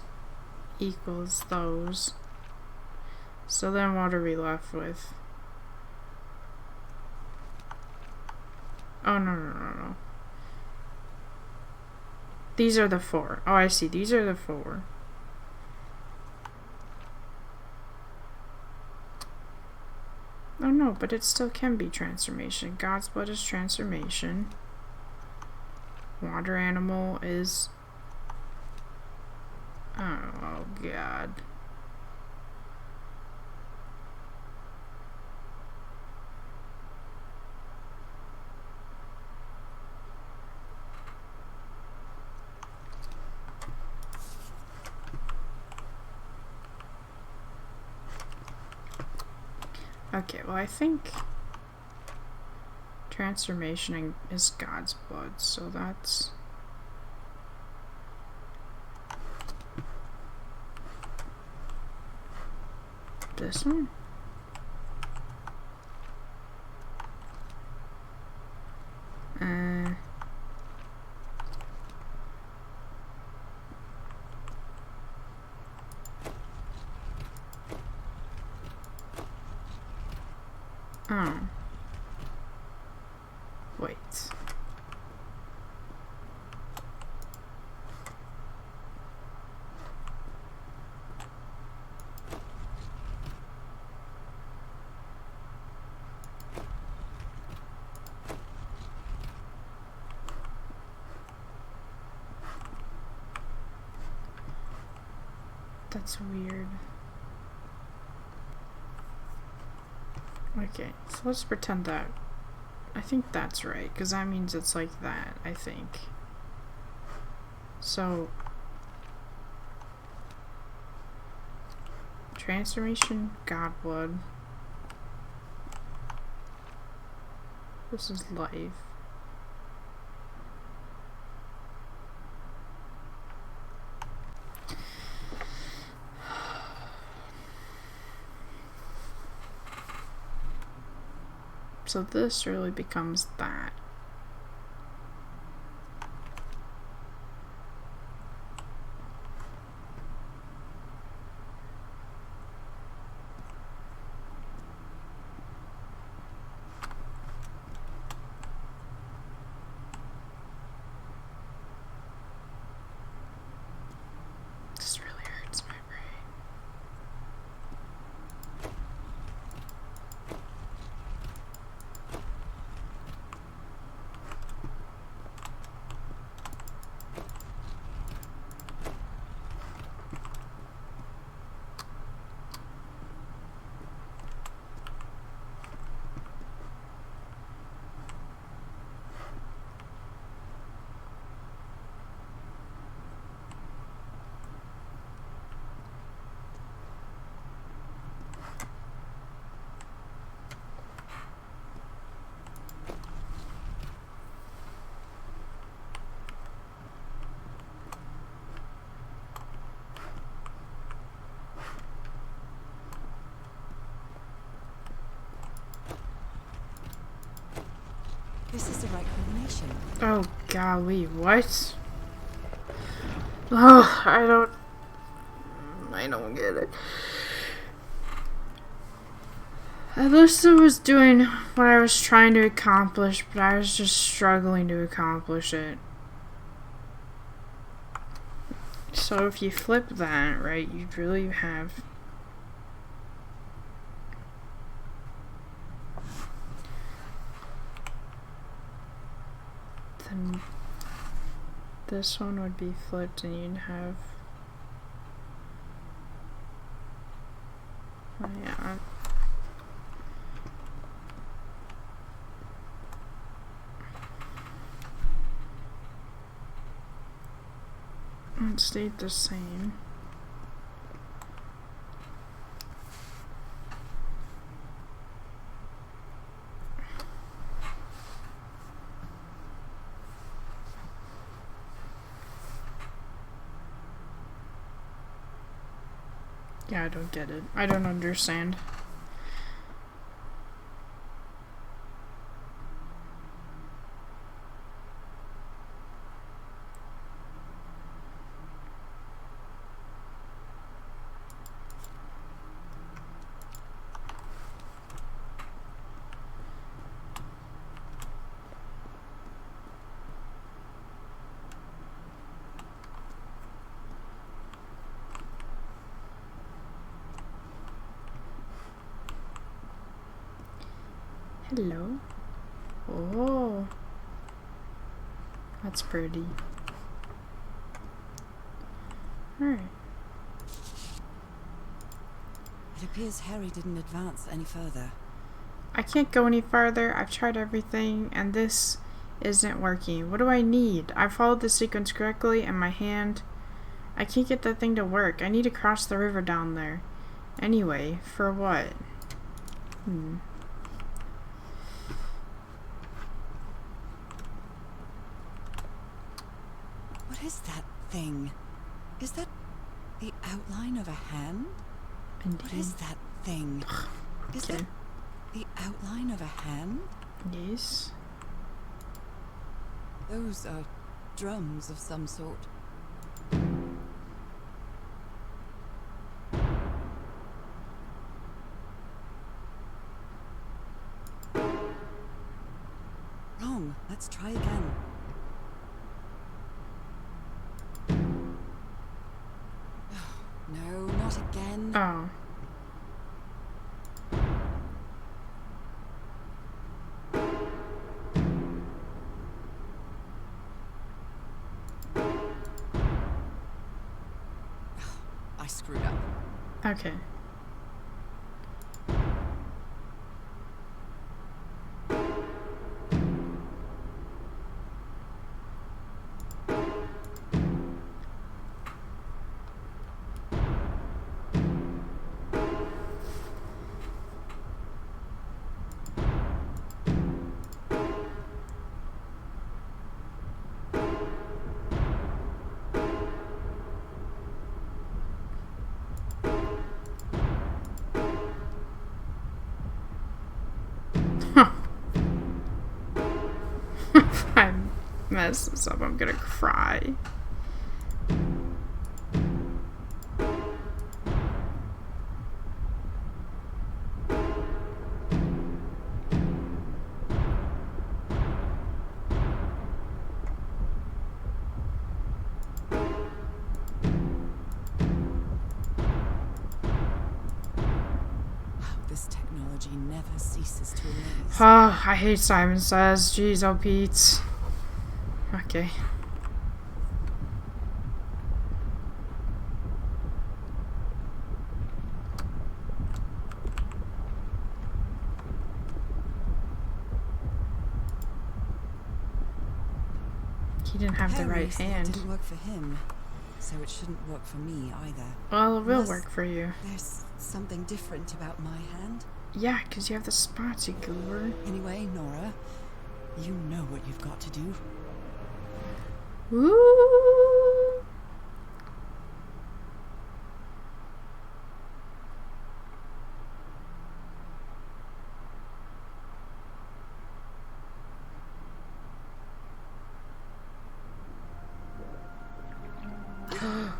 equals those. So then what are we left with? Oh, no. These are the four. Oh, I see. These are the four. Oh no, but it still can be transformation. God's blood is transformation. Water animal is Oh, God. Okay, well, I think transformation is God's blood, so that's... this one? Oh. Wait. That's weird. Okay, so let's pretend that. I think that's right, because that means it's like that, I think. So, transformation, Godblood. This is life. So this really becomes that. This really hurts my brain. This is the right combination. Oh, golly, what? Oh, I don't get it. At least I was doing what I was trying to accomplish, but I was just struggling to accomplish it. So if you flip that, right, you'd really have... then this one would be flipped and you'd have... oh yeah. It stayed the same. Yeah, I don't get it. I don't understand. Hello. Oh. That's pretty. Alright. appears Harry didn't advance any further. I can't go any farther. I've tried everything, and this isn't working. What do I need? I followed the sequence correctly, and my hand... I can't get that thing to work. I need to cross the river down there. Anyway, for what? What is that thing? Is that the outline of a hand? What is that thing? Is that the outline of a hand? Yes. Those are drums of some sort. Wrong. Let's try again. No, not again. Oh. I screwed up. Okay. If I mess this up, I'm gonna cry. This technology never ceases to amaze. Oh, I hate Simon Says. Jeez, oh Pete. Okay. He didn't have the right said hand. It didn't work for him, so it shouldn't work for me either. Well, it will Unless work for you. There's something different about my hand. Yeah, because you have the spots, you goober. Anyway, Norah, you know what you've got to do. Woo!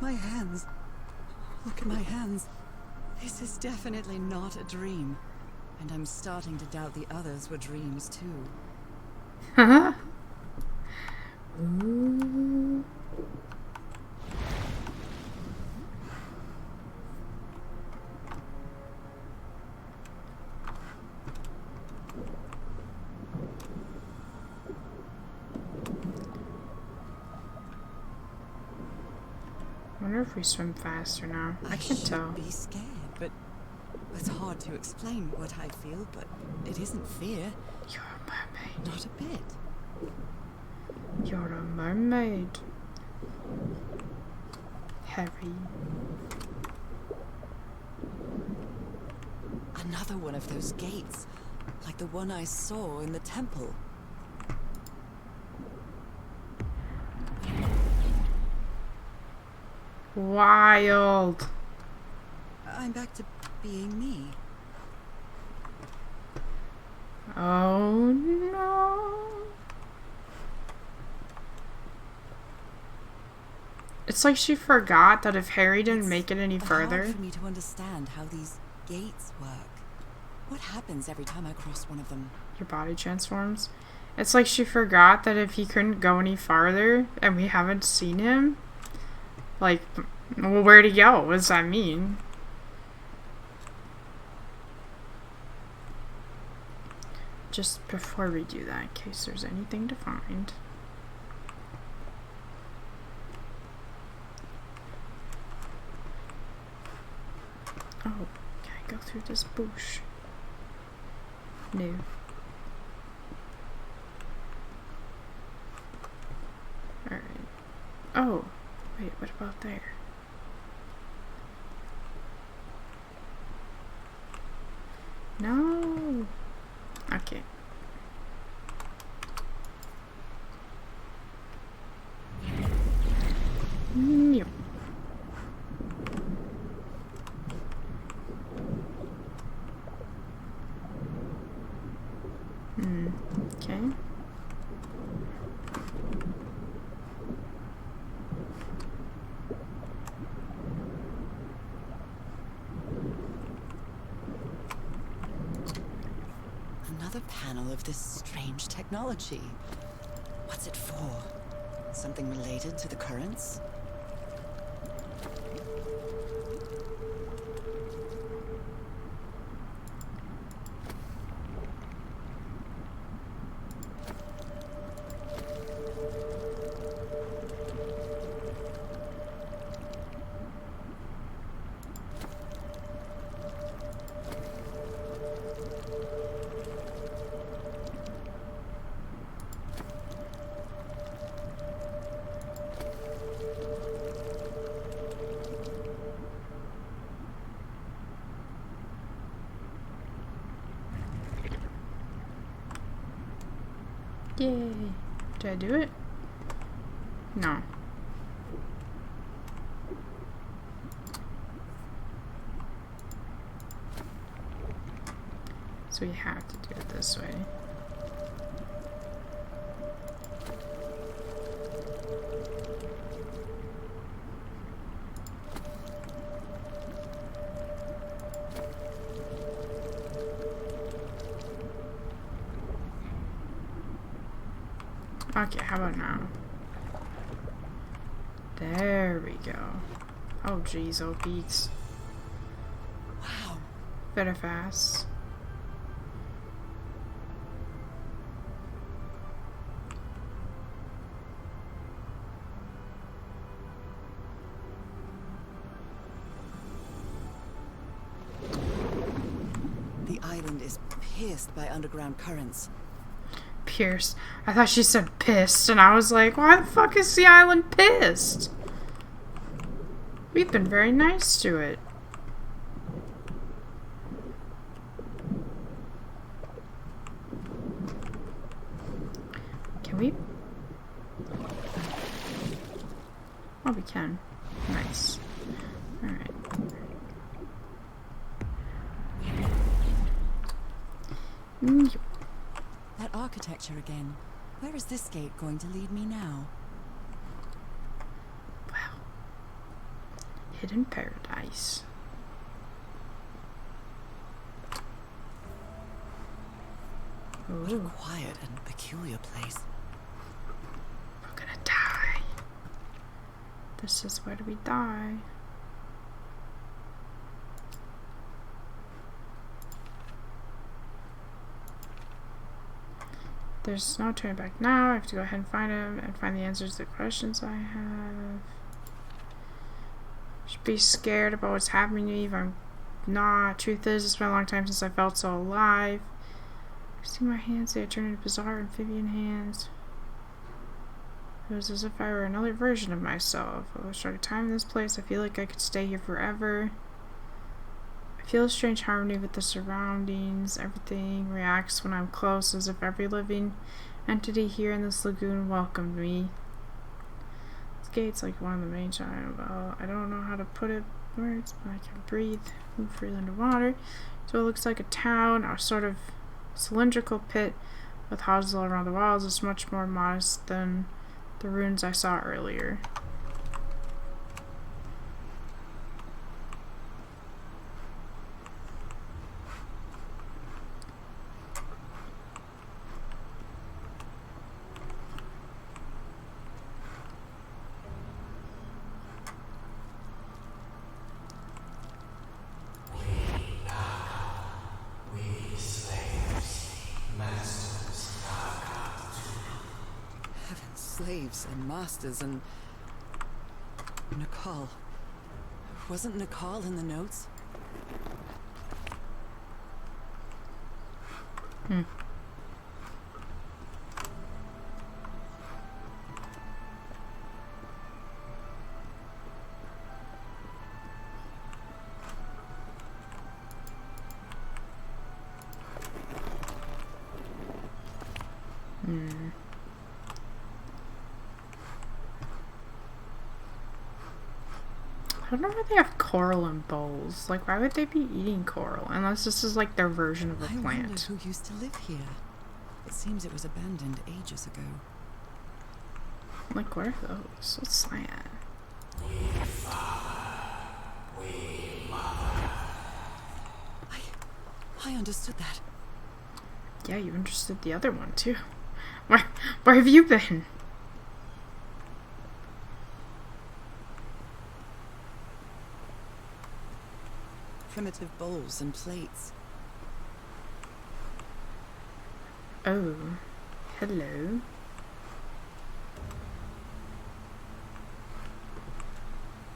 My hands. Look at my hands. This is definitely not a dream. And I'm starting to doubt the others were dreams too. Haha. Ooh. I wonder if we swim faster now. I can tell. Be scared, but it's hard to explain what I feel, but it isn't fear. You're a mermaid. Not a bit. You're a mermaid. Harry. Another one of those gates, like the one I saw in the temple. Wild. I'm back to being me. Oh no. It's like she forgot that if Harry didn't make it any further. It's hard for me to understand how these gates work. What happens every time I cross one of them? Your body transforms. It's like she forgot that if he couldn't go any farther and we haven't seen him, like, well, where'd he go? What does that mean? Just before we do that, in case there's anything to find. Oh, okay. Go through this bush. No. Alright. Oh, wait, what about there? No. Okay. Meow. Okay. Another panel of this strange technology. What's it for? Something related to the currents? Yay. Did I do it? No. So we have to do it this way. Okay, how about now? There we go. Oh jeez, oh beats. Wow. Better fast. The island is pierced by underground currents. Pierced. I thought she said pissed, and I was like, why the fuck is the island pissed? We've been very nice to it. Can we? Oh, we can. Nice. Alright. That architecture again. Where is this gate going to lead me now? Wow. Hidden paradise. What a Ooh, quiet and peculiar place. we're gonna die. This is where we die. There's no turning back now. I have to go ahead and find him and find the answers to the questions I have. Should be scared about what's happening to me if I'm not. Truth is, it's been a long time since I felt so alive. I see my hands, they turned into bizarre amphibian hands. It was as if I were another version of myself. I was short time in this place. I feel like I could stay here forever. I feel a strange harmony with the surroundings. Everything reacts when I'm close, as if every living entity here in this lagoon welcomed me. This gate's like one of the main giant. Well, I don't know how to put it in words, but I can breathe, move freely underwater. So it looks like a town, a sort of cylindrical pit with houses all around the walls. It's much more modest than the ruins I saw earlier. Slaves and masters and... Nicole. Wasn't Nicole in the notes? Hmm. Hmm. I don't know why they have coral in bowls. Like, why would they be eating coral? Unless this is like their version of a I wonder plant. who used to live here. It seems it was abandoned ages ago. Like, what are those? What's that? I understood that. Yeah, you understood the other one too. Where have you been? Primitive bowls and plates. Oh, hello.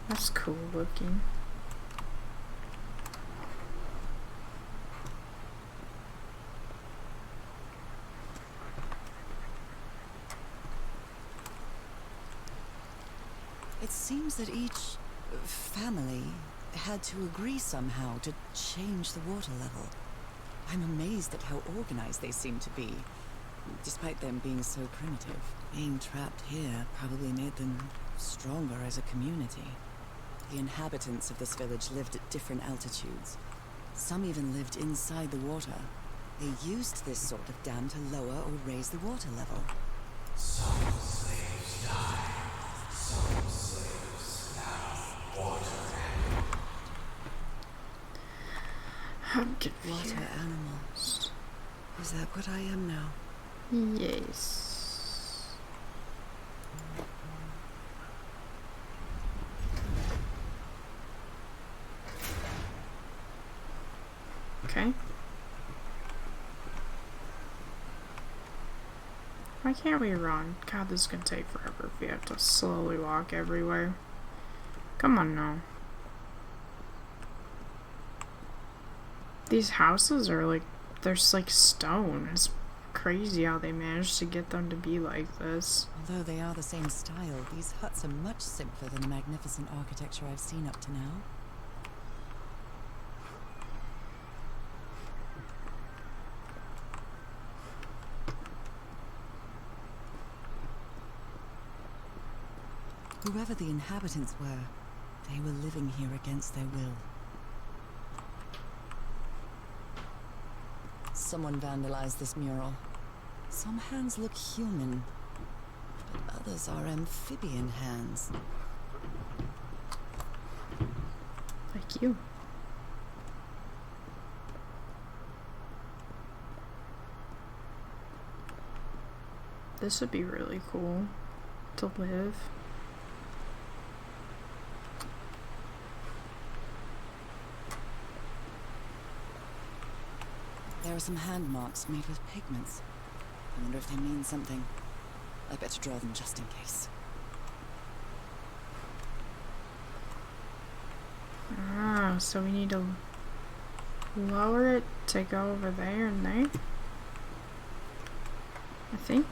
That's cool looking. It seems that each family had to agree somehow to change the water level. I'm amazed at how organized they seem to be, despite them being so primitive. Being trapped here probably made them stronger as a community. The inhabitants of this village lived at different altitudes. Some even lived inside the water. They used this sort of dam to lower or raise the water level. Some slaves died. Some slaves now water animals. I'm confused. Water animals. Is that what I am now? Yes. Okay. Why can't we run? God, this is gonna take forever if we have to slowly walk everywhere. Come on now. These houses are like, they're just like stone. It's crazy how they managed to get them to be like this. Although they are the same style, these huts are much simpler than the magnificent architecture I've seen up to now. Whoever the inhabitants were, they were living here against their will. Someone vandalized this mural. Some hands look human, but others are amphibian hands. Like you. This would be really cool to live. There are some hand marks made with pigments. I wonder if they mean something. I better draw them just in case. Ah, so we need to lower it to go over there and there? I think.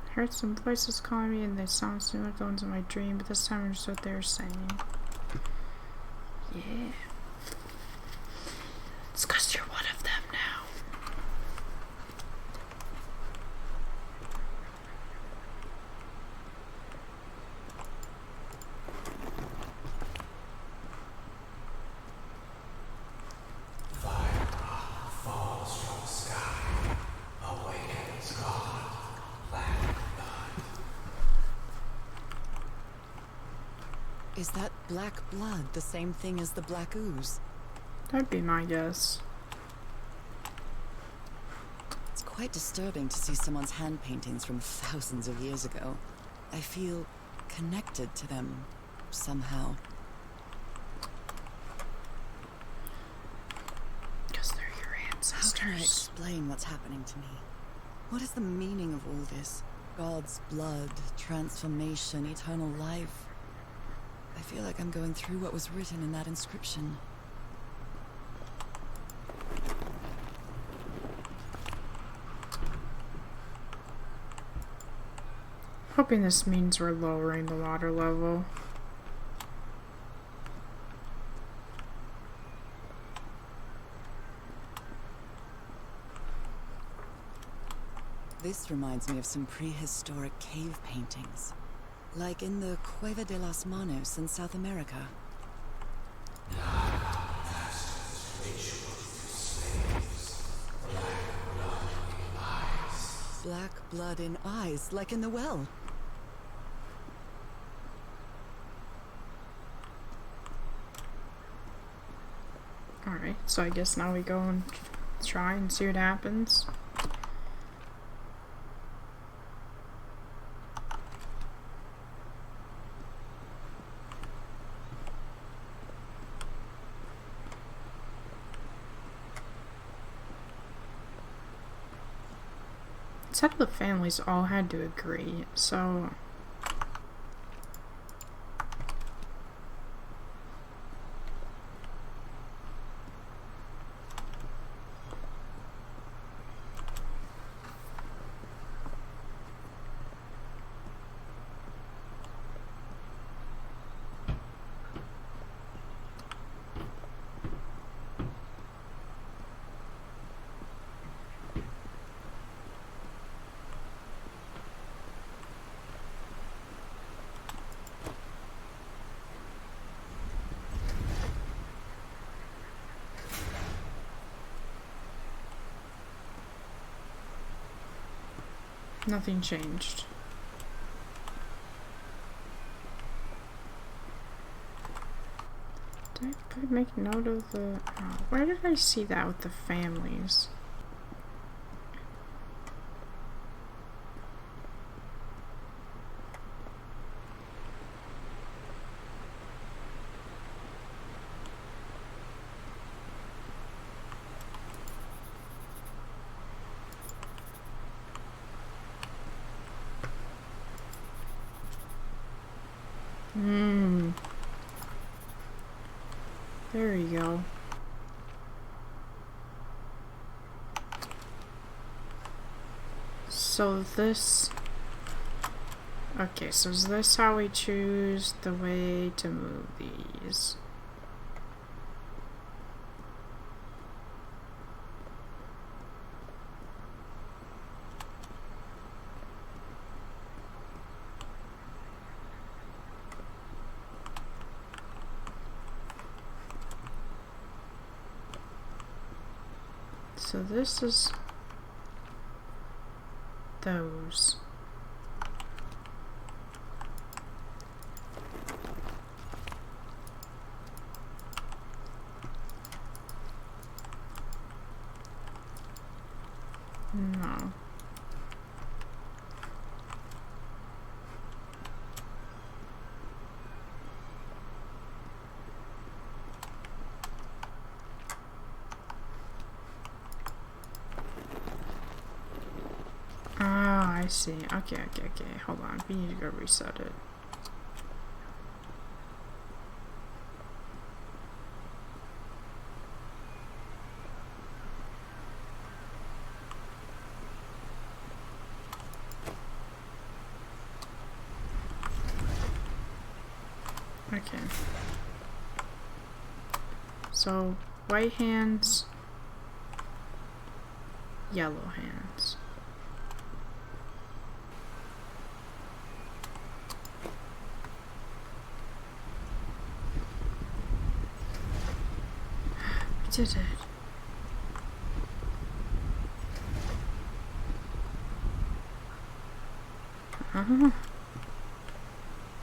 I heard some voices calling me and they sound similar to the ones in my dream, but this time I understood what they were saying. Yeah. It's 'cause you're one of them now. Fire falls from the sky, awakens God, black blood. Is that black blood the same thing as the black ooze? That'd be my guess. It's quite disturbing to see someone's hand paintings from thousands of years ago. I feel connected to them somehow. Because they're your ancestors. How can I explain what's happening to me? What is the meaning of all this? God's blood, transformation, eternal life. I feel like I'm going through what was written in that inscription. Hoping this means we're lowering the water level. This reminds me of some prehistoric cave paintings, like in the Cueva de las Manos in South America. Black blood in eyes, like in the well. Alright, so I guess now we go and try and see what happens. Except the families all had to agree, so... Nothing changed. Did I make note of the... Oh, where did I see that with the families? There we go. So this... Okay, so is this how we choose the way to move these? So this is those. No. I see. Okay. Hold on. We need to go reset it. Okay. So, white hands, yellow hands. Did it.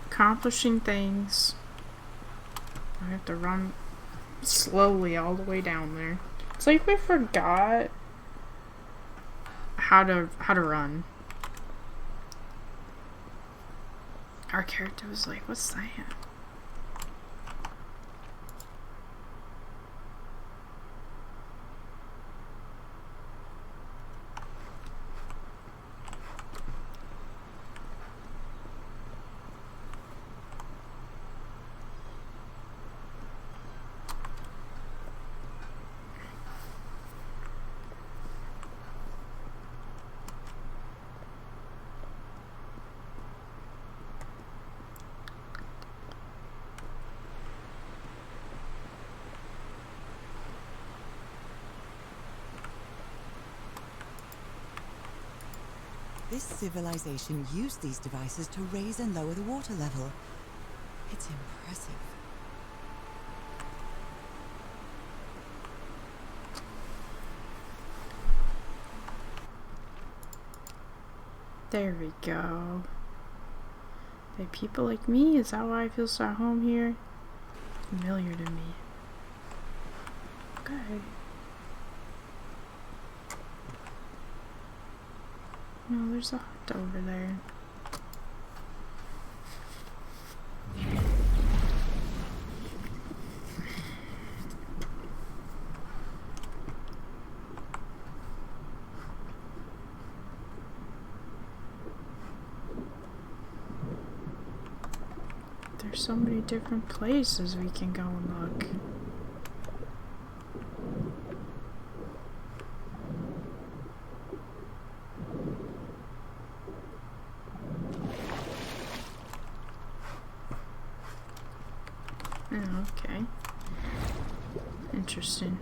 Accomplishing things. I have to run slowly all the way down there. It's like we forgot how to run. our character was like, what's that? This civilization used these devices to raise and lower the water level. It's impressive. There we go. They people like me? Is that why I feel so at home here? Familiar to me. Okay. No, there's a hut over there. There's so many different places we can go and look. Oh, okay. Interesting.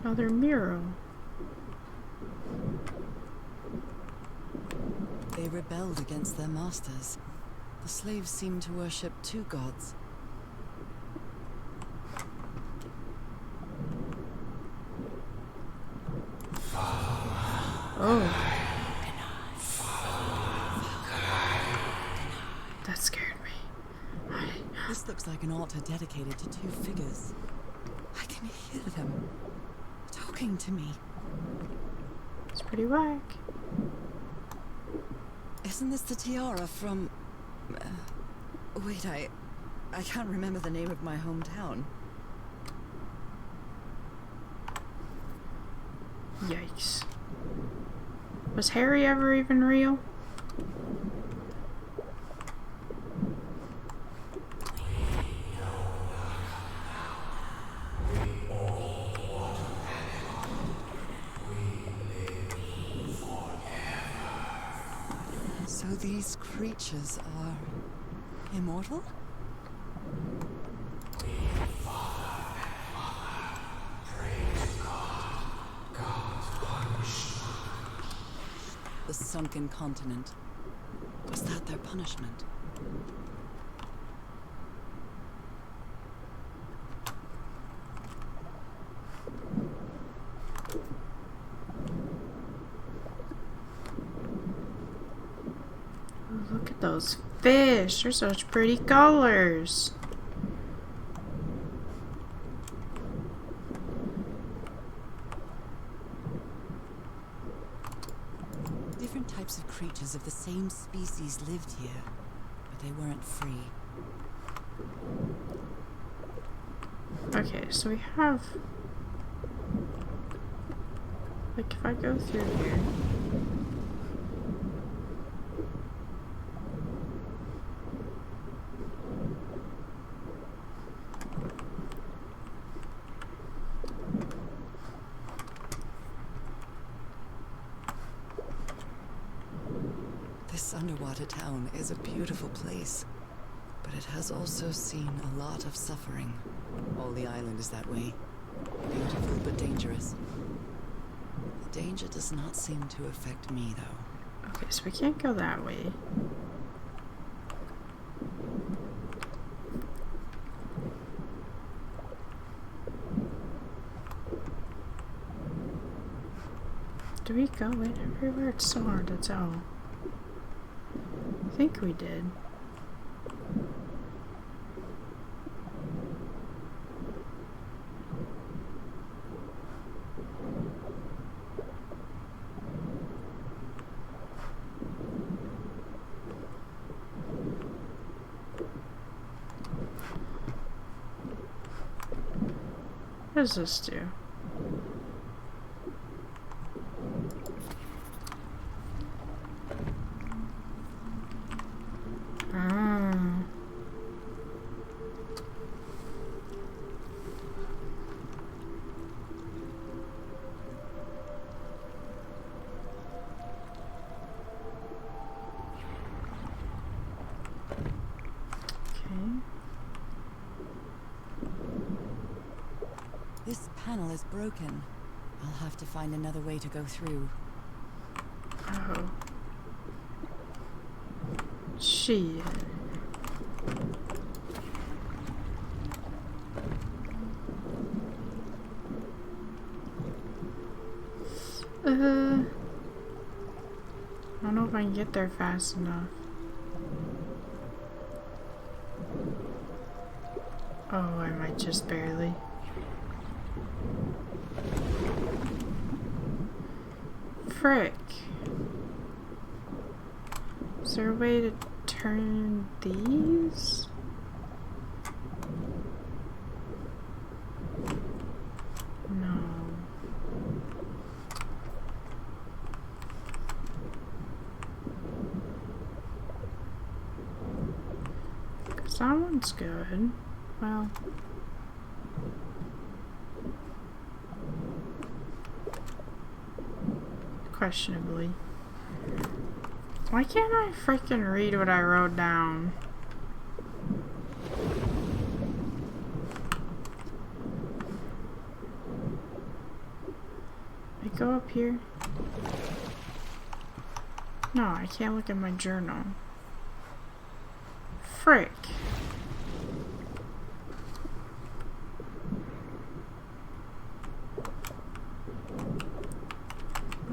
Another mural. They rebelled against their masters. The slaves seemed to worship two gods. Oh. That scared me. This looks like an altar dedicated to two figures. I can hear them talking to me. It's pretty whack. Isn't this the tiara from... wait, I can't remember the name of my hometown. Yikes. Was Harry ever even real? So these creatures are immortal? The sunken continent. Was that their punishment? Oh, look at those fish. They're such pretty colors. Different types of creatures of the same species lived here, but they weren't free. Okay, so we have... like, if I go through here... This underwater town is a beautiful place, but it has also seen a lot of suffering. All the island is that way. Beautiful but dangerous. The danger does not seem to affect me, though. Okay, so we can't go that way. Do we go in everywhere? It's so hard to tell. I think we did. What does this do? This panel is broken. I'll have to find another way to go through. Oh. Shit. I don't know if I can get there fast enough. Oh, I might just barely. Frick. Is there a way to turn these? No. Because that one's good. Well. Questionably. Why can't I freaking read what I wrote down? I go up here? No, I can't look at my journal. Frick.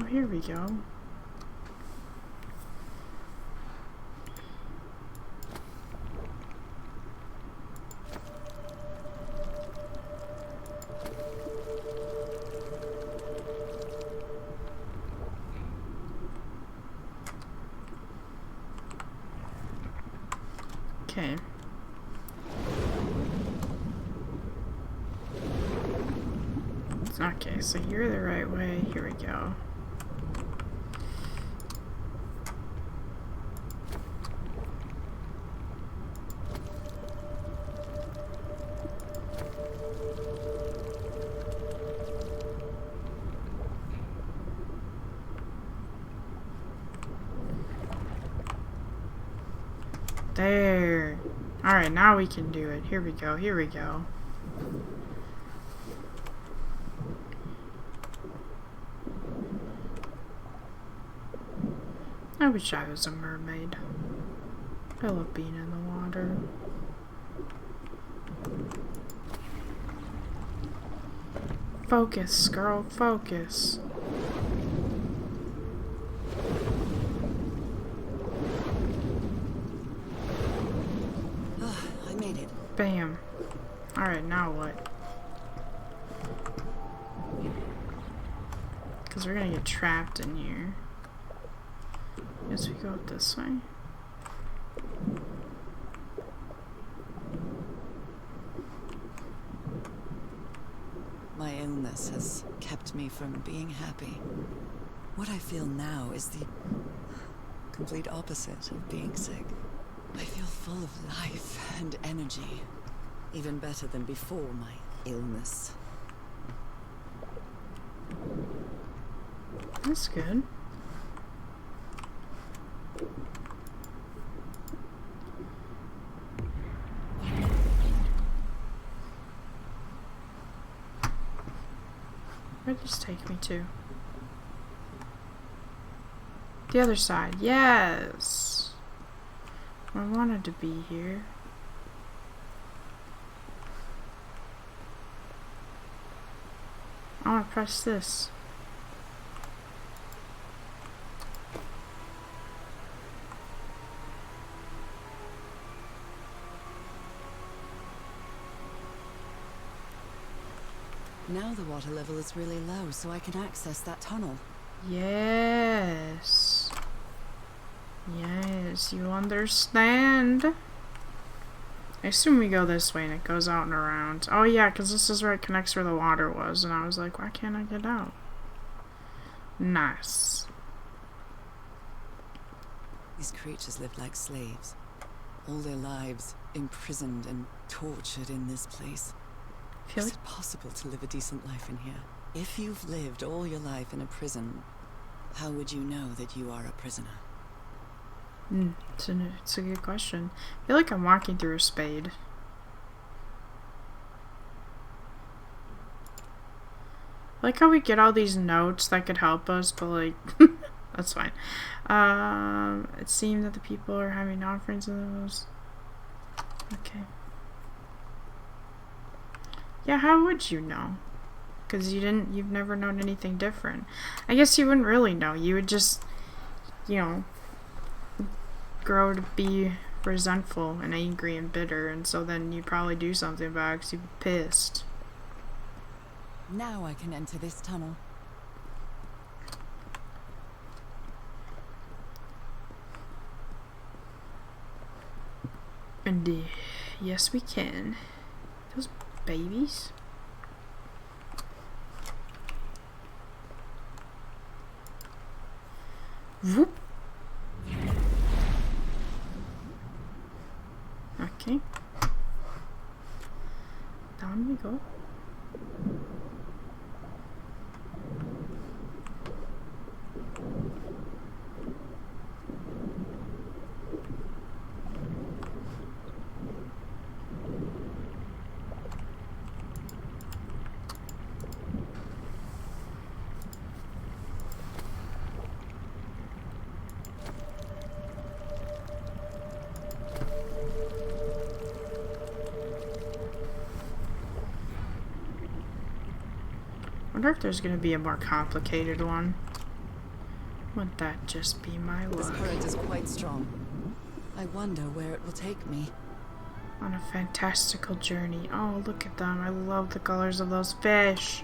Oh, here we go. Okay. Okay, so you're the right way. Here we go. There. Alright, now we can do it. Here we go, here we go. I wish I was a mermaid. I love being in the water. Focus, girl, focus. I made it. Bam. Alright, now what? Because we're gonna get trapped in here. Guess we go this way. My illness has kept me from being happy. What I feel now is the complete opposite of being sick. I feel full of life and energy. Even better than before my illness. That's good. Where'd this take me to? The other side. Yes! I wanted to be here. I want to press this. Now the water level is really low, so I can access that tunnel. Yes. Yes, you understand. I assume we go this way and it goes out and around. Oh yeah, because this is where it connects where the water was. And I was like, why can't I get out? Nice. These creatures lived like slaves. All their lives imprisoned and tortured in this place. Feel Is like it possible to live a decent life in here? If you've lived all your life in a prison, how would you know that you are a prisoner? it's a good question. I feel like I'm walking through a spade. I like how we get all these notes that could help us, but like, that's fine. It seemed that the people are having offerings of those. Okay. Yeah, how would you know? Because you've never known anything different. I guess you wouldn't really know. You would just, you know, grow to be resentful and angry and bitter, and so then you'd probably do something about it because you'd be pissed. Now I can enter this tunnel. And yes, we can. Those babies. Whoop. Okay. Down we go. I wonder if there's gonna be a more complicated one. Would that just be my luck? This current is quite strong. I wonder where it will take me. On a fantastical journey. Oh, look at them. I love the colors of those fish.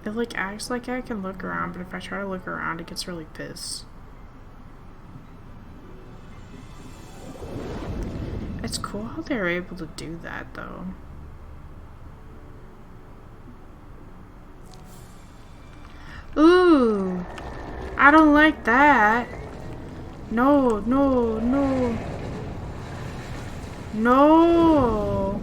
It like acts like I can look around, but if I try to look around, it gets really pissed. It's cool how they're able to do that, though. Ooh! I don't like that. No, no, no. No!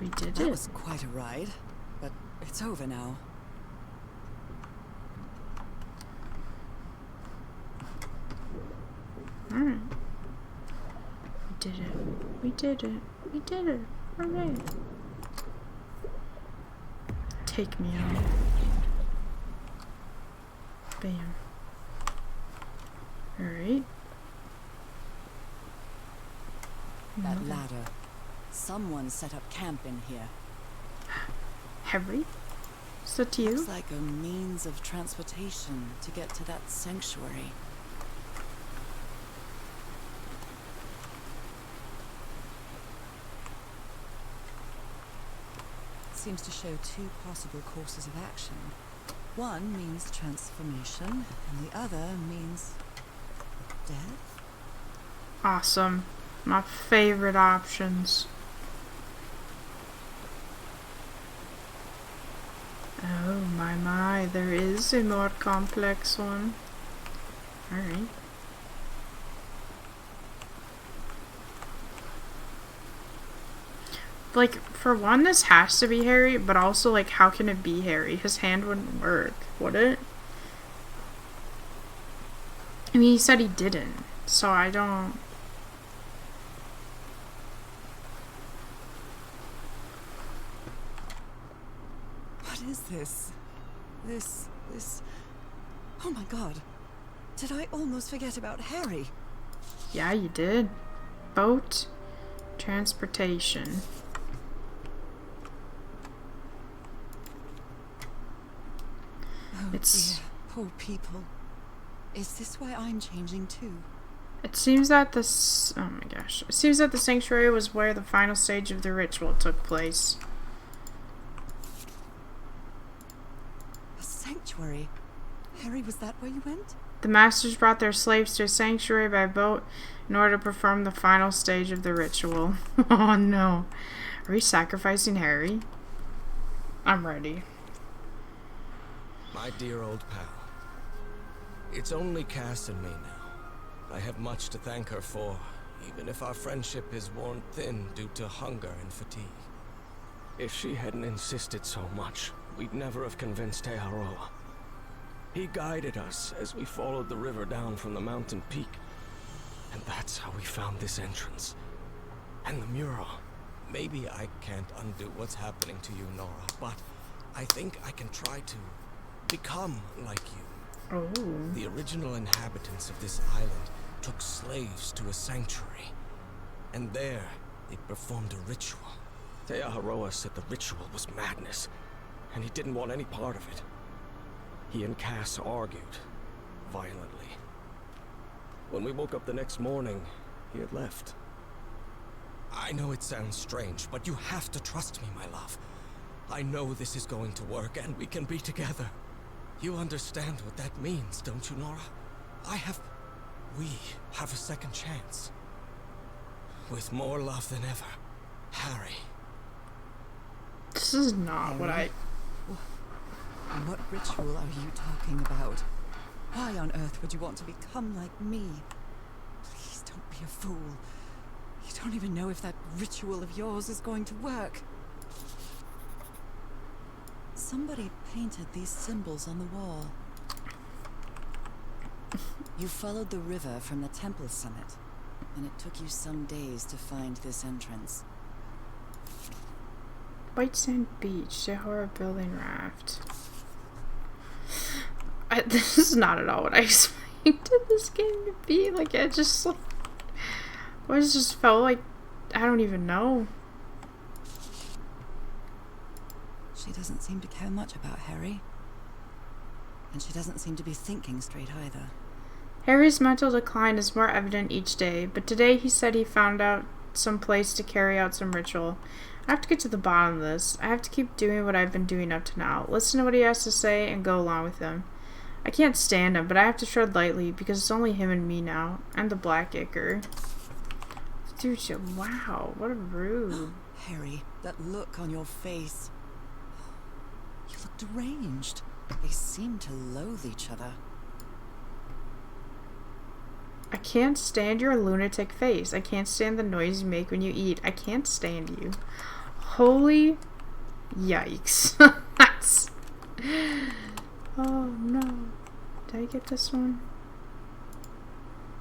We did That it. was quite a ride, but it's over now. Alright. We did it. We did it. We did it. Alright. Take me out. Bam. Alright. That ladder. Someone set up camp in here. Harry? Is that you? Looks like a means of transportation to get to that sanctuary. Seems to show two possible courses of action. One means transformation, and the other means death. Awesome. My favorite options. Oh my, there is a more complex one. Alright. Like, for one, this has to be Harry, but also, like, how can it be Harry? His hand wouldn't work, would it? I mean, he said he didn't, so I don't... is this? This... Oh my god. Did I almost forget about Harry? Yeah, you did. Boat transportation. Oh dear, poor people. Is this why I'm changing too? It seems that this... Oh my gosh. It seems that the sanctuary was where the final stage of the ritual took place. A sanctuary? Harry, was that where you went? The masters brought their slaves to a sanctuary by boat in order to perform the final stage of the ritual. Oh no. Are we sacrificing Harry? I'm ready. My dear old pal. It's only Cass and me now. I have much to thank her for, even if our friendship is worn thin due to hunger and fatigue. If she hadn't insisted so much, we'd never have convinced Aotearoa. He guided us as we followed the river down from the mountain peak. And that's how we found this entrance. And the mural. Maybe I can't undo what's happening to you, Norah, but I think I can try to become like you. Oh. The original inhabitants of this island took slaves to a sanctuary. And there, they performed a ritual. Aotearoa said the ritual was madness, and he didn't want any part of it. He and Cass argued, violently. When we woke up the next morning, he had left. I know it sounds strange, but you have to trust me, my love. I know this is going to work, and we can be together. You understand what that means, don't you, Norah? We have a second chance. With more love than ever, Harry. This is not what I... What ritual are you talking about? Why on earth would you want to become like me? Please don't be a fool. You don't even know if that ritual of yours is going to work. Somebody painted these symbols on the wall. You followed the river from the temple summit, and it took you some days to find this entrance. White Sand Beach, the horror building raft. This is not at all what I expected this game to be. Like, it just, like... It just felt like... I don't even know. She doesn't seem to care much about Harry. And she doesn't seem to be thinking straight either. Harry's mental decline is more evident each day, but today he said he found out some place to carry out some ritual. I have to get to the bottom of this. I have to keep doing what I've been doing up to now. Listen to what he has to say and go along with him. I can't stand him, but I have to tread lightly because it's only him and me now. And the Black Ichor. Dude, wow, what a rude. Harry, that look on your face. You look deranged. They seem to loathe each other. I can't stand your lunatic face. I can't stand the noise you make when you eat. I can't stand you. Holy yikes. That's... Oh no. Did I get this one?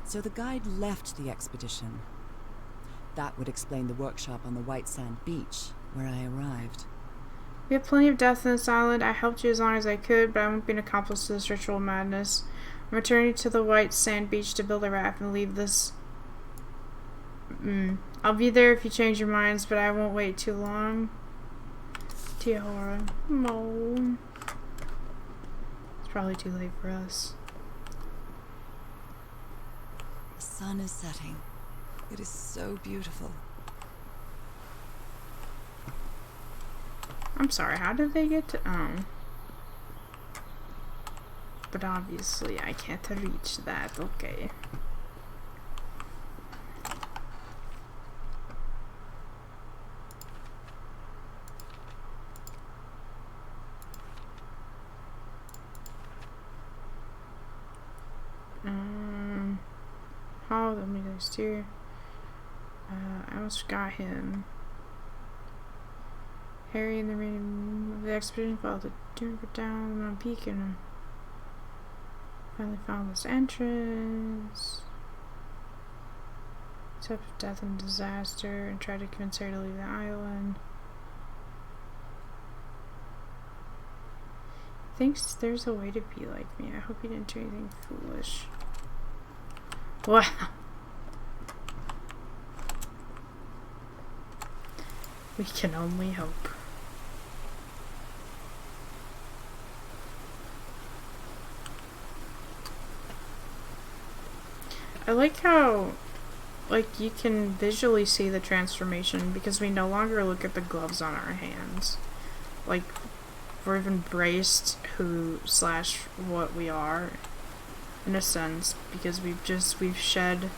So the guide left the expedition. That would explain the workshop on the White Sand Beach, where I arrived. We have plenty of death in this island. I helped you as long as I could, but I won't be an accomplice to this ritual madness. I'm returning to the White Sand Beach to build a raft and leave this... I'll be there if you change your minds, but I won't wait too long. Tiahora. No. It's probably too late for us. The sun is setting. It is so beautiful. I'm sorry, how did they get to... Oh. But obviously I can't reach that. Okay. How let me go steer. I almost got him. Harry and the remaining of the expedition followed the Juniper down the mountain peak and finally found this entrance. Type of death and disaster and tried to convince her to leave the island. Thinks there's a way to be like me. I hope you didn't do anything foolish. Wow. We can only hope. I like how, like, you can visually see the transformation because we no longer look at the gloves on our hands. Like, we've embraced what we are, in a sense, because we've shed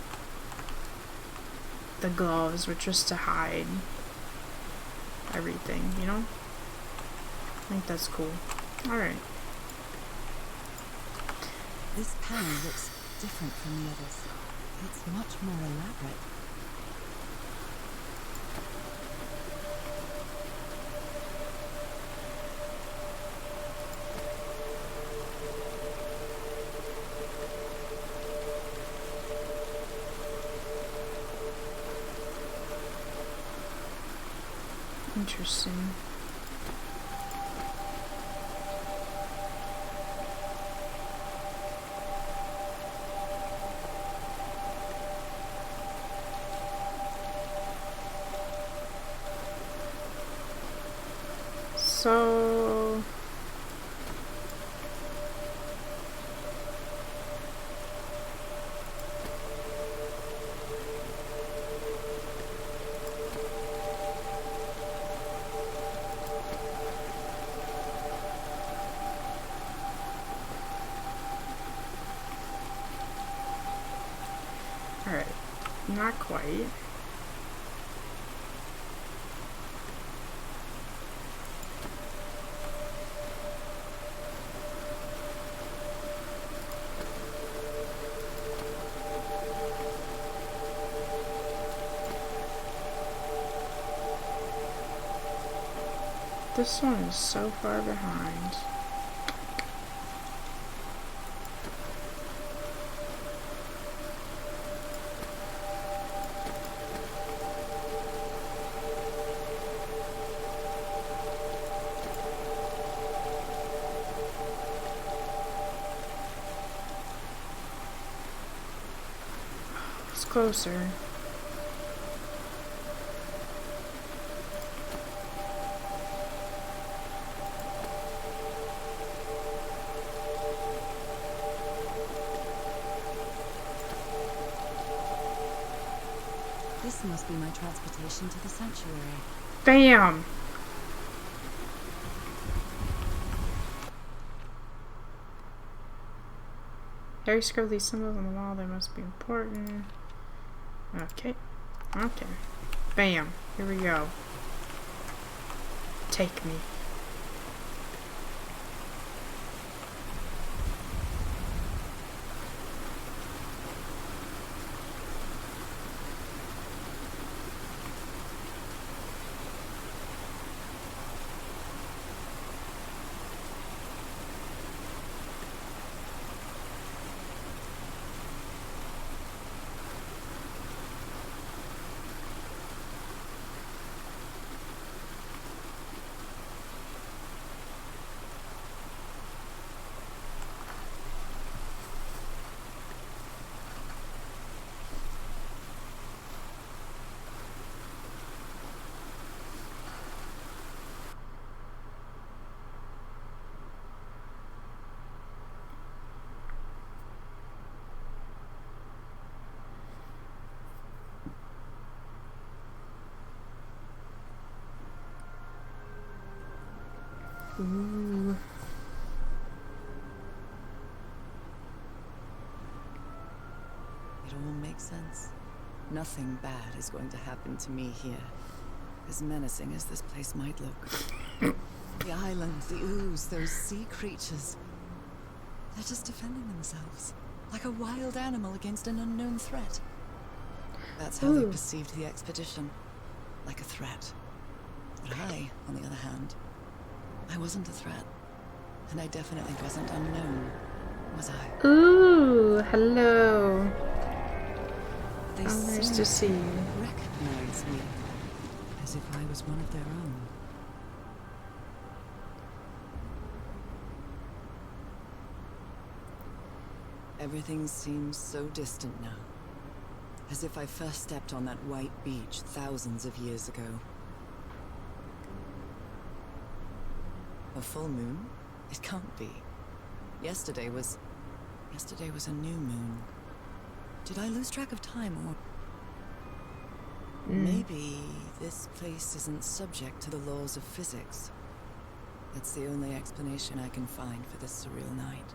the gloves, which is to hide everything, you know? I think that's cool. Alright. This panel looks different from the others. It's much more elaborate. Interesting. So alright, not quite. This one is so far behind. It's closer. This must be my transportation to the sanctuary. Bam! Harry scribbled these symbols on the wall. They must be important. Okay. Okay. Bam. Here we go. Take me. Ooh. It all makes sense. Nothing bad is going to happen to me here. As menacing as this place might look. The island, the ooze, those sea creatures. They're just defending themselves. Like a wild animal against an unknown threat. That's how they perceived the expedition. Like a threat. But I, on the other hand, I wasn't a threat. And I definitely wasn't unknown, was I? Ooh, hello. They Nice seemed to see you. recognize me. As if I was one of their own. Everything seems so distant now. As if I first stepped on that white beach thousands of years ago. A full moon? It can't be. Yesterday was a new moon. Did I lose track of time, or... Maybe this place isn't subject to the laws of physics. That's the only explanation I can find for this surreal night.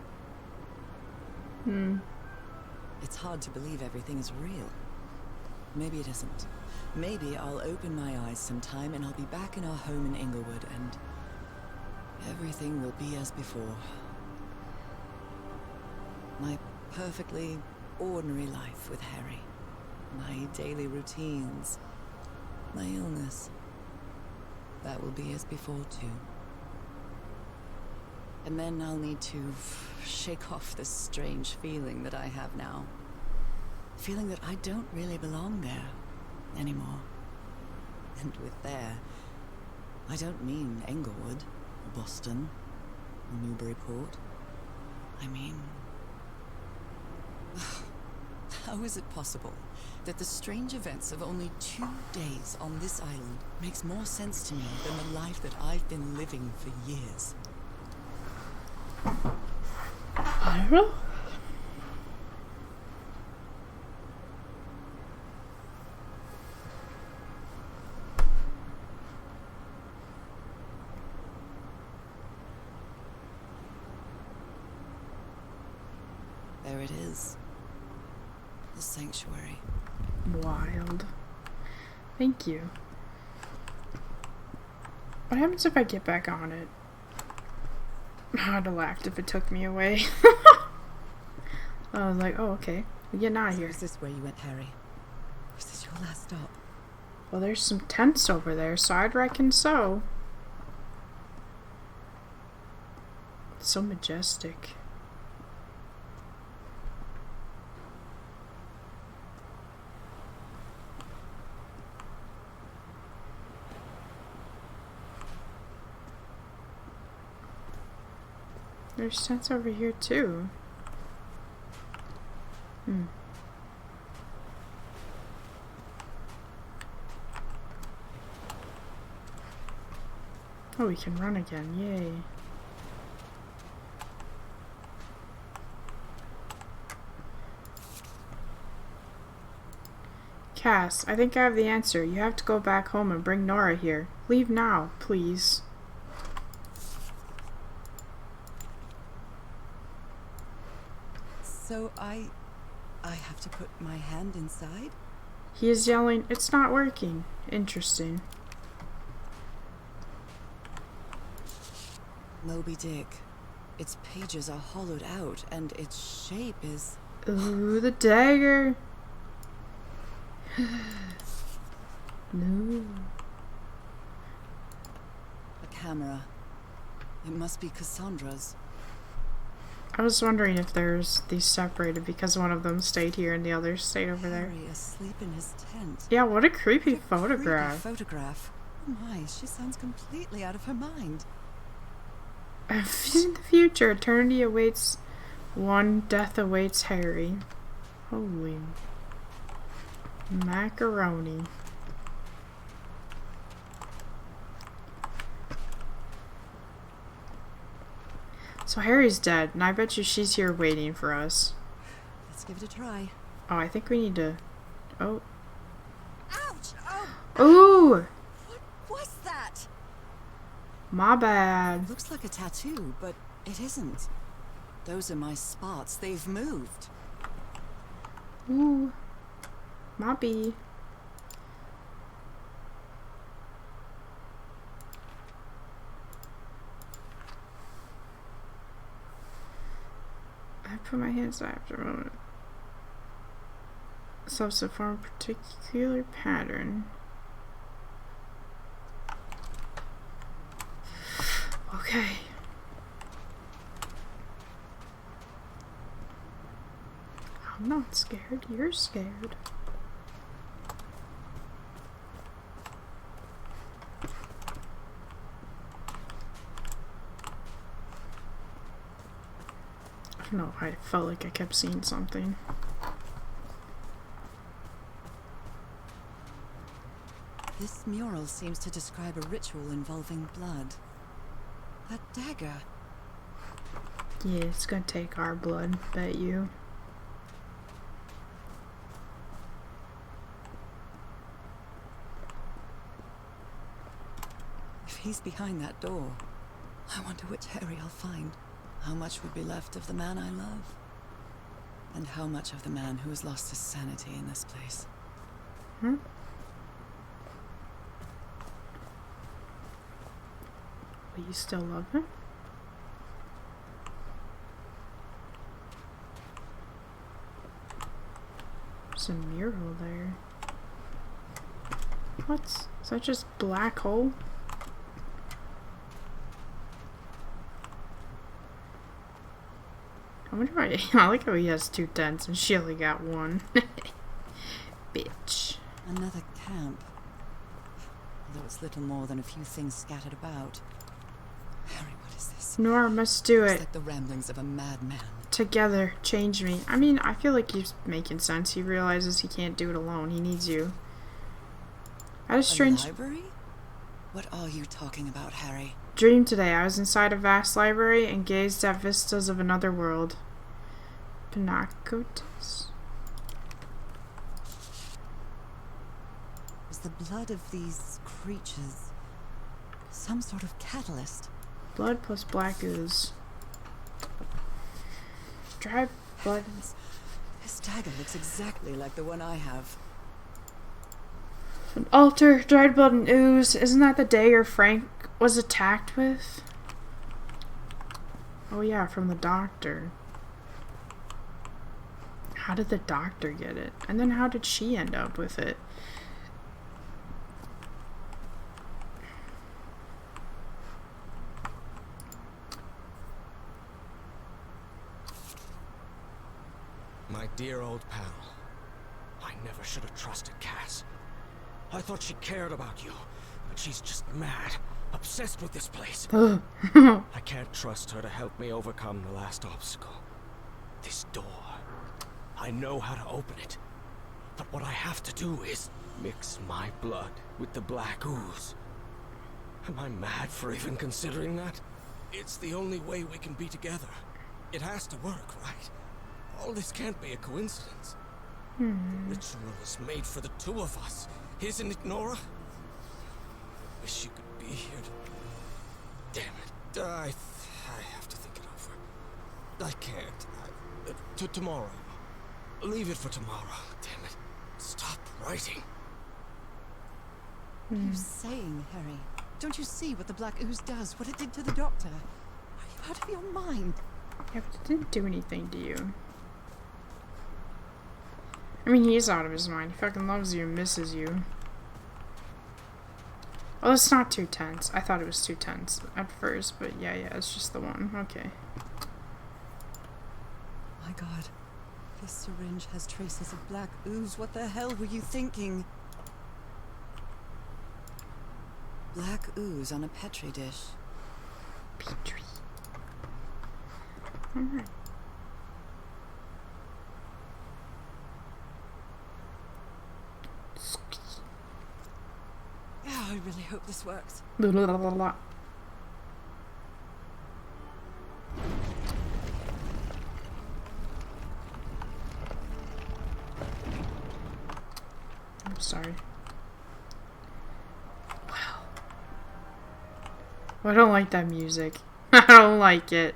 It's hard to believe everything is real. Maybe it isn't. Maybe I'll open my eyes sometime and I'll be back in our home in Inglewood and everything will be as before. My perfectly ordinary life with Harry. My daily routines. My illness. That will be as before too. And then I'll need to shake off this strange feeling that I have now. Feeling that I don't really belong there anymore. And with there, I don't mean Englewood, or Boston, or Newburyport. I mean... How is it possible that the strange events of only 2 days on this island makes more sense to me than the life that I've been living for years? I don't know. There it is. The sanctuary. Wild. Thank you. What happens if I get back on it? I'd have laughed if it took me away. I was like, oh, okay. We're getting out of here. Is this where you went, Harry? Is this your last stop? Well, there's some tents over there, so I'd reckon so. It's so majestic. There's tents over here too. Oh, we can run again. Yay. Cass, I think I have the answer. You have to go back home and bring Norah here. Leave now, please. So I have to put my hand inside? He is yelling, it's not working. Interesting. Moby Dick. Its pages are hollowed out, and its shape is... Ooh, the dagger. No. A camera. It must be Cassandra's. I was wondering if there's these separated because one of them stayed here and the other stayed over there. Harry asleep in his tent. Yeah, what a creepy What a photograph. creepy photograph. Oh my, she sounds completely out of her mind. In the future, eternity awaits one, death awaits Harry. Holy macaroni. So Harry's dead, and I bet you she's here waiting for us. Let's give it a try. Oh, I think we need to... Oh. Ouch! Oh, Ooh! what was that? My bad. Looks like a tattoo, but it isn't. Those are my spots. They've moved. Ooh. My bee. I put my hands after a moment. Supposed to form a particular pattern. Okay. I'm not scared. You're scared. No, I felt like I kept seeing something. This mural seems to describe a ritual involving blood. That dagger. Yeah, it's gonna take our blood, bet you. If he's behind that door, I wonder which Harry I'll find. How much would be left of the man I love? And how much of the man who has lost his sanity in this place? Hmm? But you still love him? There's a mural there. What? Is that just black hole? I wonder why. I like how he has 2 tents and she only got 1. Bitch. Another camp. Although it's little more than a few things scattered about. Harry, what is this? Norah must do It's it. like the ramblings of a madman. Together. Change me. I mean, I feel like he's making sense. He realizes he can't do it alone. He needs you. I had a strange Library? What are you talking about, Harry? dream today. I was inside a vast library and gazed at vistas of another world. Pinacotis? Was the blood of these creatures some sort of catalyst? Blood plus black ooze. Dry blood. This dagger looks exactly like the one I have. An altar, dried blood and ooze. Isn't that the dagger Frank was attacked with? Oh yeah, from the doctor. How did the doctor get it? And then how did she end up with it? My dear old pal. I never should have trusted Cass. I thought she cared about you, but she's just mad, obsessed with this place. I can't trust her to help me overcome the last obstacle. This door. I know how to open it. But what I have to do is mix my blood with the black ooze. Am I mad for even considering that? It's the only way we can be together. It has to work, right? All this can't be a coincidence. The ritual was made for the 2 of us. Isn't it, Norah? Wish you could be here to... Damn it. I have to think it over. I can't. Tomorrow. Leave it for tomorrow. Damn it. Stop writing. What are you saying, Harry? Don't you see what the black ooze does? What it did to the doctor? Are you out of your mind? Yeah, but it didn't do anything to you. I mean, he is out of his mind. He fucking loves you and misses you. Well, it's not 2 tents. I thought it was 2 tents at first, but yeah, it's just the one. Okay. My God. This syringe has traces of black ooze. What the hell were you thinking? Black ooze on a petri dish. Petri. Alright. Yeah, I really hope this works. Blah, blah, blah, blah, blah. I'm sorry. Wow. I don't like that music. I don't like it.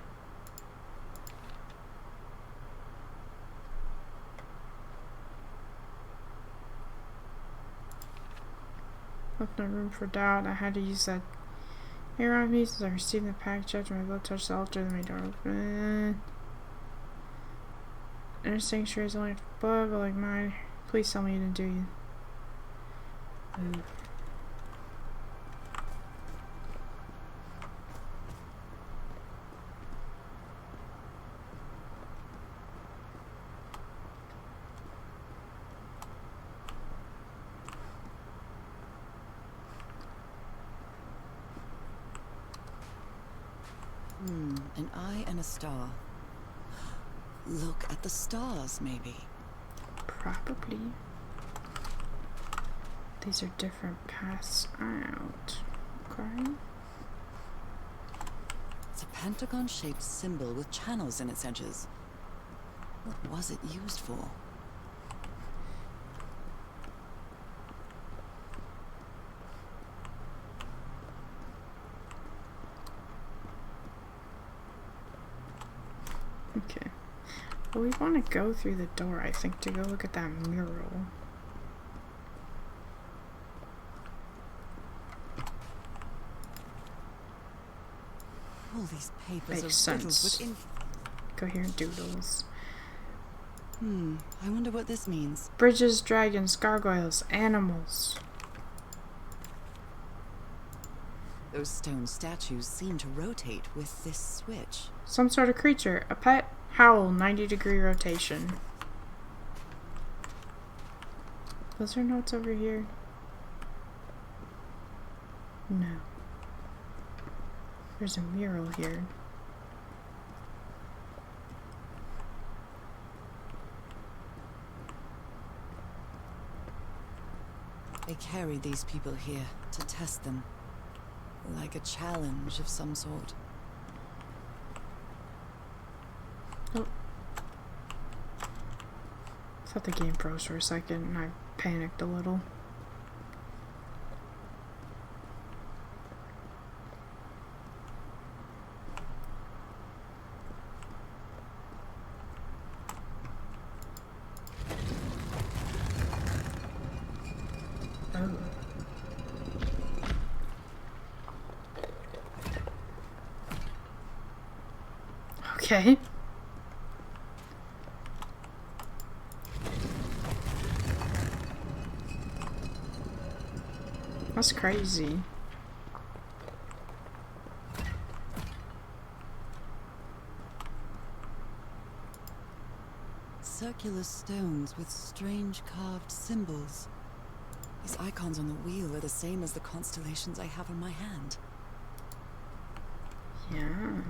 Left no room for doubt. I had to use that air on me as I received the package after my blood touched the altar. Then my door open. Inner sanctuary is only blood, but like mine. Please tell me you didn't do you. An eye and a star. Look at the stars, maybe. Probably. These are different paths out. Okay. It's a pentagon-shaped symbol with channels in its edges. What was it used for? Okay. Well, we want to go through the door, I think, to go look at that mural. All these papers Makes are riddled sense. with Coherent doodles. I wonder what this means. Bridges, dragons, gargoyles, animals. Those stone statues seem to rotate with this switch. Some sort of creature. A pet. Howl, 90-degree rotation. Was there notes over here? No. There's a mural here. They carried these people here to test them. Like a challenge of some sort. Oh. I thought the game froze for a second and I panicked a little. Oh. Okay. That's crazy. Circular stones with strange carved symbols. These icons on the wheel are the same as the constellations I have in my hand. Yeah.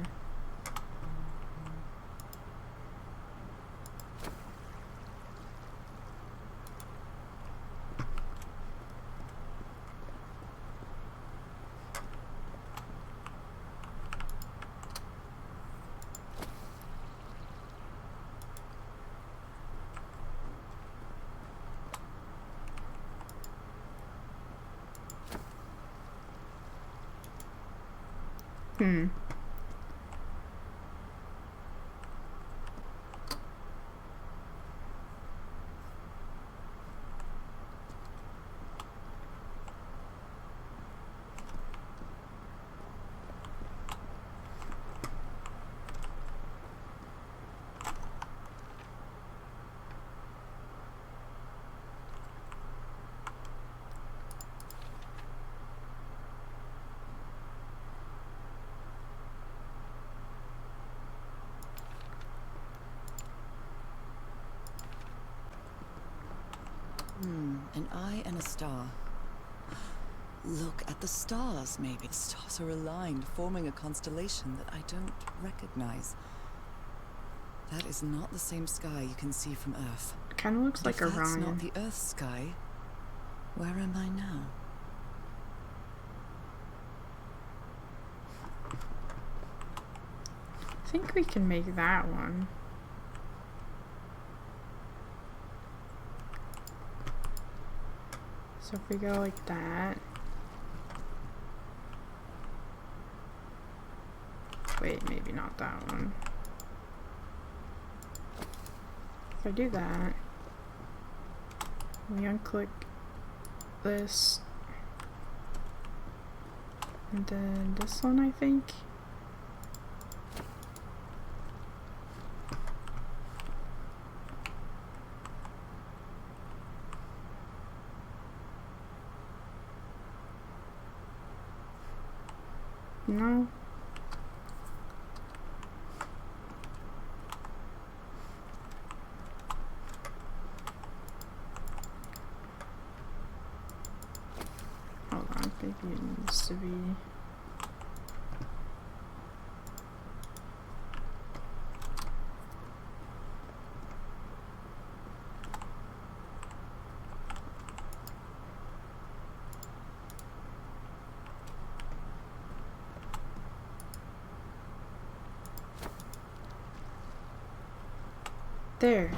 Hmm. An eye and a star. Look at the stars, maybe. The stars are aligned, forming a constellation that I don't recognize. That is not the same sky you can see from Earth. Kind of looks like If that's not Orion. the Earth's sky, where am I now? I think we can make that one. So if we go like that. Wait, maybe not that one. If I do that, we unclick this, and then this one, I think. No. Hold on, maybe it needs to be. there.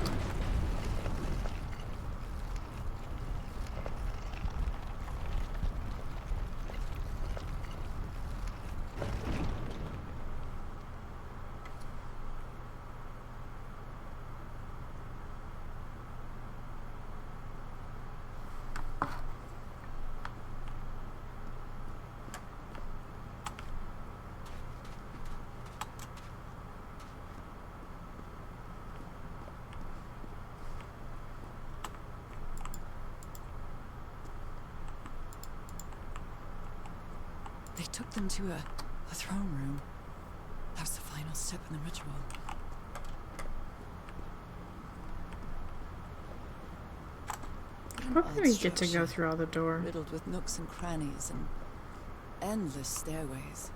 They took them to a throne room. That was the final step in the ritual. How can we get to go through all the door? Riddled with nooks and crannies and endless stairways.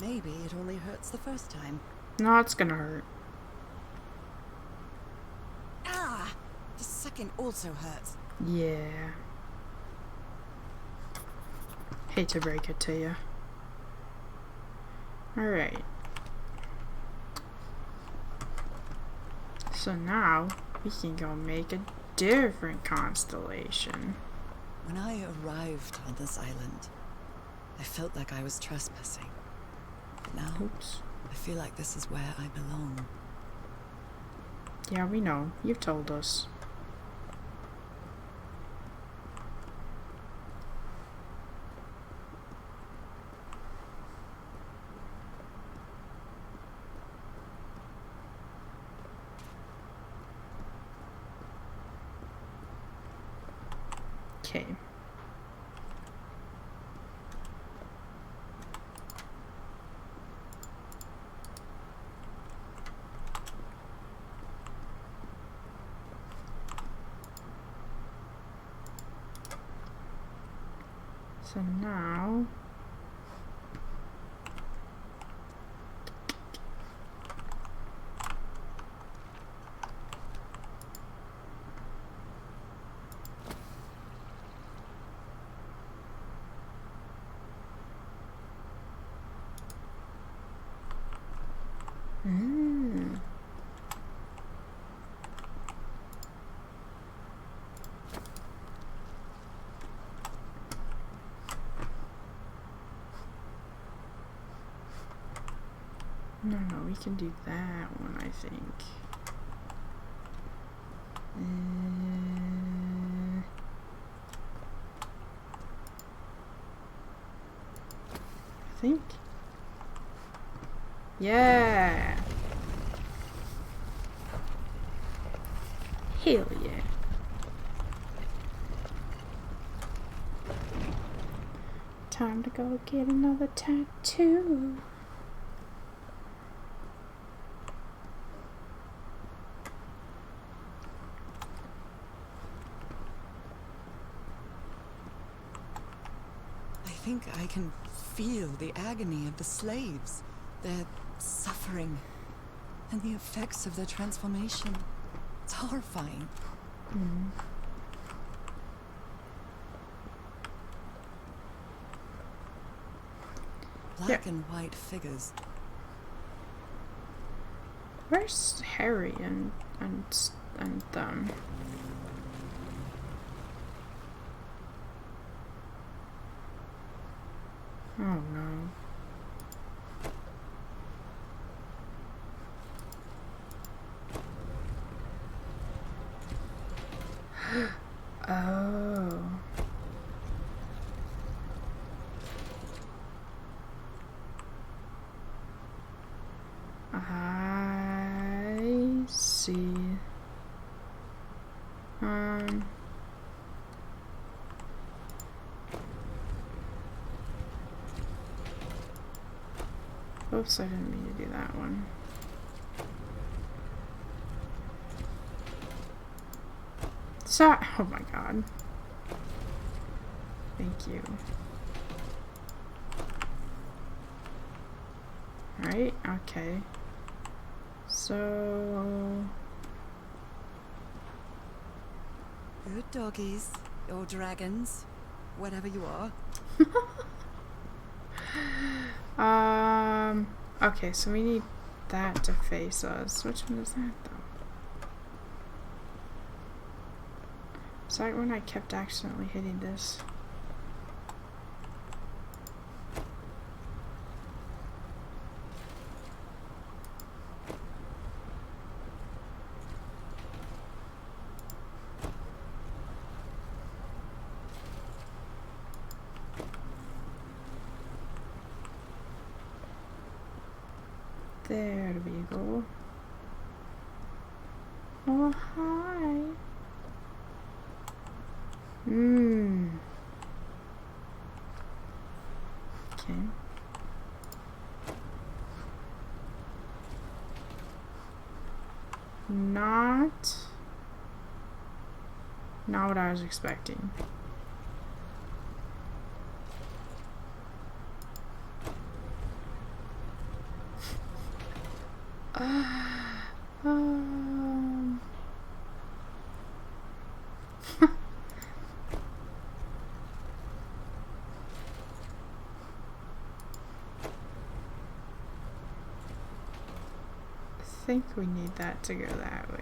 Maybe it only hurts the first time. No, it's gonna hurt. Ah! The second also hurts. Yeah. Hate to break it to you. Alright. So now, we can go make a different constellation. When I arrived on this island, I felt like I was trespassing. But now, Oops. I feel like this is where I belong. Yeah, we know. You've told us. Okay. So now no, we can do that one, I think. I think. Yeah. Hell yeah. Time to go get another tattoo. I think I can feel the agony of the slaves, their suffering, and the effects of their transformation. It's horrifying. Black and white figures. Where's Harry and them? Oh no. Oh. I see. Oops, I didn't mean to do that one. Oh my god. Thank you. Alright, okay. So... Good doggies, or dragons, whatever you are. Okay, so we need that to face us. Which one is that, though? Is that when I kept accidentally hitting this? There we go. Oh, hi. Okay. Not what I was expecting. Um, I think we need that to go that way.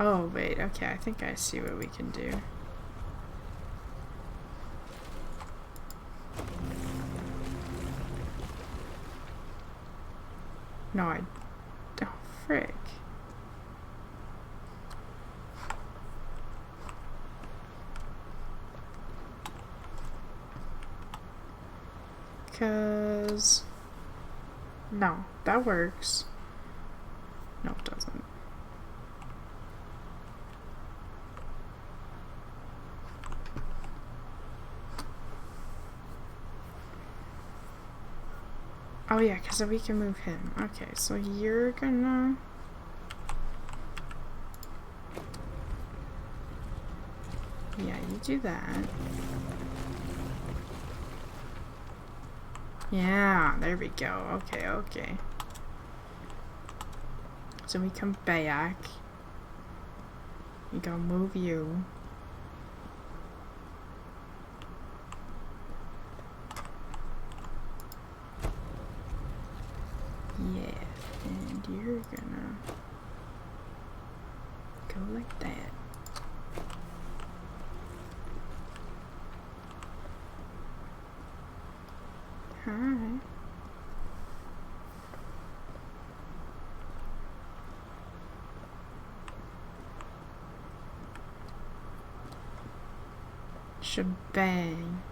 Oh, wait, okay, I think I see what we can do. No, oh, frick. Because... No, that works. No, it doesn't. Oh yeah, because we can move him. Okay, so you're gonna... Yeah, you do that. Yeah, there we go. Okay, okay. So we come back. We go move you. Yeah, and you're gonna go like that. Hi. Shebang.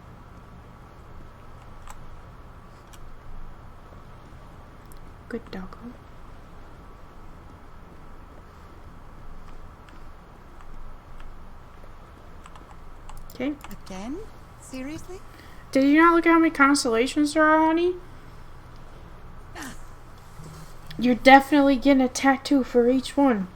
Good doggo. Okay. Again? Seriously? Did you not look at how many constellations there are, honey? You're definitely getting a tattoo for each one.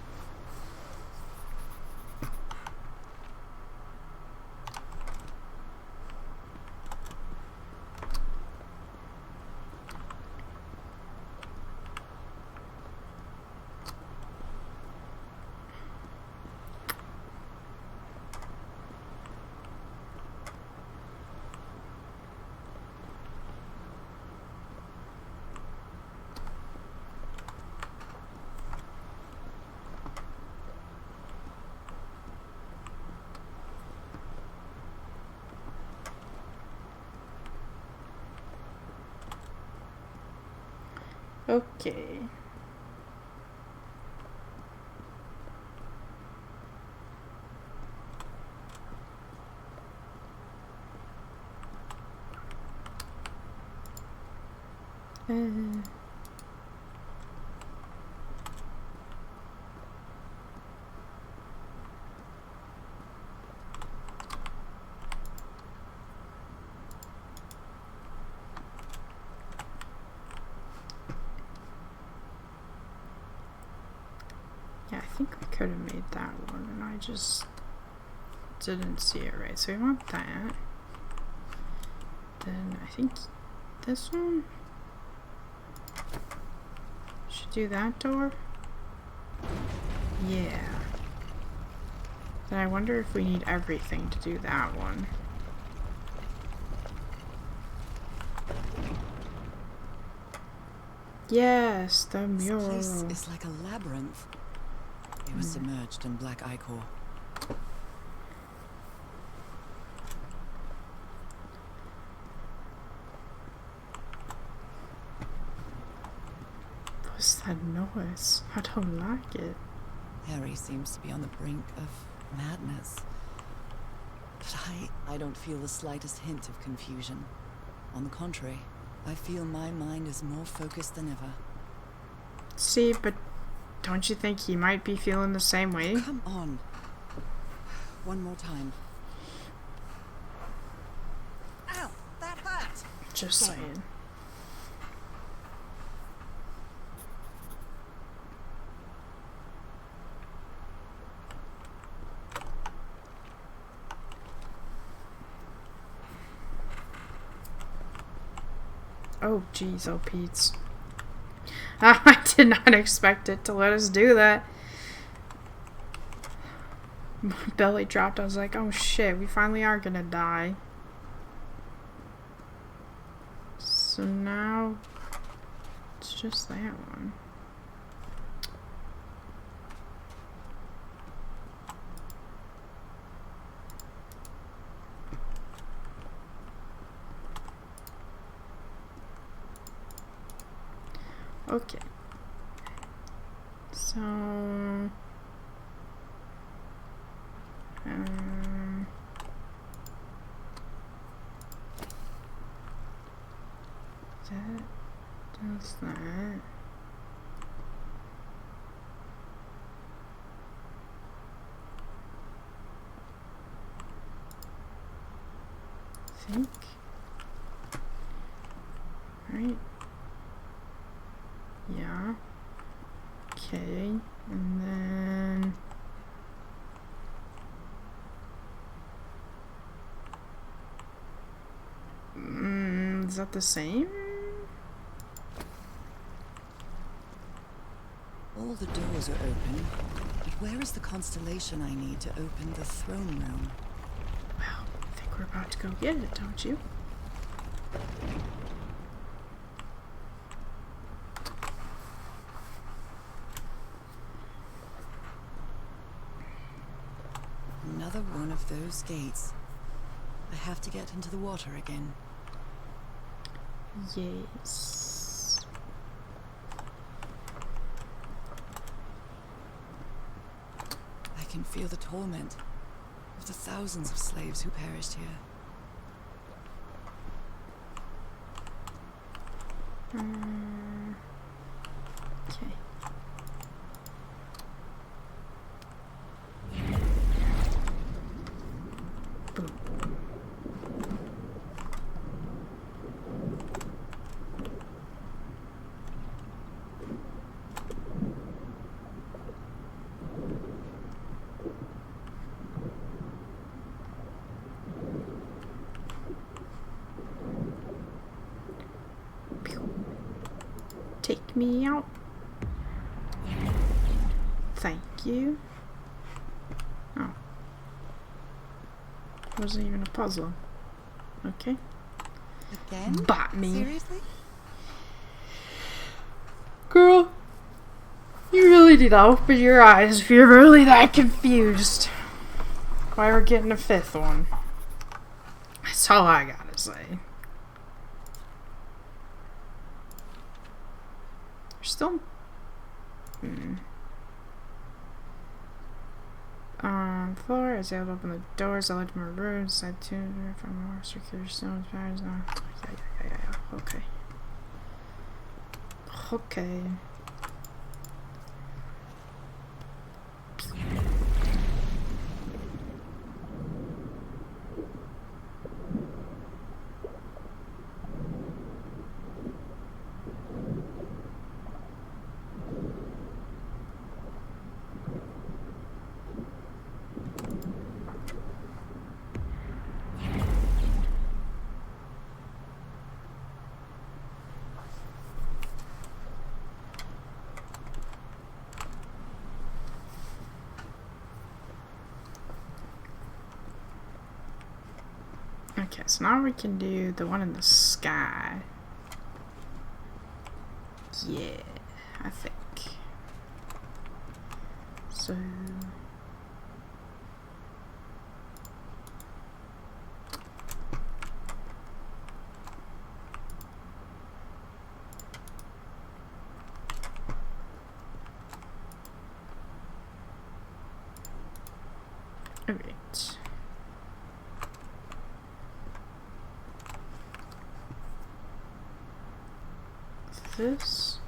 Okay. Yeah, I think we could have made that one, and I just didn't see it right. So we want that. Then I think this one should do that door. Yeah. Then I wonder if we need everything to do that one. Yes, the mural. This place is like a labyrinth. It was submerged in black ichor. What's that noise? I don't like it. Harry seems to be on the brink of madness. But I don't feel the slightest hint of confusion. On the contrary, I feel my mind is more focused than ever. See, but don't you think he might be feeling the same way? Come on. One more time. Ow! That hurt! Just saying. Oh, jeez, oh, Pete's. I did not expect it to let us do that. My belly dropped. I was like, oh shit, we finally are gonna die. So now it's just that one. Okay. So that does that. I think. Right. Yeah. Okay. And then is that the same? All the doors are open, but where is the constellation I need to open the throne room? Well, I think we're about to go get it, don't you? Another one of those gates. I have to get into the water again. Yes. I can feel the torment of the thousands of slaves who perished here. Okay. Boom. Take me out. Thank you. Oh. Wasn't even a puzzle. Okay. Again? Bought me. Seriously? Girl, you really need to open your eyes if you're really that confused. Why we're getting a fifth one. That's all I gotta say. Still. Floor, I was able to open the doors, I led more rooms, I tuned from more circular stones, patterns. Yeah. Okay. Okay. Okay, so now we can do the one in the sky. Yeah, I think. So... Alright. This.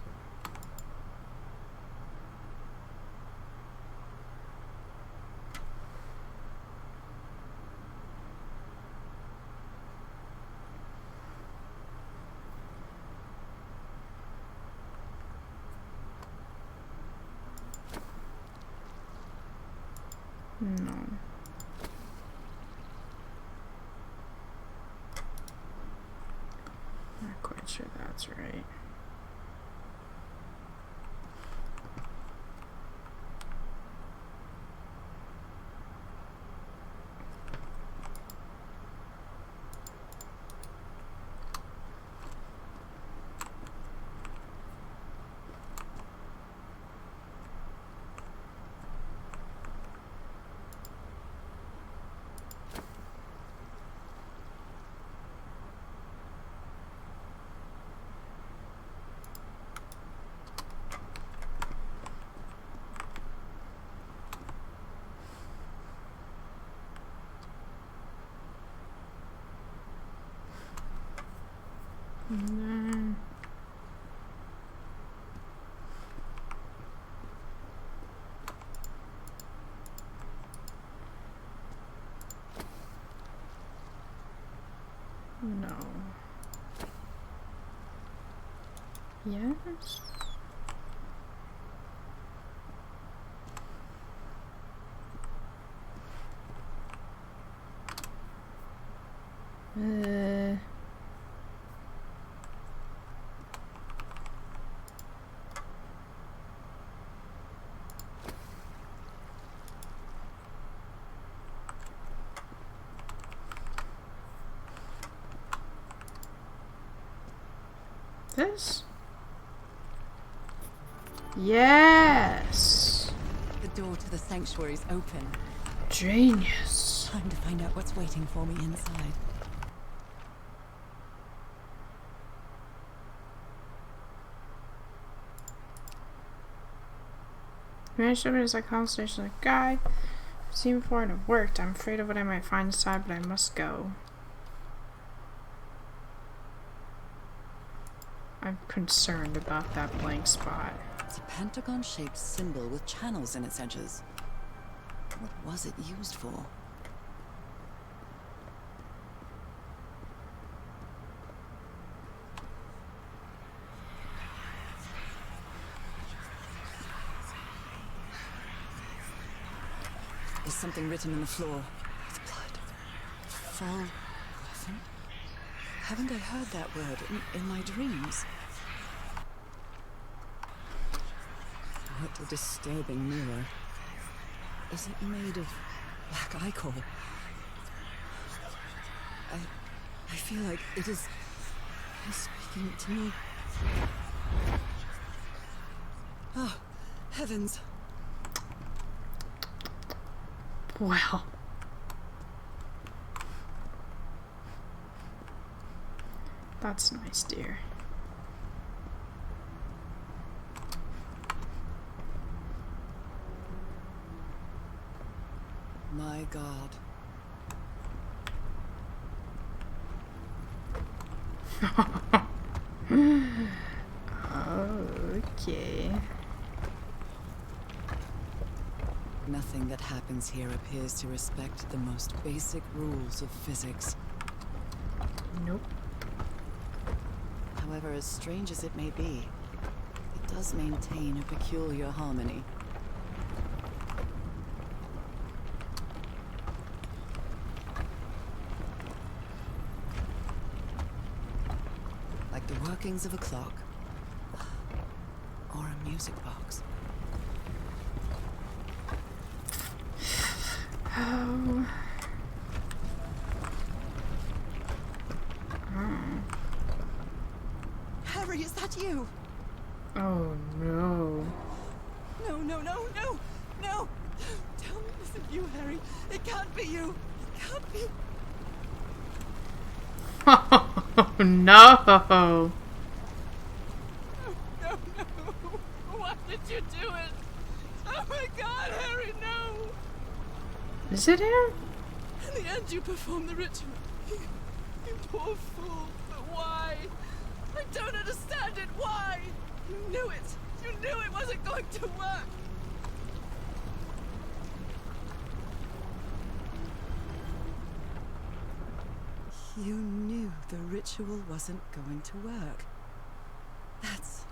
No. Not quite sure that's right. And then no. Yes. This? Yes! The door to the sanctuary's open. Genius. Time to find out what's waiting for me inside. Managed to open a psychology station like guy. I've seen before and it worked. I'm afraid of what I might find inside, but I must go. I'm concerned about that blank spot. It's a pentagon-shaped symbol with channels in its edges. What was it used for? There's something written on the floor. With blood. Fall. Haven't I heard that word in my dreams? What a disturbing mirror. Is it made of black ichor? I feel like it is speaking to me. Oh, heavens. Well. That's nice, dear. My God. Okay. Nothing that happens here appears to respect the most basic rules of physics. Nope. However, as strange as it may be, it does maintain a peculiar harmony. Like the workings of a clock. Or a music box. Oh. Harry, is that you? Oh no. No, no, no, no, no! Tell me it isn't you, Harry. It can't be you. It can't be. Oh no. No, no, no. Why did you do it? Oh my God, Harry, no! Is it him? In the end, you performed the ritual. You poor fool. But why? I don't understand it. Why? You knew it. You knew it wasn't going to work. You knew the ritual wasn't going to work. That's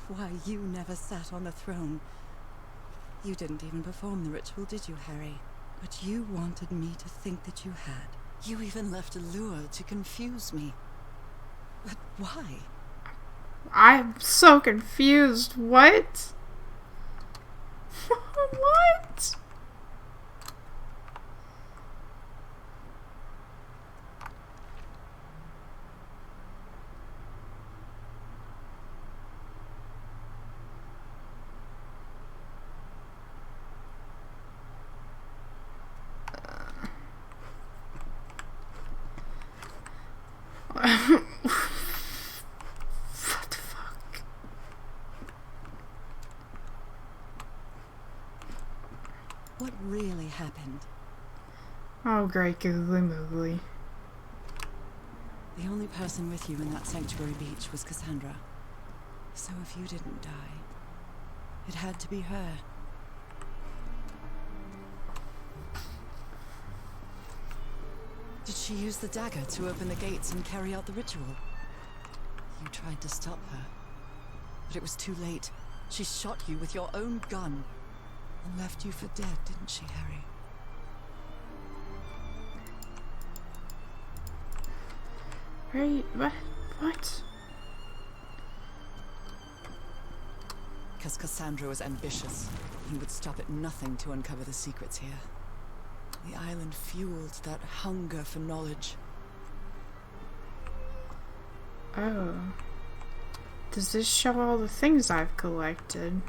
why you never sat on the throne. You didn't even perform the ritual, did you, Harry? But you wanted me to think that you had. You even left a lure to confuse me. But why? I'm so confused. What? What? What the fuck? What really happened? Oh, great googly moogly. The only person with you in that sanctuary beach was Cassandra. So if you didn't die, it had to be her. Did she use the dagger to open the gates and carry out the ritual? You tried to stop her, but it was too late. She shot you with your own gun and left you for dead, didn't she, Harry? Right, what? Because Cassandra was ambitious. He would stop at nothing to uncover the secrets here. The island fueled that hunger for knowledge. Oh. Does this show all the things I've collected?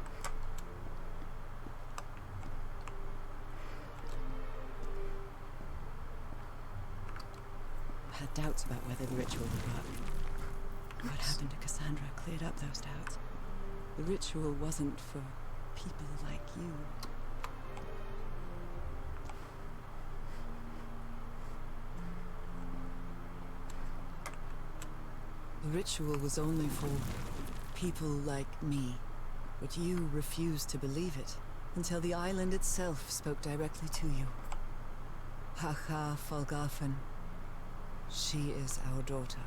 I had doubts about whether the ritual would work. What happened to Cassandra cleared up those doubts. The ritual wasn't for people like you. The ritual was only for people like me. But you refused to believe it until the island itself spoke directly to you. Haha Folgafen. She is our daughter.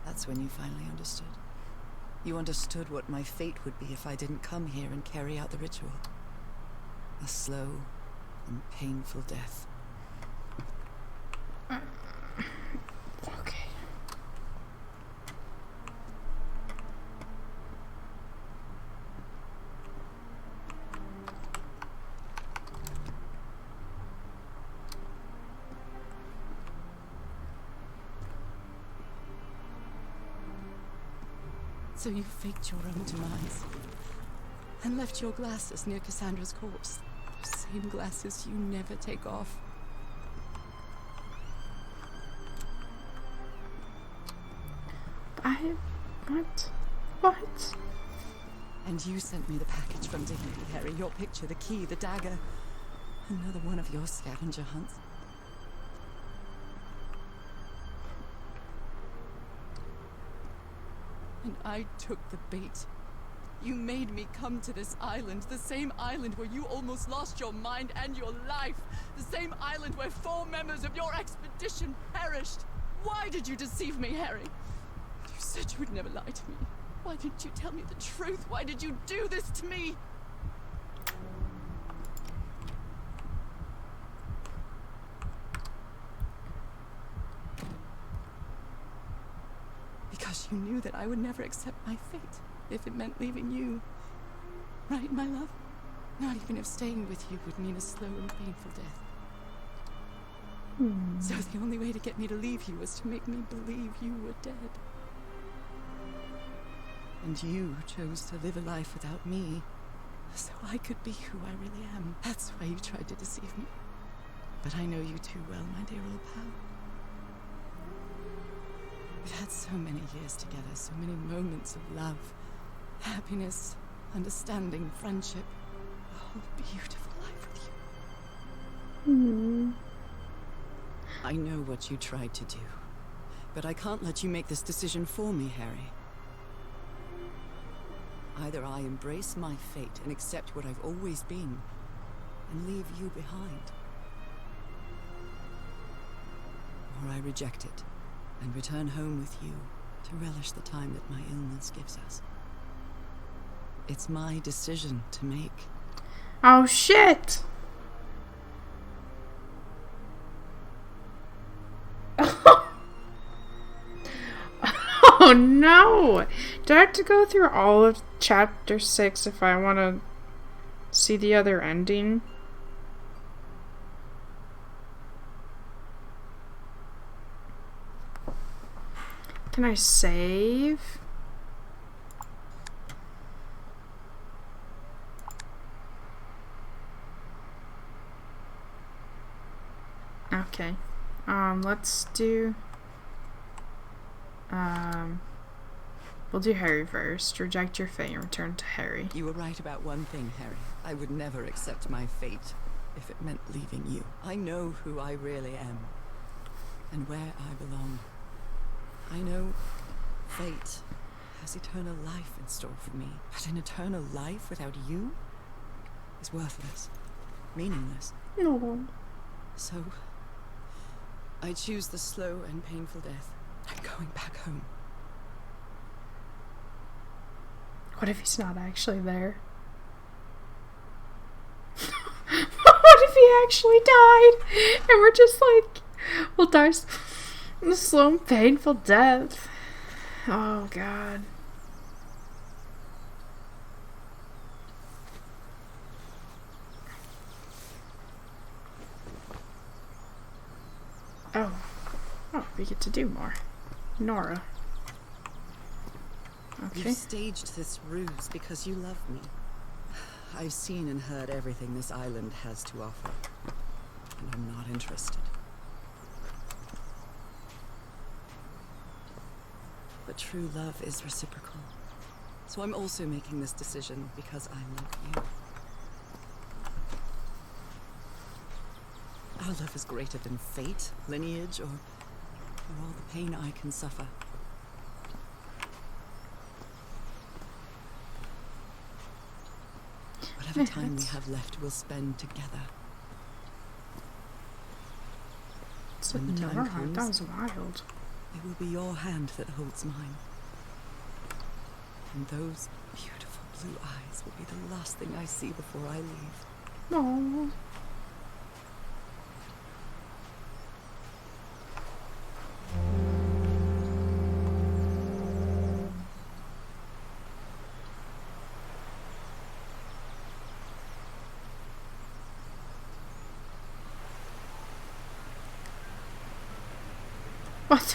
That's when you finally understood. You understood what my fate would be if I didn't come here and carry out the ritual. A slow and painful death. Okay. So you faked your own demise and left your glasses near Cassandra's corpse. Those same glasses you never take off. What? And you sent me the package from Dignity, Harry. Your picture, the key, the dagger. Another one of your scavenger hunts. And I took the bait. You made me come to this island, the same island where you almost lost your mind and your life, the same island where 4 members of your expedition perished. Why did you deceive me, Harry? You said you would never lie to me. Why didn't you tell me the truth? Why did you do this to me? Because you knew that I would never accept my fate if it meant leaving you. Right, my love? Not even if staying with you would mean a slow and painful death. So the only way to get me to leave you was to make me believe you were dead. And you chose to live a life without me, so I could be who I really am. That's why you tried to deceive me. But I know you too well, my dear old pal. We've had so many years together, so many moments of love, happiness, understanding, friendship. A whole beautiful life with you. I know what you tried to do, but I can't let you make this decision for me, Harry. Either I embrace my fate and accept what I've always been, and leave you behind, or I reject it and return home with you to relish the time that my illness gives us. It's my decision to make. Oh shit! Oh no! Do I have to go through all of chapter 6 if I want to see the other ending? Can I save? Okay. Let's do... we'll do Harry first. Reject your fate and return to Harry. You were right about one thing, Harry. I would never accept my fate if it meant leaving you. I know who I really am and where I belong. I know fate has eternal life in store for me, but an eternal life without you is worthless, meaningless. No. So, I choose the slow and painful death. I'm going back home. What if he's not actually there? What if he actually died? And we're just like, we'll die a slow and painful death. Oh, God. Oh. Oh, we get to do more. Norah. Okay. You've staged this ruse because you love me. I've seen and heard everything this island has to offer, and I'm not interested. But true love is reciprocal. So I'm also making this decision because I love you. Our love is greater than fate, lineage, or all the pain I can suffer. Whatever time we have left, we'll spend together. When the time comes, that was wild. It will be your hand that holds mine. And those beautiful blue eyes will be the last thing I see before I leave. No.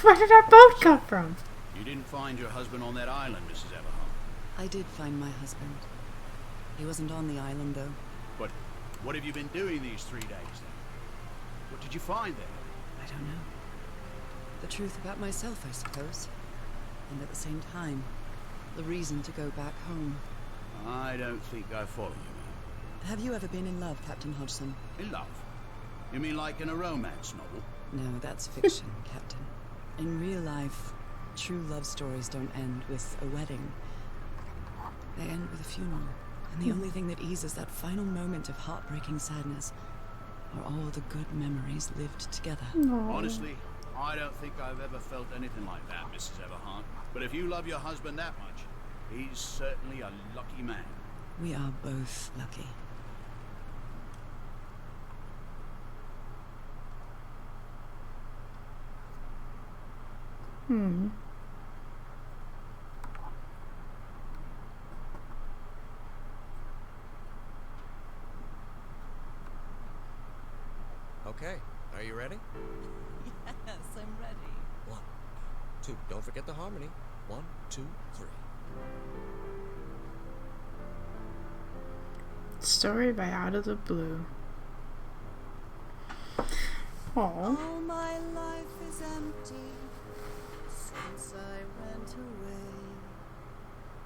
Where did our boat come from? You didn't find your husband on that island, Mrs. Everhart. I did find my husband. He wasn't on the island, though. But what have you been doing these 3 days, then? What did you find there? I don't know. The truth about myself, I suppose. And at the same time, the reason to go back home. I don't think I follow you, man. Have you ever been in love, Captain Hodgson? In love? You mean like in a romance novel? No, that's fiction, Captain. In real life, true love stories don't end with a wedding. They end with a funeral. And the only thing that eases that final moment of heartbreaking sadness are all the good memories lived together. No. Honestly, I don't think I've ever felt anything like that, Mrs. Everhart. But if you love your husband that much, he's certainly a lucky man. We are both lucky. Okay, are you ready? Yes, I'm ready. 1, 2, don't forget the harmony. 1, 2, 3. Story by Out of the Blue. Aww. All my life is empty since I went away.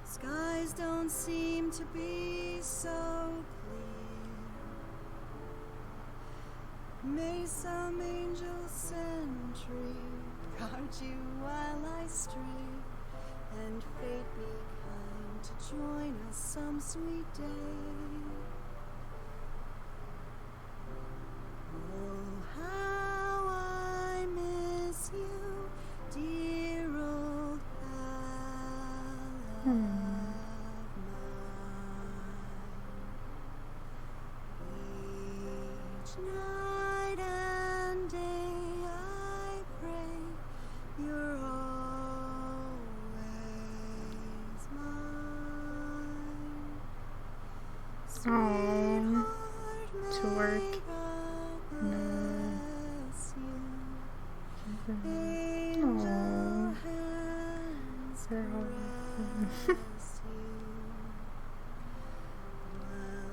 Skies don't seem to be so clear. May some angel sentry guard you while I stray, and fate be kind to join us some sweet day. Oh, how I miss you, dear old pal of mine. Each night and day I pray you're always mine. Aww. To work.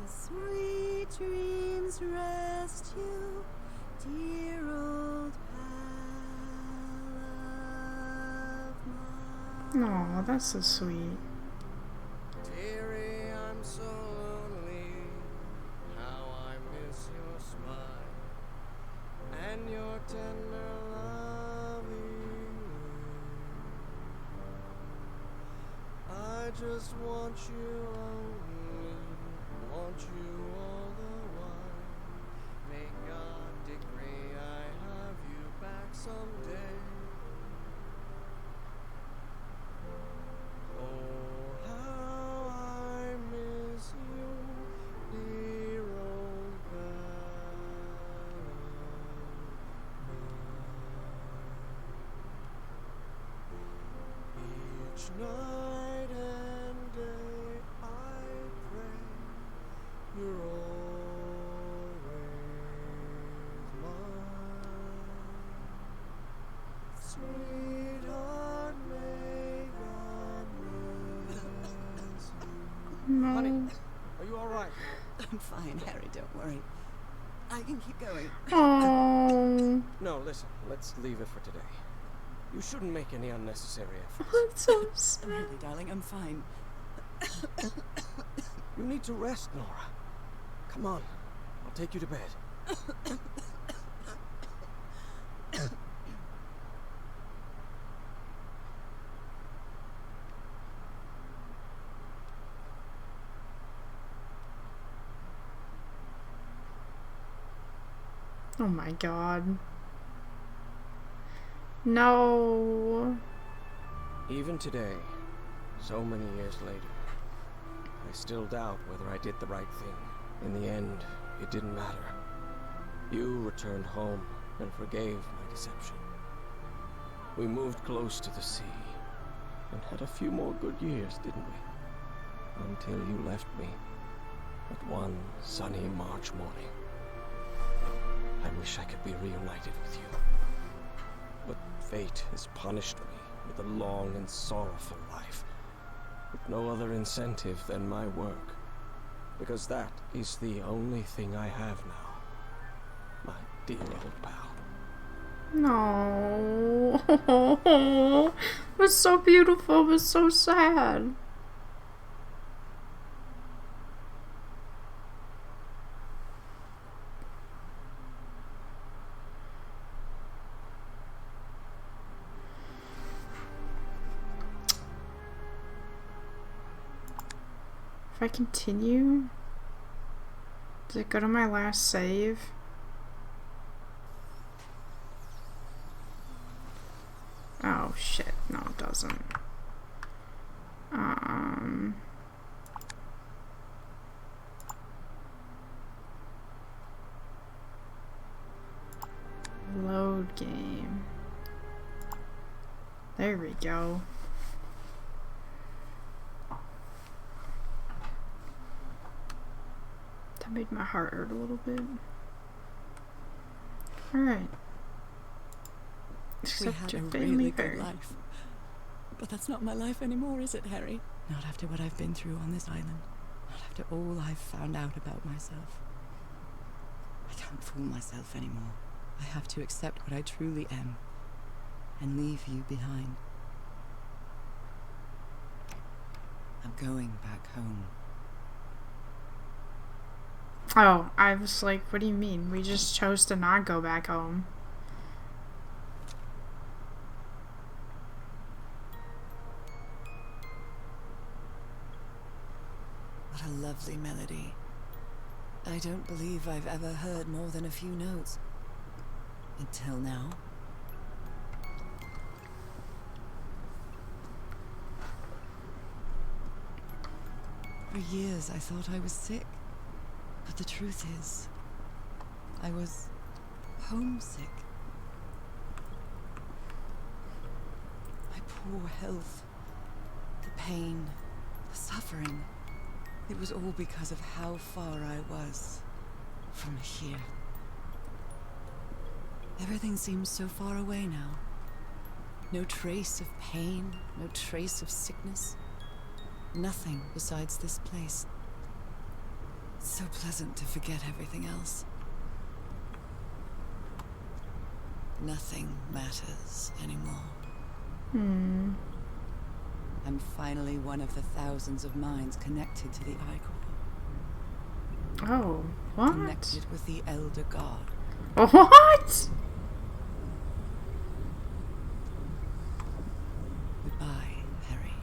Sweet dreams rest you, dear old pal of mine. Aw, that's so sweet. Dearie, I'm so lonely. How I miss your smile and your tender loving way. I just want you only, want you all the while. May God decree I have you back someday. Oh, how I miss you, dear old pal of mine. Each night and day I pray you're always mine. Sweetheart, may God bless you. No. Honey, are you all right? I'm fine, Harry, don't worry. I can keep going. Aww. No, listen, let's leave it for today. You shouldn't make any unnecessary efforts. That's so sad. Really, darling, I'm fine. You need to rest, Norah. Come on, I'll take you to bed. Oh my god. No. Even today, so many years later, I still doubt whether I did the right thing. In the end, it didn't matter. You returned home and forgave my deception. We moved close to the sea and had a few more good years, didn't we? Until you left me at one sunny March morning. I wish I could be reunited with you. But fate has punished me with a long and sorrowful life, with no other incentive than my work, because that is the only thing I have now, my dear old pal. No. It was so beautiful, but so sad. If I continue, does it go to my last save? Oh shit, no it doesn't. Load game. There we go. That made my heart hurt a little bit. Alright. We Except had your a family really good bird. life. But that's not my life anymore, is it, Harry? Not after what I've been through on this island. Not after all I've found out about myself. I can't fool myself anymore. I have to accept what I truly am and leave you behind. I'm going back home. Oh, I was like, what do you mean? We just chose to not go back home. What a lovely melody. I don't believe I've ever heard more than a few notes. Until now. For years I thought I was sick. But the truth is, I was homesick. My poor health, the pain, the suffering. It was all because of how far I was from here. Everything seems so far away now. No trace of pain, no trace of sickness. Nothing besides this place. It's so pleasant to forget everything else. Nothing matters anymore. I'm finally one of the thousands of minds connected to the Icor. Oh, what? Connected with the Elder God. What? Goodbye, Harry.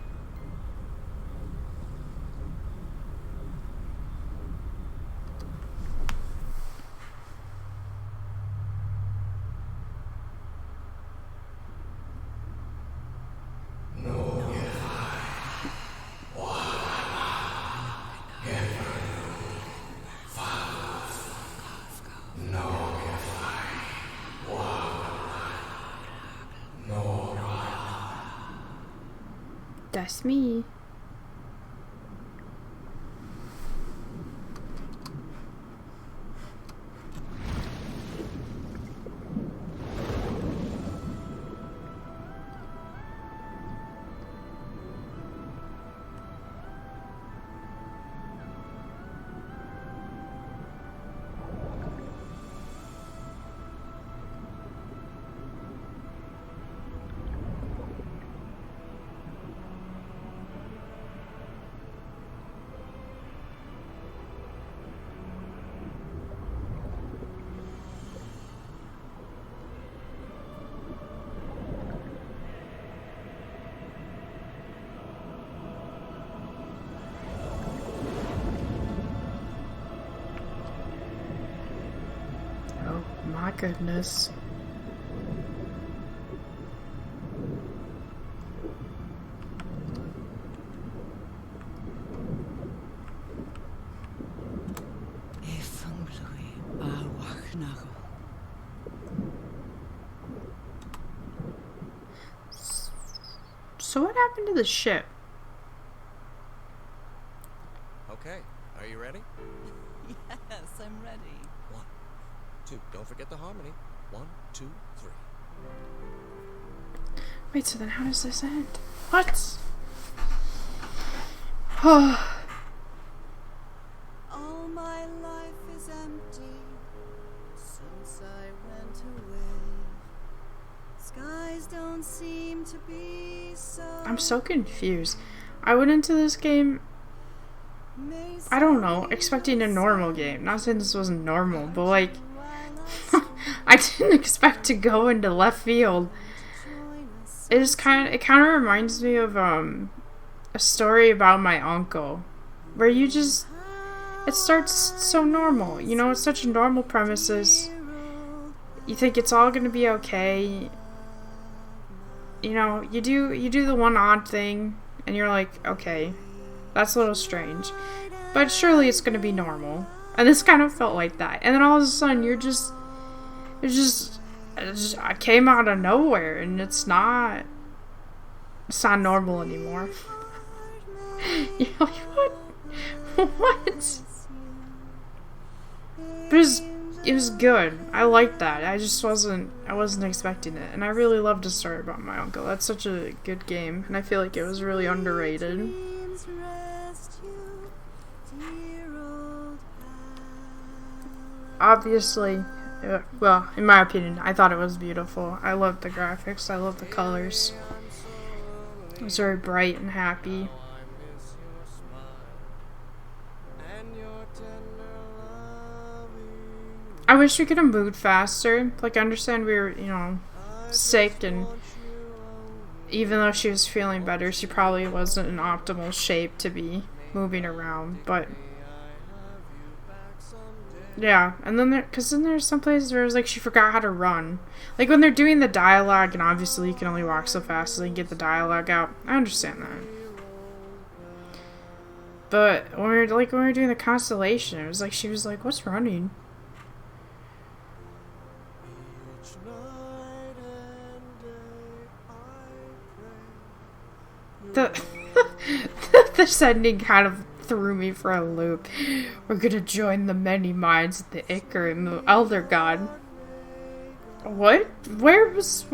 That's me. My goodness. So what happened to the ship? Okay, are you ready? Yes, I'm ready. 1, 2, don't forget the harmony. 1, 2, 3. Wait, so then how does this end? What? Oh. All my life is empty since I went away. Skies don't seem to be so. I'm so confused. I went into this game, I don't know, expecting a normal game. Not saying this wasn't normal, but like, I didn't expect to go into left field. It kind of reminds me of a story about my uncle, where you just, it starts so normal. You know, it's such normal premises. You think it's all gonna be okay. You know, you do the one odd thing, and you're like, okay, that's a little strange, but surely it's gonna be normal. And this kind of felt like that. And then all of a sudden, it just came out of nowhere, and it's not normal anymore. You're like, what? What? But it was good. I liked that. I wasn't expecting it. And I really loved the story about my uncle. That's such a good game. And I feel like it was really underrated. Obviously, well, in my opinion, I thought it was beautiful. I loved the graphics. I loved the colors. It was very bright and happy. I wish we could have moved faster. Like, I understand we were, sick, and even though she was feeling better, she probably wasn't in optimal shape to be moving around, but yeah. And then because then there's some places where it's like she forgot how to run. Like when they're doing the dialogue, and obviously you can only walk so fast so they can get the dialogue out. I understand that. But when we were doing the constellation, it was like she was like, "What's running?" This ending kind of threw me for a loop. We're gonna join the many minds of the Icar and the Elder God. What? Where was...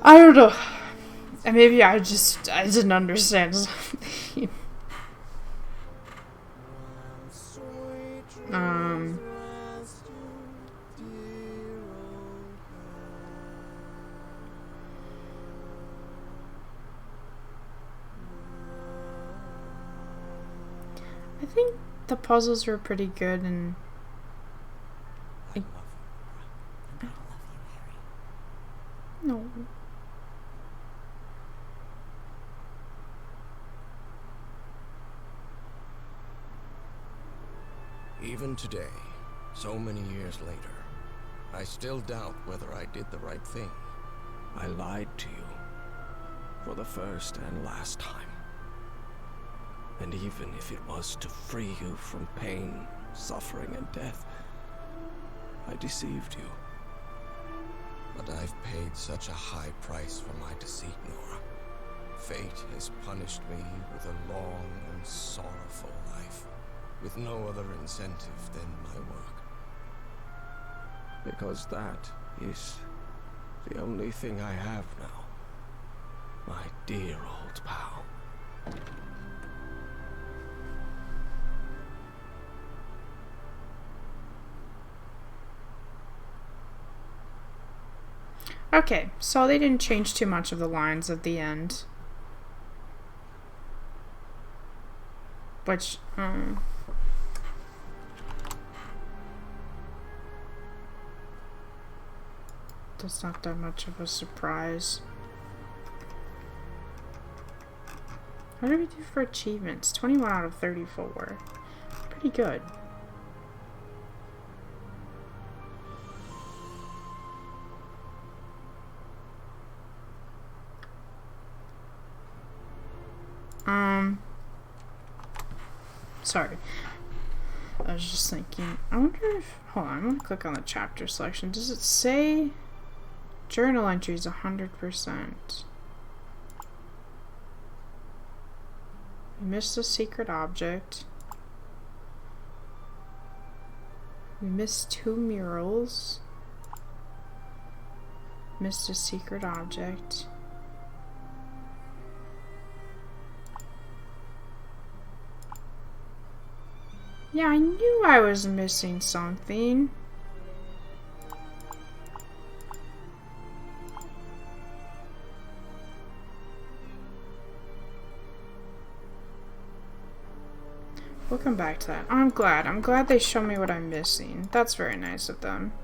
I don't know. And maybe I didn't understand something. I think the puzzles were pretty good, and I love you, Norah. And I love you, Harry. no. Even today, so many years later, I still doubt whether I did the right thing. I lied to you for the first and last time. And even if it was to free you from pain, suffering, and death, I deceived you. But I've paid such a high price for my deceit, Norah. Fate has punished me with a long and sorrowful life, with no other incentive than my work. Because that is the only thing I have now. My dear old pal. Okay, so they didn't change too much of the lines at the end. Which, that's not that much of a surprise. What did we do for achievements? 21 out of 34. Pretty good. Sorry. I was just thinking, I wonder if, hold on, I'm gonna click on the chapter selection. Does it say journal entries 100%? We missed a secret object. We missed 2 murals. Missed a secret object. Yeah, I knew I was missing something. We'll come back to that. I'm glad. I'm glad they show me what I'm missing. That's very nice of them.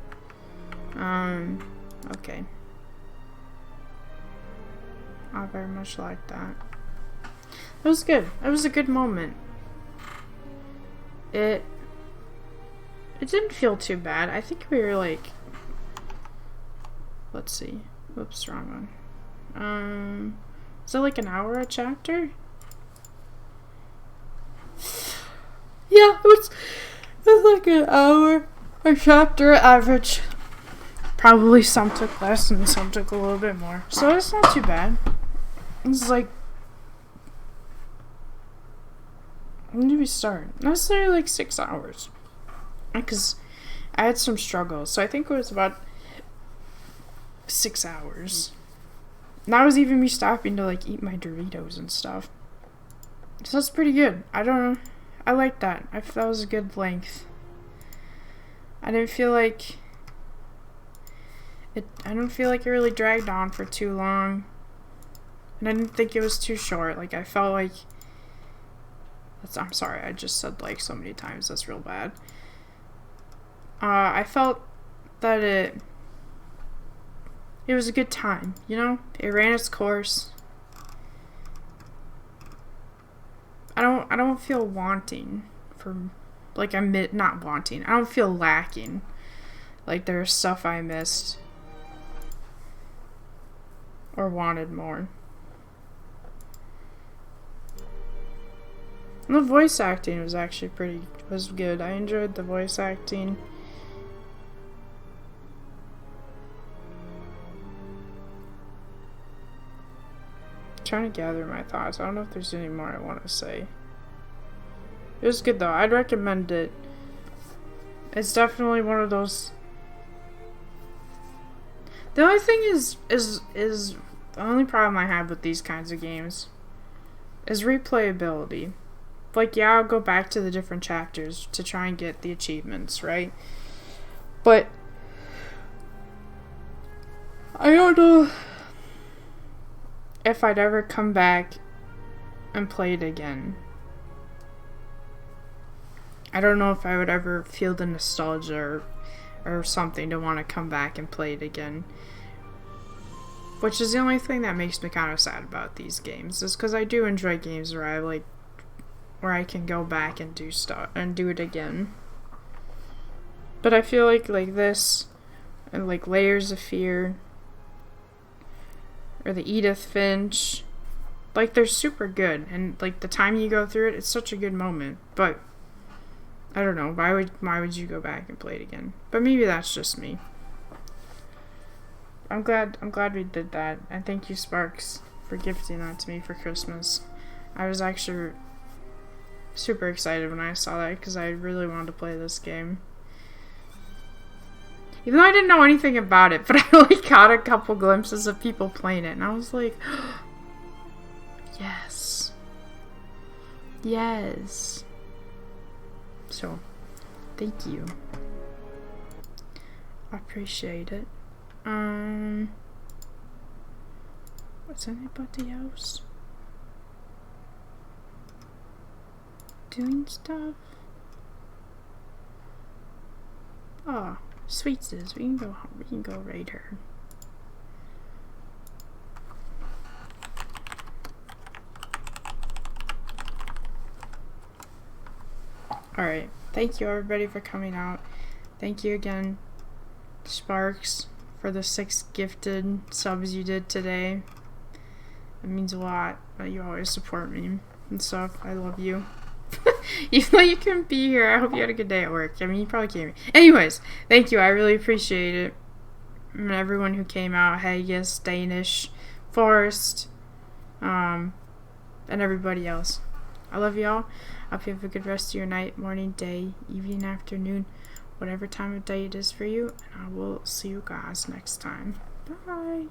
Okay. I very much like that. It was good. It was a good moment. It didn't feel too bad. I think we were like, let's see. Whoops, wrong one. Is it like an hour a chapter? Yeah, it was like an hour a chapter average. Probably some took less and some took a little bit more. So it's not too bad. It's like, When did we start? Necessarily like 6 hours. Because I had some struggles. So I think it was about 6 hours. And that was even me stopping to like eat my Doritos and stuff. So that's pretty good. I don't know. I like that. That was a good length. I didn't feel like I don't feel like it really dragged on for too long. And I didn't think it was too short. Like, I felt like... I'm sorry, I just said like so many times. That's real bad. I felt that it was a good time, you know? It ran its course. I don't feel wanting for... Like, I'm not wanting. I don't feel lacking. Like, there's stuff I missed. Or wanted more. And the voice acting was actually was good. I enjoyed the voice acting. I'm trying to gather my thoughts. I don't know if there's any more I want to say. It was good though. I'd recommend it. It's definitely one of those. The only thing is the only problem I have with these kinds of games is replayability. Like, yeah, I'll go back to the different chapters to try and get the achievements, right? But I don't know if I'd ever come back and play it again. I don't know if I would ever feel the nostalgia or something to want to come back and play it again. Which is the only thing that makes me kind of sad about these games, is because I do enjoy games where I can go back and do stuff and do it again. But I feel like this and like Layers of Fear or the Edith Finch, like, they're super good, and like the time you go through it, it's such a good moment. But I don't know, why would you go back and play it again? But maybe that's just me. I'm glad we did that, and thank you, Sparks, for gifting that to me for Christmas. I was actually super excited when I saw that, because I really wanted to play this game. Even though I didn't know anything about it, but I like caught a couple glimpses of people playing it, and I was like, yes. Yes. So, thank you. I appreciate it. What's anybody else doing stuff? Oh, Sweets is. We can go raid her. Alright, thank you everybody for coming out. Thank you again, Sparks, for the 6 gifted subs you did today. It means a lot that you always support me and stuff. I love you. Even though you couldn't be here, I hope you had a good day at work. I mean, you probably can't. Anyways, thank you. I really appreciate it. And everyone who came out, Haggis, Danish, Forrest, and everybody else. I love y'all. I hope you have a good rest of your night, morning, day, evening, afternoon, whatever time of day it is for you. And I will see you guys next time. Bye.